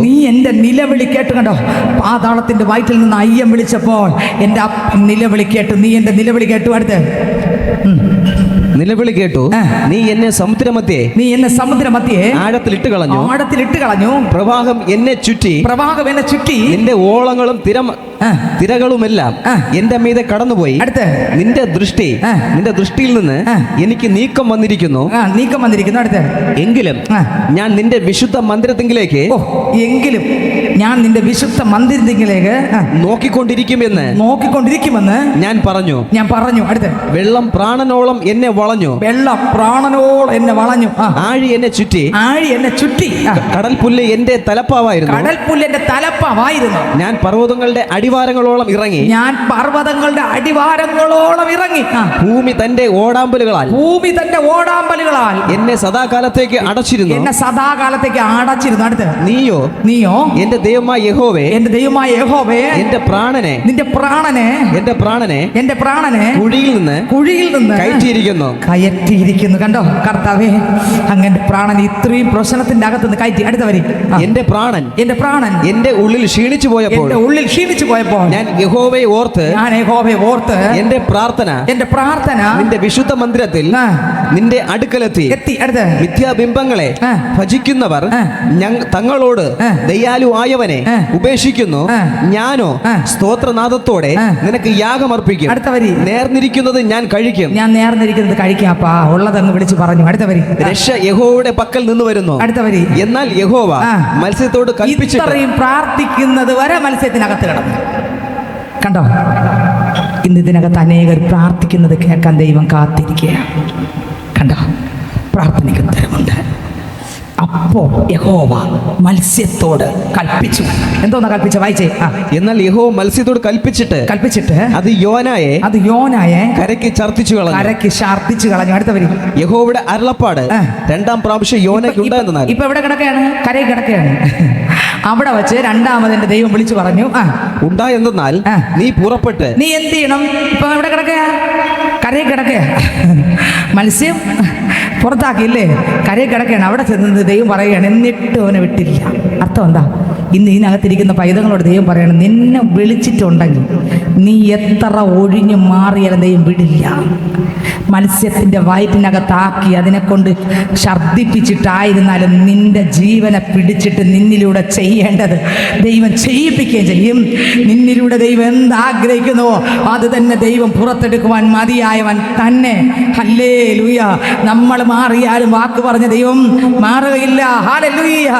Speaker 1: കണ്ടോ? പാതാളത്തിന്റെ വയറ്റിൽ നിന്ന് അയ്യം വിളിച്ചപ്പോൾ എന്റെ നിലവിളി കേട്ടു. നീ എന്റെ നിലവിളി കേട്ടു. അടുത്ത്
Speaker 2: നിലവിളി കേട്ടു. നീ എന്നെ സമുദ്രമധ്യേ ആഴത്തിലിട്ട് കളഞ്ഞു. പ്രവാഹം എന്നെ ചുറ്റി. നിന്റെ ഓളങ്ങളും തിരകളുമെല്ലാം എന്റെ മീതെ കടന്നുപോയി. നിന്റെ ദൃഷ്ടിയിൽ നിന്ന് എനിക്ക് നീക്കം വന്നിരിക്കുന്നു.
Speaker 1: അടുത്ത്
Speaker 2: എങ്കിലും ഞാൻ നിന്റെ വിശുദ്ധ മന്ദിരത്തിലേക്ക് നോക്കിക്കൊണ്ടിരിക്കുമെന്ന് ഞാൻ പറഞ്ഞു. അടുത്ത്
Speaker 1: വെള്ളം പ്രാണനോളം എന്നെ വളഞ്ഞു.
Speaker 2: ആഴി എന്നെ ചുറ്റി. കടൽ പുല്ല് എന്റെ തലപ്പാവായിരുന്നു.
Speaker 1: ഞാൻ
Speaker 2: പർവ്വതങ്ങളുടെ അടിവാരങ്ങളോളം ഇറങ്ങി.
Speaker 1: ഞാൻ പർവ്വതങ്ങളുടെ അടിവാരങ്ങളോളം ഇറങ്ങി.
Speaker 2: ഭൂമി തന്റെ ഓടാമ്പലുകളാൽ എന്നെ സദാകാലത്തേക്ക് അടച്ചിരുന്നു.
Speaker 1: അടുത്ത്
Speaker 2: നീയോ എന്റെ ദൈവമായ യഹോവേ, എന്റെ പ്രാണനെ കുഴിയിൽ നിന്ന്
Speaker 1: കയറ്റിയിരിക്കുന്നു. കണ്ടോ കർത്താവേ, അങ്ങനെ പ്രാണൻ ഇത്രയും പ്രശ്നത്തിന്റെ അകത്തുനിന്ന് കയറ്റി. അടുത്ത വരി.
Speaker 2: എന്റെ പ്രാണൻ എന്റെ ഉള്ളിൽ ക്ഷീണിച്ചു പോയപ്പോൾ ഞാൻ യഹോവയെ ഓർത്ത് എന്റെ പ്രാർത്ഥന നിന്റെ വിശുദ്ധ മന്ദിരത്തിൽ നിന്റെ അടുക്കലെത്തി. മിഥ്യാബിംബങ്ങളെ ഭജിക്കുന്നവർ തങ്ങളോട് ദയാലു ആയവനെ ഉപേക്ഷിക്കുന്നു. ഞാനോ സ്തോത്രനാദത്തോടെ നിനക്ക് യാഗമർപ്പിക്കും. നേർന്നിരിക്കുന്നത് ഞാൻ കഴിക്കും.
Speaker 1: അപ്പാ ഉള്ളതങ്ങ് വിളിച്ചു പറഞ്ഞു. അടുത്ത വരി.
Speaker 2: രക്ഷ യഹോവയുടെ പക്കൽ നിന്ന് വരുന്നു.
Speaker 1: അടുത്ത വരി.
Speaker 2: എന്നാൽ യഹോവ മത്സ്യത്തോട് കൽപ്പിച്ചു.
Speaker 1: ഇത്രയും പ്രാർത്ഥിക്കുന്നത് വരെ മത്സ്യത്തിനകത്ത് കിടന്നു. കണ്ടോ, ഇന്ന് ഇതിനകത്ത് അനേകർ പ്രാർത്ഥിക്കുന്നത് കേൾക്കാൻ ദൈവം കാത്തിരിക്കുക. കണ്ടോ, പ്രാർത്ഥനയ്ക്ക് ഉത്തരമുണ്ട്. അപ്പോൾ യഹോവ മത്സ്യത്തോട് കൽപ്പിച്ചു. എന്തോന്നാ കൽപ്പിച്ച? വായിച്ചേ.
Speaker 2: എന്നാൽ യഹോവ മത്സ്യത്തോട് കൽപ്പിച്ചിട്ട് അത് യോനായെ കരയ്ക്ക് ഛർദ്ദിച്ചു കളഞ്ഞു. അടുത്ത വരി. യഹോവയുടെ അരുളപ്പാട് രണ്ടാം പ്രാവശ്യം യോനയ്ക്ക് ഉണ്ടായെന്നാൽ.
Speaker 1: ഇപ്പൊ എവിടെ കിടക്കുകയാണ്? കരയിൽ കിടക്കുകയാണ്. അവിടെ വെച്ച് രണ്ടാമതിന്റെ ദൈവം വിളിച്ചു പറഞ്ഞു,
Speaker 2: ഉണ്ടായെന്നാൽ നീ പുറപ്പെട്ട്
Speaker 1: നീ എന്ത് ചെയ്യണം? ഇപ്പൊ എവിടെ കിടക്കുക? കരയിൽ കിടക്കുക. മത്സ്യം പുറത്താക്കിയില്ലേ? കരയിൽ കിടക്കുകയാണ്. അവിടെ ചെന്ന് ദൈവം പറയുകയാണ്, എന്നിട്ട് അവനെ വിട്ടില്ല. അർത്ഥം എന്താ? ഇന്ന് ഇതിനകത്തിരിക്കുന്ന പൈതങ്ങളോട് ദൈവം പറയണം, നിന്നെ വിളിച്ചിട്ടുണ്ടെങ്കിൽ നീ എത്ര ഒഴിഞ്ഞു മാറിയാലും ദൈവം വിടില്ല. മത്സ്യത്തിൻ്റെ വയറ്റിനകത്താക്കി അതിനെ കൊണ്ട് ഛർദ്ദിപ്പിച്ചിട്ടായിരുന്നാലും നിന്റെ ജീവനെ പിടിച്ചിട്ട് നിന്നിലൂടെ ചെയ്യേണ്ടത് ദൈവം ചെയ്യിപ്പിക്കുകയും ചെയ്യും. നിന്നിലൂടെ ദൈവം എന്താഗ്രഹിക്കുന്നുവോ അത് തന്നെ ദൈവം പുറത്തെടുക്കുവാൻ മതിയായവൻ തന്നെ. ഹല്ലേലൂയ. നമ്മൾ മാറിയാലും വാക്ക് പറഞ്ഞ ദൈവം മാറുകയില്ല. ഹല്ലേലൂയ.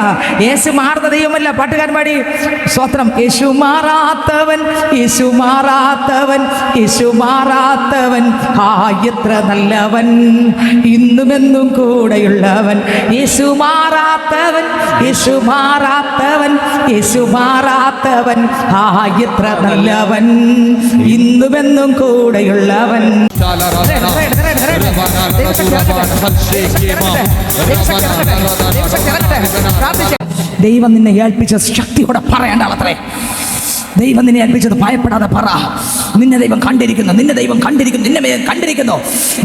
Speaker 1: യേശു മാറുന്ന ദൈവമല്ല. പാട്ടുകാരൻ പാടി സ്തോത്രം. യേശു മാറാത്തവൻ, യേശു മാറാത്തവൻ, യേശു മാറാത്തവൻ, എത്ര നല്ലവൻ, ഇന്നുമെന്നും കൂടെയുള്ളവൻ. യേശു മാറാത്തവൻ, യേശു മാറാത്തവൻ, യേശു മാറാത്തവൻ, എത്ര നല്ലവൻ, ഇന്നുമെന്നും കൂടെയുള്ളവൻ. ദൈവം നിന്നെ ഏൽപ്പിച്ച ശക്തിയോടെ പറയേണ്ടത്രേ. ദൈവം നിന്നെ ഏൽപ്പിച്ചത് ഭയപ്പെടാതെ പറ. നിന്നെ ദൈവം കണ്ടിരിക്കുന്നു, നിന്നെ ദൈവം കണ്ടിരിക്കുന്നു, നിന്നെ കണ്ടിരിക്കുന്നു,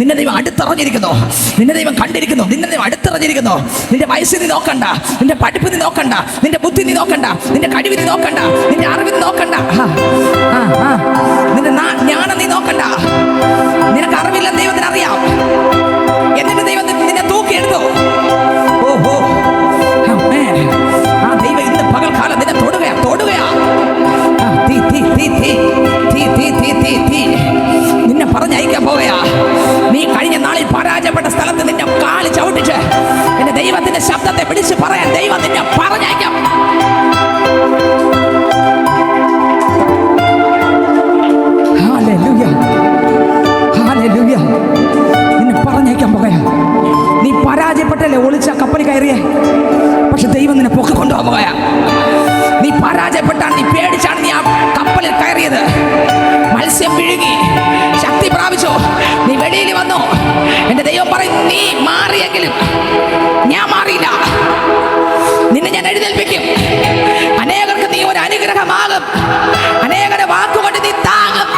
Speaker 1: നിന്നെ ദൈവം അടുത്തറിഞ്ഞിരിക്കുന്നു, നിന്നെ ദൈവം കണ്ടിരിക്കുന്നു, നിന്നെ ദൈവം അടുത്തറിഞ്ഞിരിക്കുന്നു. നിന്റെ വയസ്സ് നീ നോക്കണ്ട, നിന്റെ പഠിപ്പ് നീ നോക്കണ്ട, നിന്റെ ബുദ്ധി നീ നോക്കണ്ട, നിന്റെ കഴിവ് നീ നോക്കണ്ട, നിന്റെ അറിവ് നീ നോക്കണ്ട, നിന്റെ ജ്ഞാനം നീ നോക്കണ്ട. നിനക്ക് അറിവില്ലെന്ന് ദൈവത്തിന് അറിയാം. എന്നിട്ട് ദൈവം നിന്നെ തൂക്കിയെടുത്തു. ഓഹോ, ആ ദൈവം ഇന്ന് പകൽക്കാലം നിന്നെ തൊടുകയാ. നിന്നെ പറഞ്ഞയക്കാൻ പോവുകയാ. നീ കഴിഞ്ഞ നാളിൽ പരാജയപ്പെട്ട സ്ഥലത്ത് നിന്നെ കാല് ചവിട്ടിച്ച് എന്റെ ദൈവത്തിന്റെ ശബ്ദത്തെ വിളിച്ച് പറയാൻ ദൈവം നിന്നെ പറഞ്ഞയക്കാം. Hallelujah, hallelujah. നിന്നെ പറഞ്ഞയക്കാൻ പോവുകയാ. നീ പരാജയപ്പെട്ടല്ലേ ഒളിച്ച കപ്പലിൽ കയറിയേ, പക്ഷെ ദൈവം നിന്നെ പൊക്കി കൊണ്ടുപോവുകയാ. നീ പരാജയപ്പെട്ടാണ്, നീ പേടിച്ചാണ് നീ ആ കപ്പലിൽ കയറിയത്. മത്സ്യം വിഴുങ്ങി ശക്തി പ്രാപിച്ചു, നീ വെളിയിൽ വന്നു. എന്റെ ദൈവം പറയും, നീ മാറിയെങ്കിലും ഞാൻ മാറിയില്ല. നിന്നെ ഞാൻ എഴുന്നേൽപ്പിക്കും. അനേകർക്ക് നീ ഒരു അനുഗ്രഹമാകും. അനേകരെ വാക്കുകൊണ്ട് നീ താങ്ങും.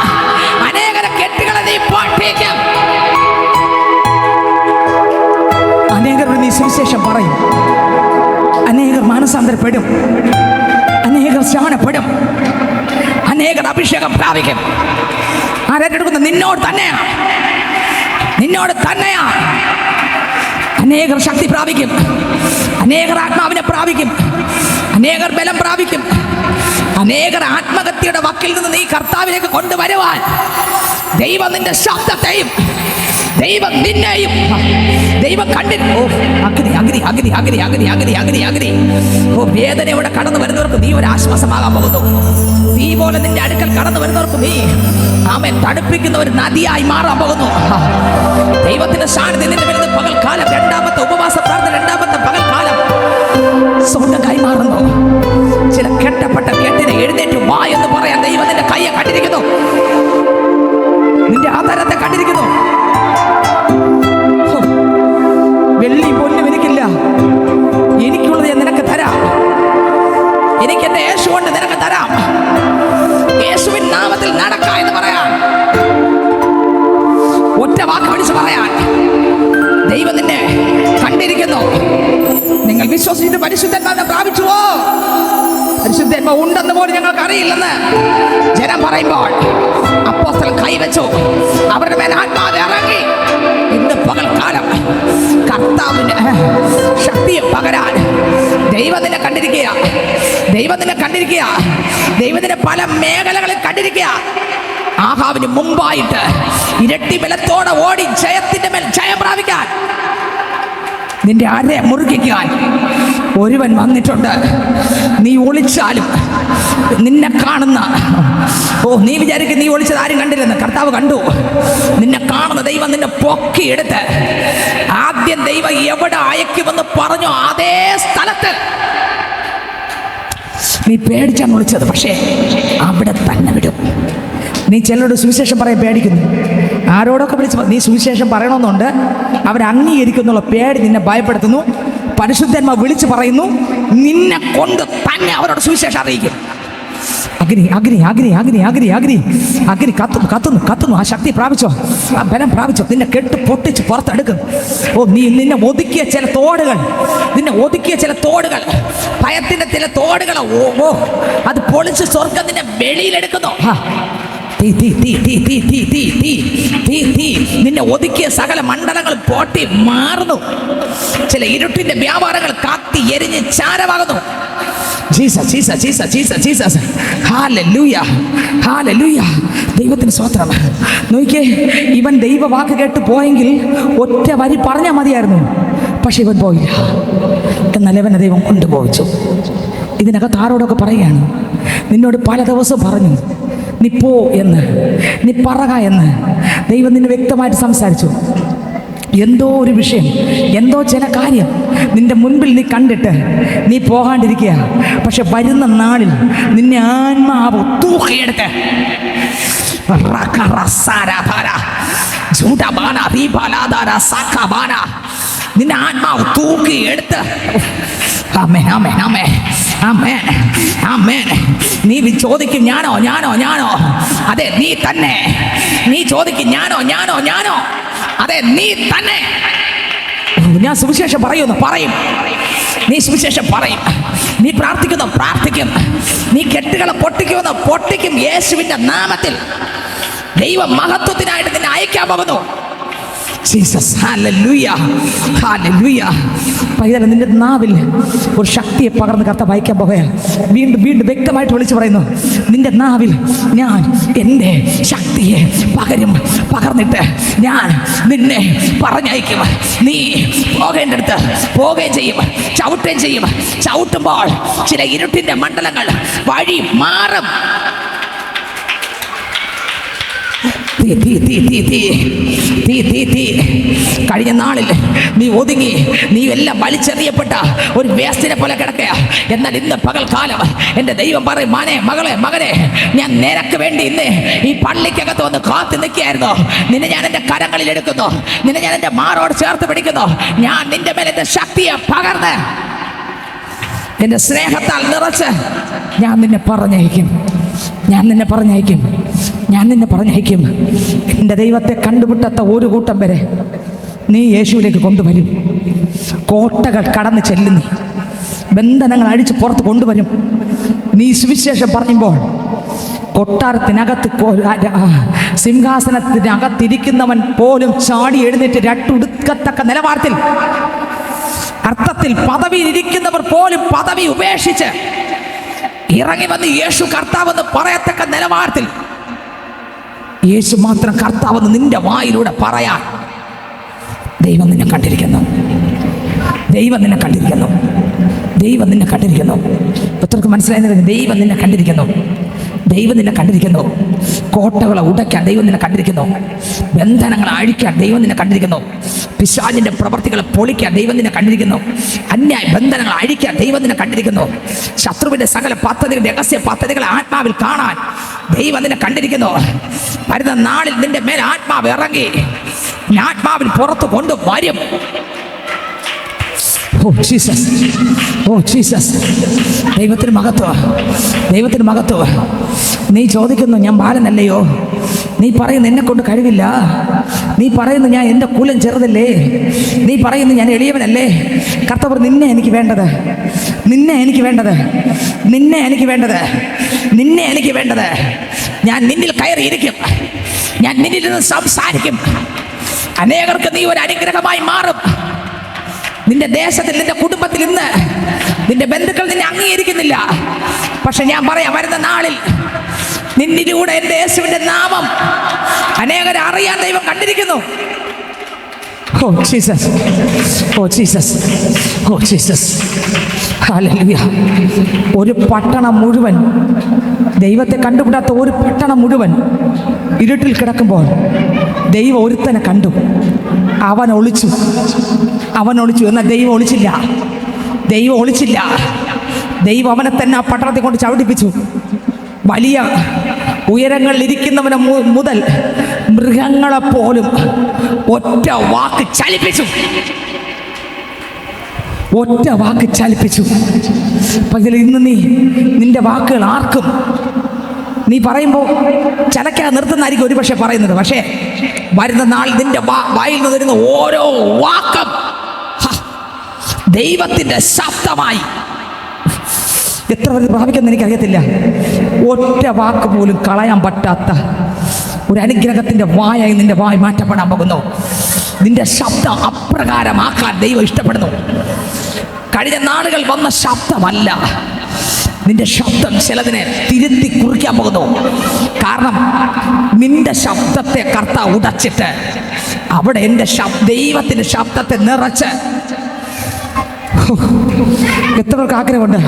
Speaker 1: അനേകരെ കെട്ടുകളെ നീ പൊട്ടിക്കും. അനേകരോട് നീ സുവിശേഷം പറയും. അനേകർ മാനസാന്തരപ്പെടും, അനേകർ ശമനപ്പെടും, അനേകർ അഭിഷേകം പ്രാപിക്കും. ആരെടുക്കുന്നത്? നിന്നോട് തന്നെയാ, നിന്നോട് തന്നെയാ. അനേകർ ശക്തി പ്രാപിക്കും, അനേകർ ആത്മാവിനെ പ്രാപിക്കും, അനേകർ ബലം പ്രാപിക്കും. അനേകർ ആത്മഹത്യയുടെ വക്കിൽ നിന്ന് നീ കർത്താവിലേക്ക് കൊണ്ടുവരുവാൻ ദൈവം നിന്റെ ശബ്ദത്തെയും ദൈവം നിന്നെയും ദൈവം കണ്ടിരുന്നു. അഗ്നി അഗ്നി അഗ്നി അഗ്നി അഗ്നി അഗ്നി അഗ്നി അഗ്നി. ഓ, വേദനയോടെ കടന്നു വരുന്നവർക്ക് നീ ഒരു ആശ്വാസമാകാൻ പോകുന്നു. നീ പോലെ നിന്റെ അടുക്കൽ കടന്നു വരുന്നവർക്ക് നീ ആമേൻ തണുപ്പിക്കുന്ന ഒരു നദിയായി മാറാൻ പോകുന്നു. ദൈവത്തിന്റെ സാന്നിധ്യം നിന്റെ വരുന്ന പകൽക്കാലം, രണ്ടാമത്തെ ഉപവാസ പ്രാർത്ഥന, രണ്ടാമത്തെ പകൽക്കാലം സ്വർഗ്ഗം കൈമാറുന്നു. ചില കെട്ടപ്പെട്ട കെട്ടിനെ എഴുന്നേറ്റ് വാ എന്ന് പറയാൻ ദൈവം നിന്റെ എന്റെ യേശു കൊണ്ട് നിനക്ക് തരാം. യേശുവിൻ നാമത്തിൽ നടക്ക എന്ന് പറയാൻ, ഒറ്റ വാക്ക് വിളിച്ച് പറയാൻ ദൈവം നിന്നെ കണ്ടിരിക്കുന്നു. നിങ്ങൾ വിശ്വസിച്ചിട്ട് പരിശുദ്ധാത്മാവിനെ പ്രാപിച്ചുവോ? പരിശുദ്ധാത്മാവ് ഉണ്ടെന്ന് പോലും ഞങ്ങൾക്ക് അറിയില്ലെന്ന് ജനം പറയുമ്പോൾ അപ്പോസ്തലൻ കൈവച്ചു, അവരുടെ മേൽ ആത്മാവ് ഇറങ്ങി. ഇന്ന് പകൽക്കാലം കർത്താവിന് ശക്തിയെ പകരാൻ ദൈവം നിന്നെ കണ്ടിരിക്കുക. ദൈവം നിന്നെ കണ്ടിരിക്കുക. ദൈവത്തിന്റെ പല മേഖലകളിൽ കണ്ടിരിക്കുക. ആഹാവിന് മുമ്പായിട്ട് ഇരട്ടി ബലത്തോടെ ഓടി ജയത്തിന്റെ മേൽ ജയം പ്രാപിക്കാൻ, നിന്റെ അര മുറുകിക്കാൻ ഒരുവൻ വന്നിട്ടുണ്ട്. നീ ഒളിച്ചാലും നിന്നെ കാണുന്ന, നീ വിചാരിക്കും നീ ഒളിച്ചത് ആരും കണ്ടില്ലെന്ന്. കർത്താവ് കണ്ടു. നിന്നെ കാണുന്ന ദൈവം നിന്നെ പൊക്കിയെടുത്ത് ആദ്യം ദൈവം എവിടെ അയക്കുമെന്ന് പറഞ്ഞോ അതേ സ്ഥലത്ത് നീ പേടിച്ചാണ് ഒളിച്ചത്, പക്ഷേ അവിടെ തന്നെ വിടും. നീ ചിലരോട് സുവിശേഷം പറയാൻ പേടിക്കുന്നു. ആരോടൊക്കെ വിളിച്ച് നീ സുവിശേഷം പറയണമെന്നുണ്ട്, അവർ അംഗീകരിക്കുന്നുള്ള പേടി നിന്നെ ഭയപ്പെടുത്തുന്നു. പരിശുദ്ധന്മാർ വിളിച്ച് പറയുന്നു, നിന്നെ കൊണ്ട് തന്നെ അവരോട് സുവിശേഷം അറിയിക്കും. അഗ്നി അഗ്നി അഗ്നി അഗ്നി അഗ്നി അഗ്നി അഗ്നി കത്തുന്നു കത്തുന്നു കത്തുന്നു. ആ ശക്തി പ്രാപിച്ചോ, ആ ബലം പ്രാപിച്ചോ. നിന്നെ കെട്ട് പൊട്ടിച്ച് പുറത്തെടുക്കും. നിന്നെ ഒതുക്കിയ ചില തോടുകൾ, നിന്നെ ഒതുക്കിയ ചില തോടുകൾ, ഭയത്തിന്റെ ചില തോടുകൾ, അത് പൊളിച്ച് സ്വർഗം നിന്നെ വെളിയിലെടുക്കുന്നു. നിന്നെ ഒതുക്കിയ സകല മണ്ഡലങ്ങൾ പൊട്ടി മാറുന്നു. ചില ഇരുട്ടിന്റെ വ്യാപാരങ്ങൾ കത്തി എരിഞ്ഞ് ചാരമാകുന്നു. Jesus Jesus Jesus Jesus Jesus. ഹല്ലേലൂയ ഹല്ലേലൂയ. ദൈവത്തിന് സ്തോത്രം. നോക്കിയേ, ഇവൻ ദൈവവാക്ക് കേട്ട് പോയെങ്കിൽ ഒറ്റ വരി പറഞ്ഞാൽ മതിയായിരുന്നു. പക്ഷെ ഇവൻ പോയില്ല. എന്നാൽ ഇവനെ ദൈവം കൊണ്ടുപോയിച്ചു. ഇതിനകത്ത് ആരോടൊക്കെ പറയുകയാണ്, നിന്നോട് പല ദിവസവും പറഞ്ഞു നീ പോ എന്ന്, നീ പറക എന്ന് ദൈവം നിന്നെ വ്യക്തമായിട്ട് സംസാരിച്ചു. എന്തോ ഒരു വിഷയം, എന്തോ ചില കാര്യം നിന്റെ മുൻപിൽ നീ കണ്ടിട്ട് നീ പോകാണ്ടിരിക്കുക. പക്ഷെ വരുന്ന നാളിൽ നിന്നെ ആത്മാവ് തൂക്കിയെടുത്ത് നിന്നെ ആത്മാവ് തൂക്കിയെടുത്ത് ആമേൻ ആമേൻ ആമേൻ ആമേൻ ആമേൻ. നീ ചോദിക്കും ഞാനോ ഞാനോ ഞാനോ? അതെ നീ തന്നെ. നീ ചോദിക്കും ഞാനോ ഞാനോ ഞാനോ? അതെ നീ തന്നെ. ഞാൻ സുവിശേഷം പറയുന്നു, പറയും. നീ സുവിശേഷം പറയും. നീ പ്രാർത്ഥിക്കുന്നു, പ്രാർത്ഥിക്കും. നീ കെട്ടുകളെ പൊട്ടിക്കുമെന്ന് പൊട്ടിക്കും. യേശുവിന്റെ നാമത്തിൽ ദൈവ മഹത്വത്തിനായിട്ട് നിന്നെ അയക്കാൻ പോകുന്നു. ജീസസ്. ഹല്ലേലൂയ ഹല്ലേലൂയ. പൈതൽ, നിന്റെ നാവിൽ ഒരു ശക്തിയെ പകർന്ന് കർത്താവ് അയക്കാൻ പോകുകയാണ്. വീണ്ടും വീണ്ടും വ്യക്തമായിട്ട് വിളിച്ചു പറയുന്നു, നിന്റെ നാവിൽ ഞാൻ എൻ്റെ ശക്തിയെ പകർന്നിട്ട് ഞാൻ നിന്നെ പറഞ്ഞയക്കും. നീ പോകേണ്ടടുത്ത് പോവുകയും ചെയ്യും, ചവിട്ടുകയും ചെയ്യും. ചവിട്ടുമ്പോൾ ചില ഇരുട്ടിൻ്റെ മണ്ഡലങ്ങൾ വഴി മാറും. കഴിഞ്ഞ നാളിൽ നീ ഒതുങ്ങി, നീ എല്ലാം വലിച്ചെറിയപ്പെട്ട ഒരു വേസ്റ്റിനെ പോലെ കിടക്കുക. എന്നാൽ ഇന്ന് പകൽക്കാലം എൻ്റെ ദൈവം പറയും, മാനെ മകളെ മകനെ, ഞാൻ നിനക്ക് വേണ്ടി ഇന്ന് ഈ പള്ളിക്കകത്ത് വന്ന് കാത്തു നിൽക്കുകയായിരുന്നു. നിന്നെ ഞാൻ എൻ്റെ കരങ്ങളിൽ എടുക്കുന്നു, നിന്നെ ഞാൻ എൻ്റെ മാറോട് ചേർത്ത് പിടിക്കുന്നു. ഞാൻ നിന്റെ മേലെ എൻ്റെ ശക്തിയെ പകർന്ന് എൻ്റെ സ്നേഹത്താൽ നിറച്ച് ഞാൻ നിന്നെ പറഞ്ഞയക്കും. ഞാൻ നിന്നെ പറഞ്ഞയക്കും. ഞാൻ നിന്നെ പറഞ്ഞയക്കും. എൻ്റെ ദൈവത്തെ കണ്ടുമുട്ടാത്ത ഒരു കൂട്ടം വരെ നീ യേശുവിലേക്ക് കൊണ്ടുവരും. കോട്ടകൾ കടന്ന് ചെല്ലുന്നി, ബന്ധനങ്ങൾ അടിച്ച് പുറത്ത് കൊണ്ടുവരും. നീ സുവിശേഷം പറയുമ്പോൾ കൊട്ടാരത്തിനകത്ത് സിംഹാസനത്തിനകത്തിരിക്കുന്നവൻ പോലും ചാടി എഴുന്നേറ്റ് രട്ടുടുക്കത്തക്ക നിലവാരത്തിൽ, അർത്ഥത്തിൽ പദവിയിലിരിക്കുന്നവർ പോലും പദവി ഉപേക്ഷിച്ച് ഇറങ്ങി വന്ന് യേശു കർത്താവെന്ന് പറയത്തക്ക നിലവാരത്തിൽ, യേശു മാത്രം കർത്താവെന്ന് നിന്റെ വായിലൂടെ പറയാൻ ദൈവം നിന്നെ കണ്ടിരിക്കുന്നു. ദൈവം നിന്നെ കണ്ടിരിക്കുന്നു. ദൈവം നിന്നെ കണ്ടിരിക്കുന്നു. എത്രക്ക് മനസ്സിലായി? ദൈവം നിന്നെ കണ്ടിരിക്കുന്നു. ദൈവം നിന്നെ കണ്ടിരിക്കുന്നു. കോട്ടകളെ ഉടയ്ക്കാൻ ദൈവം നിന്നെ കണ്ടിരിക്കുന്നു. ബന്ധനങ്ങളെ അഴിക്കാൻ ദൈവം നിന്നെ കണ്ടിരിക്കുന്നു. പിശാചിന്റെ പ്രവർത്തികളെ പൊളിക്കാൻ ദൈവം നിന്നെ കണ്ടിരിക്കുന്നു. അന്യായ ബന്ധനങ്ങൾ അഴിക്കാൻ ദൈവം നിന്നെ കണ്ടിരിക്കുന്നു. ശത്രുവിന്റെ സകല പദ്ധതികൾ, രഹസ്യ പദ്ധതികളെ ആത്മാവിൽ കാണാൻ ദൈവം നിന്നെ കണ്ടിരിക്കുന്നു. വരുന്ന നാളിൽ നിന്റെ മേൽ ആത്മാവ് ഇറങ്ങി ആത്മാവിൽ പുറത്ത് കൊണ്ടുവരും. Oh Jesus, oh Jesus. ദൈവത്തിന് മഹത്വം, ദൈവത്തിന് മഹത്വം. നീ ചോദിക്കുന്നു ഞാൻ ബാലനല്ലയോ, നീ പറയുന്നു എന്നെ കൊണ്ട് കഴിവില്ല, നീ പറയുന്നു ഞാൻ എൻ്റെ കുലം ചെറുതല്ലേ, നീ പറയുന്നു ഞാൻ എളിയവനല്ലേ. കർത്താവ് നിന്നെ എനിക്ക് വേണ്ടത്, നിന്നെ എനിക്ക് വേണ്ടത്, നിന്നെ എനിക്ക് വേണ്ടത്, നിന്നെ എനിക്ക് വേണ്ടത്. ഞാൻ നിന്നിൽ കയറിയിരിക്കും, ഞാൻ നിന്നിൽ നിന്ന് സംസാരിക്കും. അനേകർക്ക് നീ ഒരു അനുഗ്രഹമായി മാറും. നിന്റെ ദേശത്തിൽ, നിന്റെ കുടുംബത്തിൽ ഇന്ന് നിന്റെ ബന്ധുക്കൾ നിന്നെ അംഗീകരിക്കുന്നില്ല. പക്ഷെ ഞാൻ പറയാം, വരുന്ന നാളിൽ നിന്നിലൂടെ എൻ്റെ യേശുവിൻ്റെ നാമം അനേകരെ അറിയാൻ ദൈവം കണ്ടിരിക്കുന്നു. Oh Jesus, oh Jesus, oh Jesus. Hallelujah. ഒരു പട്ടണം മുഴുവൻ, ദൈവത്തെ കണ്ടുപിടാത്ത ഒരു പട്ടണം മുഴുവൻ ഇരുട്ടിൽ കിടക്കുമ്പോൾ ദൈവം ഒരുത്തനെ കണ്ടു. അവൻ ഒളിച്ചു, അവൻ ഒളിച്ചു. എന്നാൽ ദൈവം ഒളിച്ചില്ല, ദൈവം ഒളിച്ചില്ല. ദൈവം അവനെ തന്നെ ആ പട്ടണത്തെ കൊണ്ട് ചവിട്ടിപ്പിച്ചു. വലിയ ഉയരങ്ങളിൽ ഇരിക്കുന്നവനെ മുതൽ മൃഗങ്ങളെപ്പോലും ഒറ്റ വാക്ക് ചലിപ്പിച്ചു, ഒറ്റ വാക്ക് ചലിപ്പിച്ചു. പക്ഷേ ഇന്ന് നിന്റെ വാക്കുകൾ ആർക്കും, നീ പറയുമ്പോൾ ചലക്കാതെ നിർത്തുന്നതായിരിക്കും ഒരു പക്ഷെ പറയുന്നത്. പക്ഷേ വരുന്ന നാൾ നിന്റെ വായിൽ നിന്ന് വരുന്ന ഓരോ വാക്കും ദൈവത്തിൻ്റെ ശബ്ദമായി. എത്ര പേര് പ്രാപിക്കുന്ന എനിക്കറിയത്തില്ല. ഒറ്റ വാക്ക് പോലും കളയാൻ പറ്റാത്ത ഒരു അനുഗ്രഹത്തിൻ്റെ വായായി നിന്റെ വായ് മാറ്റപ്പെടാൻ പോകുന്നു. നിന്റെ ശബ്ദം അപ്രകാരമാക്കാൻ ദൈവം ഇഷ്ടപ്പെടുന്നു. കഴിഞ്ഞ നാളുകൾ വന്ന ശബ്ദമല്ല, നിന്റെ ശബ്ദം ചിലതിനെ തിരുത്തി കുറിക്കാൻ പോകുന്നു. കാരണം നിന്റെ ശബ്ദത്തെ കർത്താവ് ഉടച്ചിട്ട് അവിടെ എൻ്റെ ദൈവത്തിൻ്റെ ശബ്ദത്തെ നിറച്ച്. എത്ര പേർക്ക് ആഗ്രഹമുണ്ട്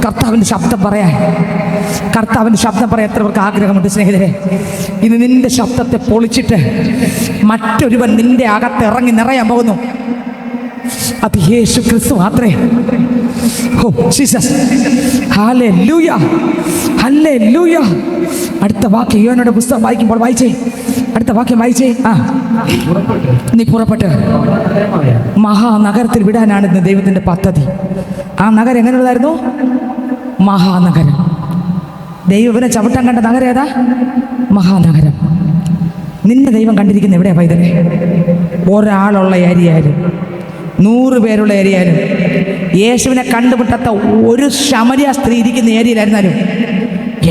Speaker 1: കർത്താവിൻ്റെ ശബ്ദം പറയാൻ? കർത്താവിൻ്റെ ശബ്ദം പറയാൻ എത്ര പേർക്ക് ആഗ്രഹമുണ്ട് സ്നേഹിതരെ? ഇന്ന് നിന്റെ ശബ്ദത്തെ പൊളിച്ചിട്ട് മറ്റൊരുവൻ നിന്റെ അകത്ത് ഇറങ്ങി നിറയാൻ പോകുന്നു. അത് യേശു ക്രിസ്തു മാത്രമേ. ഓ ജീസസ്, ഹല്ലേലൂയ, ഹല്ലേലൂയ. അടുത്ത വാക്യം യോഹന്നാന്റെ പുസ്തകം വായിക്കുമ്പോൾ വായിച്ചേ, അടുത്ത വാക്യം വായിച്ചേ. നീ പുറപ്പെട്ട് മഹാനഗരത്തിൽ വിടാനാണ് ഇന്ന് ദൈവത്തിൻ്റെ പദ്ധതി. ആ നഗരം എങ്ങനെയുള്ളതായിരുന്നു? മഹാനഗരം. ദൈവത്തിനെ ചവിട്ടാൻ കണ്ട നഗരം ഏതാ? മഹാനഗരം. നിന്നെ ദൈവം കണ്ടിരിക്കുന്ന എവിടെയാ പൈതലേ? ഒരാളുള്ള ഏരിയയിലും 100 പേരുള്ള ഏരിയയിലും യേശുവിനെ കണ്ടുമുട്ടാത്ത ഒരു ശമരിയ സ്ത്രീ ഇരിക്കുന്ന ഏരിയയിലായിരുന്നാലും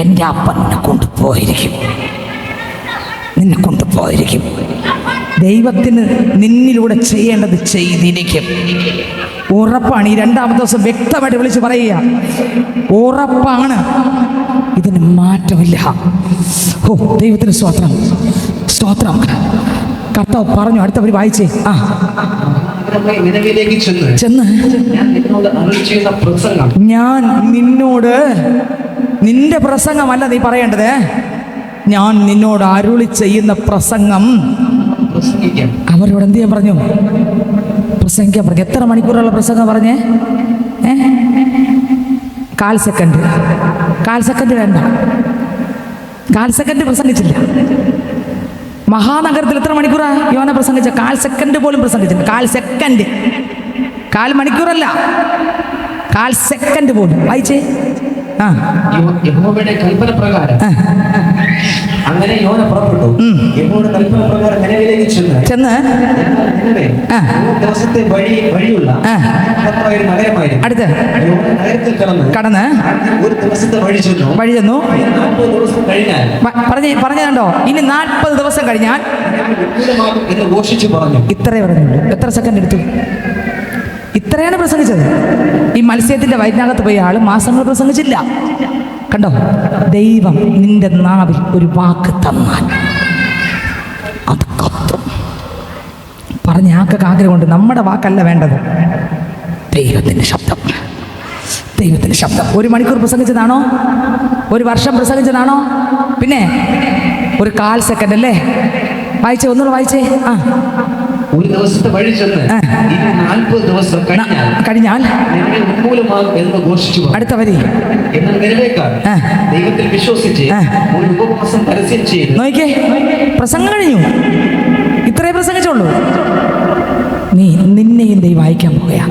Speaker 1: എൻ്റെ അപ്പൻ നിന്നെ കൊണ്ടുപോയിരിക്കും, നിന്നെ കൊണ്ടുപോയിരിക്കും. ദൈവത്തിന് നിന്നിലൂടെ ചെയ്യേണ്ടത് ചെയ്തിരിക്കും. ഉറപ്പാണ്. ഈ 2ാമത്തെ ദിവസം വ്യക്തമായിട്ട് വിളിച്ച് പറയുക, ഉറപ്പാണ്, ഇതിന് മാറ്റമില്ല. ഓ ദൈവത്തിന് സ്തോത്രം, സ്തോത്രം. കർത്താവ് പറഞ്ഞു. അടുത്തവർ വായിച്ചേ. ചെന്ന് ഞാൻ നിന്നോട്, നിന്റെ പ്രസംഗമല്ല നീ പറയേണ്ടത്, ഞാൻ നിന്നോട് അരുളി ചെയ്യുന്ന പ്രസംഗം അവരോട് എന്ത് ചെയ്യാൻ പറഞ്ഞു? പ്രസംഗിക്കാൻ പറഞ്ഞു. എത്ര മണിക്കൂറുള്ള പ്രസംഗം പറഞ്ഞേ? 1/4 സെക്കൻഡ്. 1/4 സെക്കൻഡ് വേണ്ട, 1/4 സെക്കൻഡ് പ്രസംഗിച്ചില്ല. മഹാനഗരത്തിൽ എത്ര മണിക്കൂറാ യോന പ്രസംഗിച്ച? 1/4 സെക്കൻഡ് പോലും പ്രസംഗിച്ചില്ല. 1/4 സെക്കൻഡ്, 1/4 മണിക്കൂറല്ല, 1/4 സെക്കൻഡ് പോലും. വായിച്ചേ.
Speaker 3: യഹോവയുടെ കൽപ്പന പ്രകാരം അങ്ങനെ യോന പുറപ്പെട്ടു. യഹോവയുടെ കൽപ്പന പ്രകാരം നിനവിലേക്ക് ചെന്ന് ദിവസത്തെ വഴിയുള്ള നഗരമായിരുന്നു.
Speaker 1: അടുത്ത്
Speaker 3: നഗരത്തിൽ കടന്ന് ഒരു ദിവസത്തെ വഴി ചെന്നു. 40 ദിവസം കഴിഞ്ഞാൽ
Speaker 1: പറഞ്ഞോ, ഇനി 40 ദിവസം കഴിഞ്ഞാൽ
Speaker 3: എന്ന് ഘോഷിച്ചു പറഞ്ഞു.
Speaker 1: ഇത്രേ പറഞ്ഞുള്ളൂ. എത്ര സെക്കൻഡ് എടുത്തു? ഇത്രയാണ് പ്രസംഗിച്ചത്. ഈ മത്സ്യത്തിന്റെ വയറ്റിനകത്ത് പോയ ആള് മാസങ്ങൾ പ്രസംഗിച്ചില്ല. കണ്ടോ? ദൈവം നിന്റെ നാവിൽ ഒരു വാക്ക് തന്നാൽ അത് കത്തും. പറഞ്ഞ ആൾക്ക് ആഗ്രഹമുണ്ട്. നമ്മുടെ വാക്കല്ല വേണ്ടത്, ദൈവത്തിന്റെ ശബ്ദം, ദൈവത്തിന്റെ ശബ്ദം. 1 മണിക്കൂർ പ്രസംഗിച്ചതാണോ? 1 വർഷം പ്രസംഗിച്ചതാണോ? പിന്നെ 1/4 സെക്കൻഡ് അല്ലേ? വായിച്ചേ, ഒന്നുകൂടെ വായിച്ചേ.
Speaker 3: ഒരു ദിവസത്തെ വഴി ചെന്ന് 40 ദിവസം
Speaker 1: കഴിഞ്ഞാൽ
Speaker 3: എന്ന് ഘോഷിച്ചു.
Speaker 1: അടുത്ത വരി.
Speaker 3: എന്നാൽ നിലവേക്കാർ ദൈവത്തിൽ വിശ്വസിച്ച് ഒരു ഉപവാസം പരസ്യം ചെയ്തു.
Speaker 1: നോക്കിയേ, പ്രസംഗം കഴിഞ്ഞു. ഇത്രേ പ്രസംഗിച്ചോളൂ. നിന്നെയും ദൈവം അയക്കാൻ പോകുക.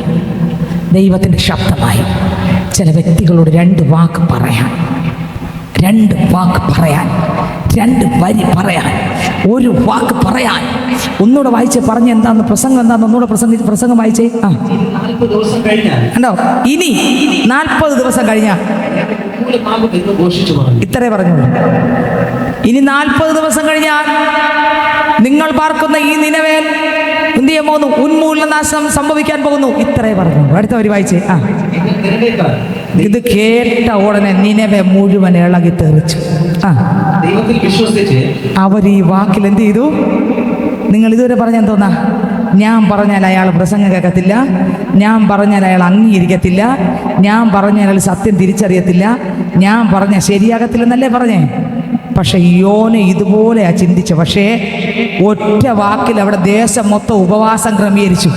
Speaker 1: ദൈവത്തിൻ്റെ ശബ്ദമായി ചില വ്യക്തികളോട് 2 വാക്ക് പറയാൻ, 2 വാക്ക് പറയാൻ, 2 വരി പറയാൻ, 1 വാക്ക് പറയാൻ. ഒന്നുകൂടെ വായിച്ചേ, പറഞ്ഞ് എന്താന്ന് പ്രസംഗം എന്താന്ന് ഒന്നുകൂടെ പ്രസംഗം വായിച്ചേ.
Speaker 3: 40 ദിവസം കഴിഞ്ഞാൽ
Speaker 1: കണ്ടോ, ഇനി 40 ദിവസം കഴിഞ്ഞാൽ ഇത്രേ പറഞ്ഞുള്ളൂ. ഇനി 40 ദിവസം കഴിഞ്ഞാൽ നിങ്ങൾ പാർക്കുന്ന ഈ നിനവേൽ എന്ത് ചെയ്യാൻ പോകുന്നു? ഉന്മൂലനാശം സംഭവിക്കാൻ പോകുന്നു. ഇത്രേ പറഞ്ഞു. അടുത്ത വരി വായിച്ചേ. ഇത് കേട്ട ഉടനെ നിനവെ മുഴുവൻ ഇളകി തെറിച്ചു.
Speaker 3: ദൈവത്തിൽ വിശ്വസിച്ച്
Speaker 1: അവർ ഈ വാക്കിൽ എന്ത് ചെയ്തു? നിങ്ങൾ ഇതുവരെ പറഞ്ഞാൽ തോന്നാ, ഞാൻ പറഞ്ഞാൽ അയാൾ പ്രസംഗം കേൾക്കത്തില്ല, ഞാൻ പറഞ്ഞാൽ അയാൾ അംഗീകരിക്കത്തില്ല, ഞാൻ പറഞ്ഞാൽ അയാൾ സത്യം തിരിച്ചറിയത്തില്ല, ഞാൻ പറഞ്ഞാൽ ശരിയാകത്തില്ലെന്നല്ലേ പറഞ്ഞേ. പക്ഷെ യോന ഇതുപോലെയാ ചിന്തിച്ചു. പക്ഷേ ഒറ്റ വാക്കിൽ അവിടെ ദേശം മൊത്തം ഉപവാസം ക്രമീകരിച്ചു.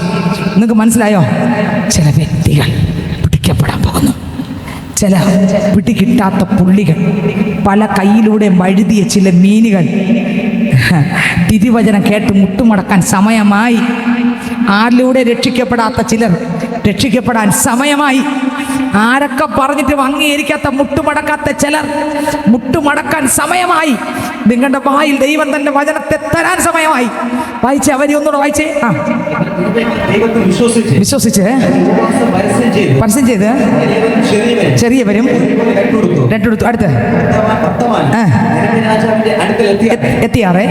Speaker 1: നിങ്ങൾക്ക് മനസ്സിലായോ? ചില വ്യക്തികൾ പിടിക്കപ്പെടാൻ പോകുന്നു. ചില പിടികിട്ടാത്ത പുള്ളികൾ, പല കയ്യിലൂടെ വഴുതിയ ചില മീനുകൾ. തിരുവചനം കേട്ട് മുട്ടുമടക്കാൻ സമയമായി. ആരിലൂടെ രക്ഷിക്കപ്പെടാത്ത ചിലർ രക്ഷിക്കപ്പെടാൻ സമയമായി. ആരൊക്കെ പറഞ്ഞിട്ട് അംഗീകരിക്കാത്ത മുട്ടുമടക്കാത്ത ചിലർ മുട്ടുമടക്കാൻ സമയമായി. നിങ്ങളുടെ വായിൽ ദൈവം തന്റെ വചനത്തെ തരാൻ സമയമായി. വായിച്ചേ, അവരെ ഒന്നുകൂടെ വായിച്ചേ. വിശ്വസിച്ച് പരസ്യം ചെയ്ത് ചെറിയവരും രണ്ടെടുത്തു. അടുത്ത് എത്തിയാറേ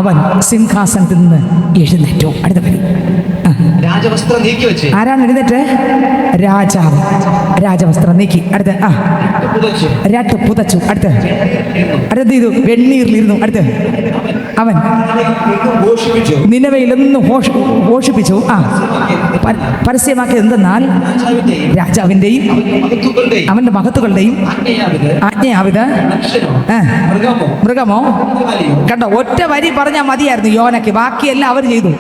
Speaker 1: അവൻ സിംഹാസനത്തിൽ നിന്ന് എഴുന്നേറ്റു. അടുത്ത വരി.
Speaker 3: രാജവസ്ത്രം നീക്കി വെച്ച്.
Speaker 1: ആരാണ് എഴുന്നേറ്റ്? രാജാവ്. രാജവസ്ത്രം നീക്കി. അടുത്ത് രട്ട് പുതച്ചു. അടുത്ത് ചെയ്തു? വെണ്ണീറിലിരുന്നു. അടുത്ത് അവൻ നിനവയിലൊന്നും ഘോഷിപ്പിച്ചു. പരസ്യമാക്കി എന്തെന്നാൽ രാജാവിൻ്റെയും അവന്റെ മഹത്തുക്കളുടെയും ആജ്ഞയാവിത് മൃഗമോ. കണ്ടോ, ഒറ്റ വരി പറഞ്ഞാൽ മതിയായിരുന്നു യോനയ്ക്ക്. ബാക്കിയെല്ലാം അവർ ചെയ്തു.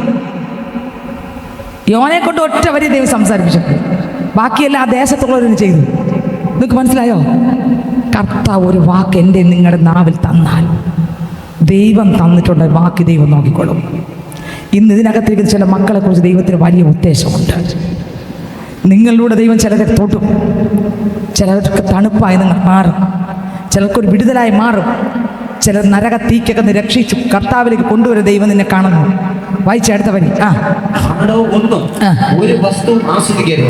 Speaker 1: യോനെ കൊണ്ട് ഒറ്റ വരി ദൈവം സംസാരിപ്പിച്ചു. ബാക്കിയെല്ലാം ആ ദേശത്തുള്ളവരും ചെയ്തു. നിങ്ങൾക്ക് മനസ്സിലായോ? കർത്താവ് ഒരു വാക്ക് എൻ്റെ നിങ്ങളുടെ നാവിൽ തന്നാൽ ദൈവം തന്നിട്ടുണ്ട്. ബാക്കി ദൈവം നോക്കിക്കൊള്ളും. ഇന്ന് ഇതിനകത്തിരിക്കുന്ന ചില മക്കളെക്കുറിച്ച് ദൈവത്തിന് വലിയ ഉദ്ദേശമുണ്ട്. നിങ്ങളിലൂടെ ദൈവം ചിലരെ തൊട്ടും, ചിലർക്ക് തണുപ്പായി നിങ്ങൾ മാറും, ചിലർക്കൊരു വിടുതലായി മാറും, ചിലർ നരക തീക്കകന്ന് രക്ഷിച്ചു കർത്താവിലേക്ക് കൊണ്ടുവരെ ദൈവം നിന്നെ കാണുന്നു. വായിച്ച അടുത്ത വരി.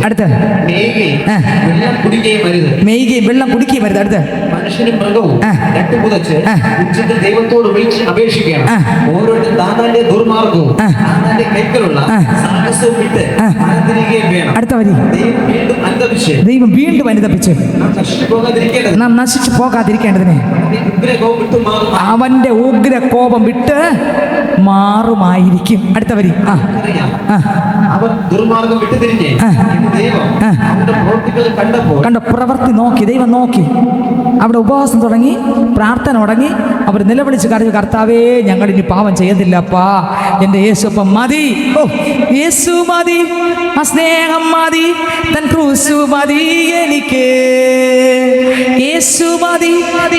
Speaker 1: അടുത്ത് മേയുകയും വെള്ളം കുടിക്കുകയും വരുത്. അടുത്ത്
Speaker 3: മനുഷ്യനും മൃഗവും ദൈവത്തോട് അപേക്ഷിക്കണം. ഓരോരുത്തരും താങ്കളുടെ ദുർമാർഗവും താങ്കളുടെ കൈക്കലുള്ള സാഹസവും വിട്ട് വേണം.
Speaker 1: അടുത്ത വരി. ദൈവം വീണ്ടും അനുതപിച്ച് നാം നശിച്ചു പോകാതിരിക്കേണ്ടതിന് അവന്റെ ഉഗ്ര കോപം വിട്ട് മാറുമായിരിക്കും. അടുത്ത വരി.
Speaker 3: അവൻ ദുർമാർഗം വിട്ടുതിരിഞ്ഞ്
Speaker 1: കണ്ട പ്രവൃത്തി നോക്കി ദൈവം നോക്കി. അവിടെ ഉപവാസം തുടങ്ങി, പ്രാർത്ഥന തുടങ്ങി. അവർ നിലവിളിച്ച് കരഞ്ഞു, കർത്താവേ ഞങ്ങൾ ഇനി പാപം ചെയ്യത്തില്ലപ്പാ, എൻ്റെ യേശുപ്പം മതി. ഓ യേശു മതി, ആ സ്നേഹം മതി, തൻ ക്രൂശു മതി എനിക്ക്. യേശു മതി,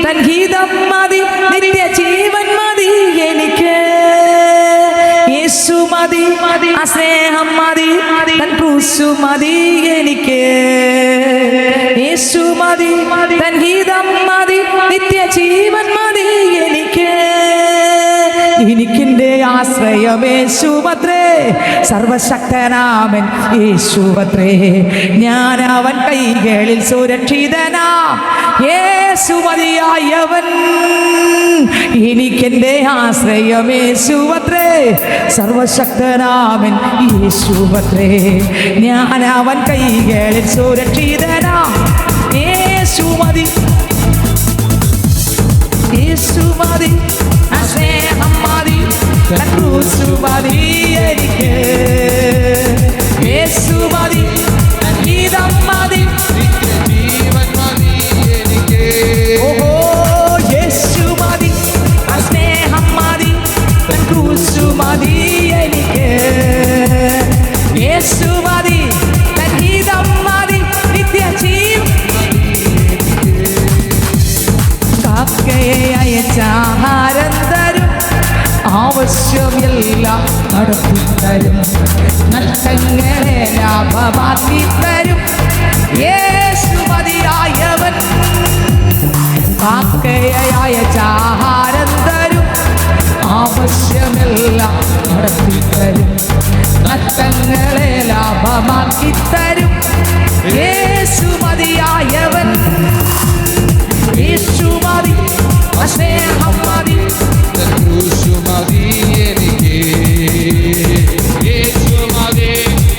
Speaker 1: തൻ ഗീതം മതി, നിത്യ ജീവൻ മതി എനിക്ക്. യേശു മതി, ആ സ്നേഹം മതി, തൻ ക്രൂശു മതി എനിക്ക്. യേശു മതി, തൻ ഗീതം മതി, നിത്യ ജീവൻ മതി എനിക്ക്. എനിക്കെന്റെ ആശ്രയം യേശുവത്രേ, സർവശക്തനാമൻ യേശുവത്രേ. ഞാൻ അവൻ കൈകളിൽ സുരക്ഷിതനാ, യേശു മതിയായവൻ. എനിക്കെന്റെ ആശ്രയം യേശുവത്രേ, സർവശക്തനാമൻ യേശുവത്രേ. ഞാൻ അവൻ കൈകളിൽ സുരക്ഷിതനാ, യേശു മതി, യേശു മതി, സ്നേഹം മതി, ക്രൂശു മതി എനിക്ക്. യേശു മതി, ഗീതം മതി, ജീവൻ മതി എനിക്ക്. ഓഹോ യേശു മതി, സ്നേഹം മതി, ക്രൂശു മതി എനിക്ക്. യേശു മതി, ഗീതം മതി, നിത്യ ജീവൻ. കാക്കയെ അയച്ചാഹാരം തരും, ആവശ്യമെല്ലാം നടത്തുന്ന തരും, നഷ്ടങ്ങളെ ലാഭമാക്കി തരും. യേശു മതിയായവൻ കാക്കയായ ആഹാരം തരും, ആവശ്യമെല്ലാം നടത്തിത്തരും, നഷ്ടങ്ങളെ ലാഭമാക്കി തരും. യേശു മതിയായവൻ, യേശു മതി, സ്നേഹം മതി,
Speaker 4: ക്രൂശു മതി എനിക്ക്, യേശു മതി,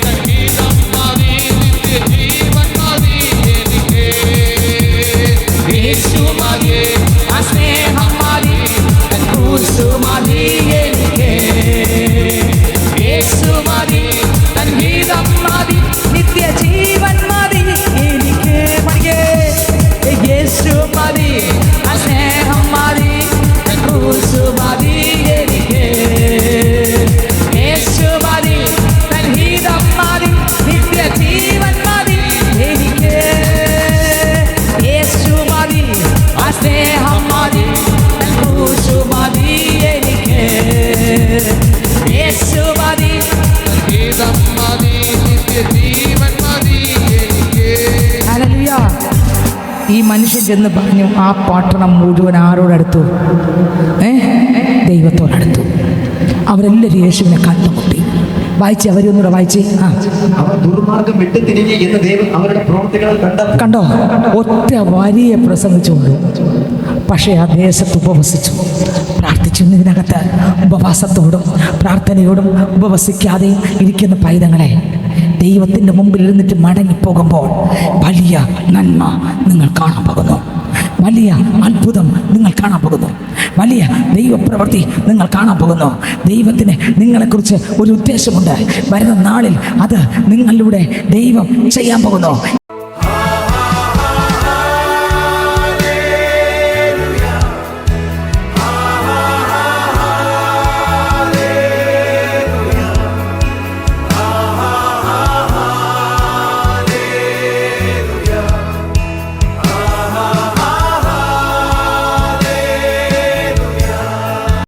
Speaker 4: സംഗീതം മതി, നിത്യജീവൻ മതി എനിക്ക്.
Speaker 1: യേശു മതി, സ്നേഹം മതി, ക്രൂശു മതി എനിക്ക്. യേശു മതി, സംഗീതം മതി, നിത്യജീവൻ മതി എനിക്ക്. പഠിക്കേ. യേശു മതി, സ്നേഹം മതി, ക്രൂശു മതി എനിക്ക്. യേശു മതി, സംഗീതം മതി, നിത്യജീവൻ മതി എനിക്ക്. യേശു മതി, സ്നേഹം മതി, ക്രൂശു മതി എനിക്ക്. യേശു മതി.
Speaker 4: സംഗീതം മതി, നിത്യജീവൻ മതി എനിക്ക്.
Speaker 1: ഹല്ലേലൂയ. ഈ മനുഷ്യൻ ചെന്ന് പറഞ്ഞു, ആ പട്ടണം മുഴുവൻ ആരോടടുത്തു? ദൈവത്തോടടുത്തു. അവരെല്ലാവരും യേശുവിനെ കണ്ടുമുട്ടി. വായിച്ച് അവരൊന്നുകൂടെ വായിച്ച്.
Speaker 3: അവർ ദുർമാർഗം വിട്ടു തിരിഞ്ഞ് എന്ന് ദൈവം അവരുടെ പ്രവൃത്തികൾ
Speaker 1: കണ്ടോ? ഒറ്റ വരിയെ പ്രസംഗിച്ചുകൊണ്ടു. പക്ഷേ ആ ദേശത്ത് ഉപവസിച്ചു, പ്രാർത്ഥിച്ചു. ഇതിനകത്ത് ഉപവാസത്തോടും പ്രാർത്ഥനയോടും ഉപവസിക്കാതെയും ഇരിക്കുന്ന പൈതങ്ങളെ, ദൈവത്തിൻ്റെ മുമ്പിൽ ഇരുന്നിട്ട് മടങ്ങിപ്പോകുമ്പോൾ വലിയ നന്മ നിങ്ങൾ കാണാൻ പോകുന്നു, വലിയ അത്ഭുതം നിങ്ങൾ കാണാൻ പോകുന്നു, വലിയ ദൈവപ്രവൃത്തി നിങ്ങൾ കാണാൻ പോകുന്നു. ദൈവത്തിന് നിങ്ങളെക്കുറിച്ച് ഒരു ഉദ്ദേശമുണ്ട്. വരുന്ന നാളിൽ അത് നിങ്ങളിലൂടെ ദൈവം ചെയ്യാൻ പോകുന്നു.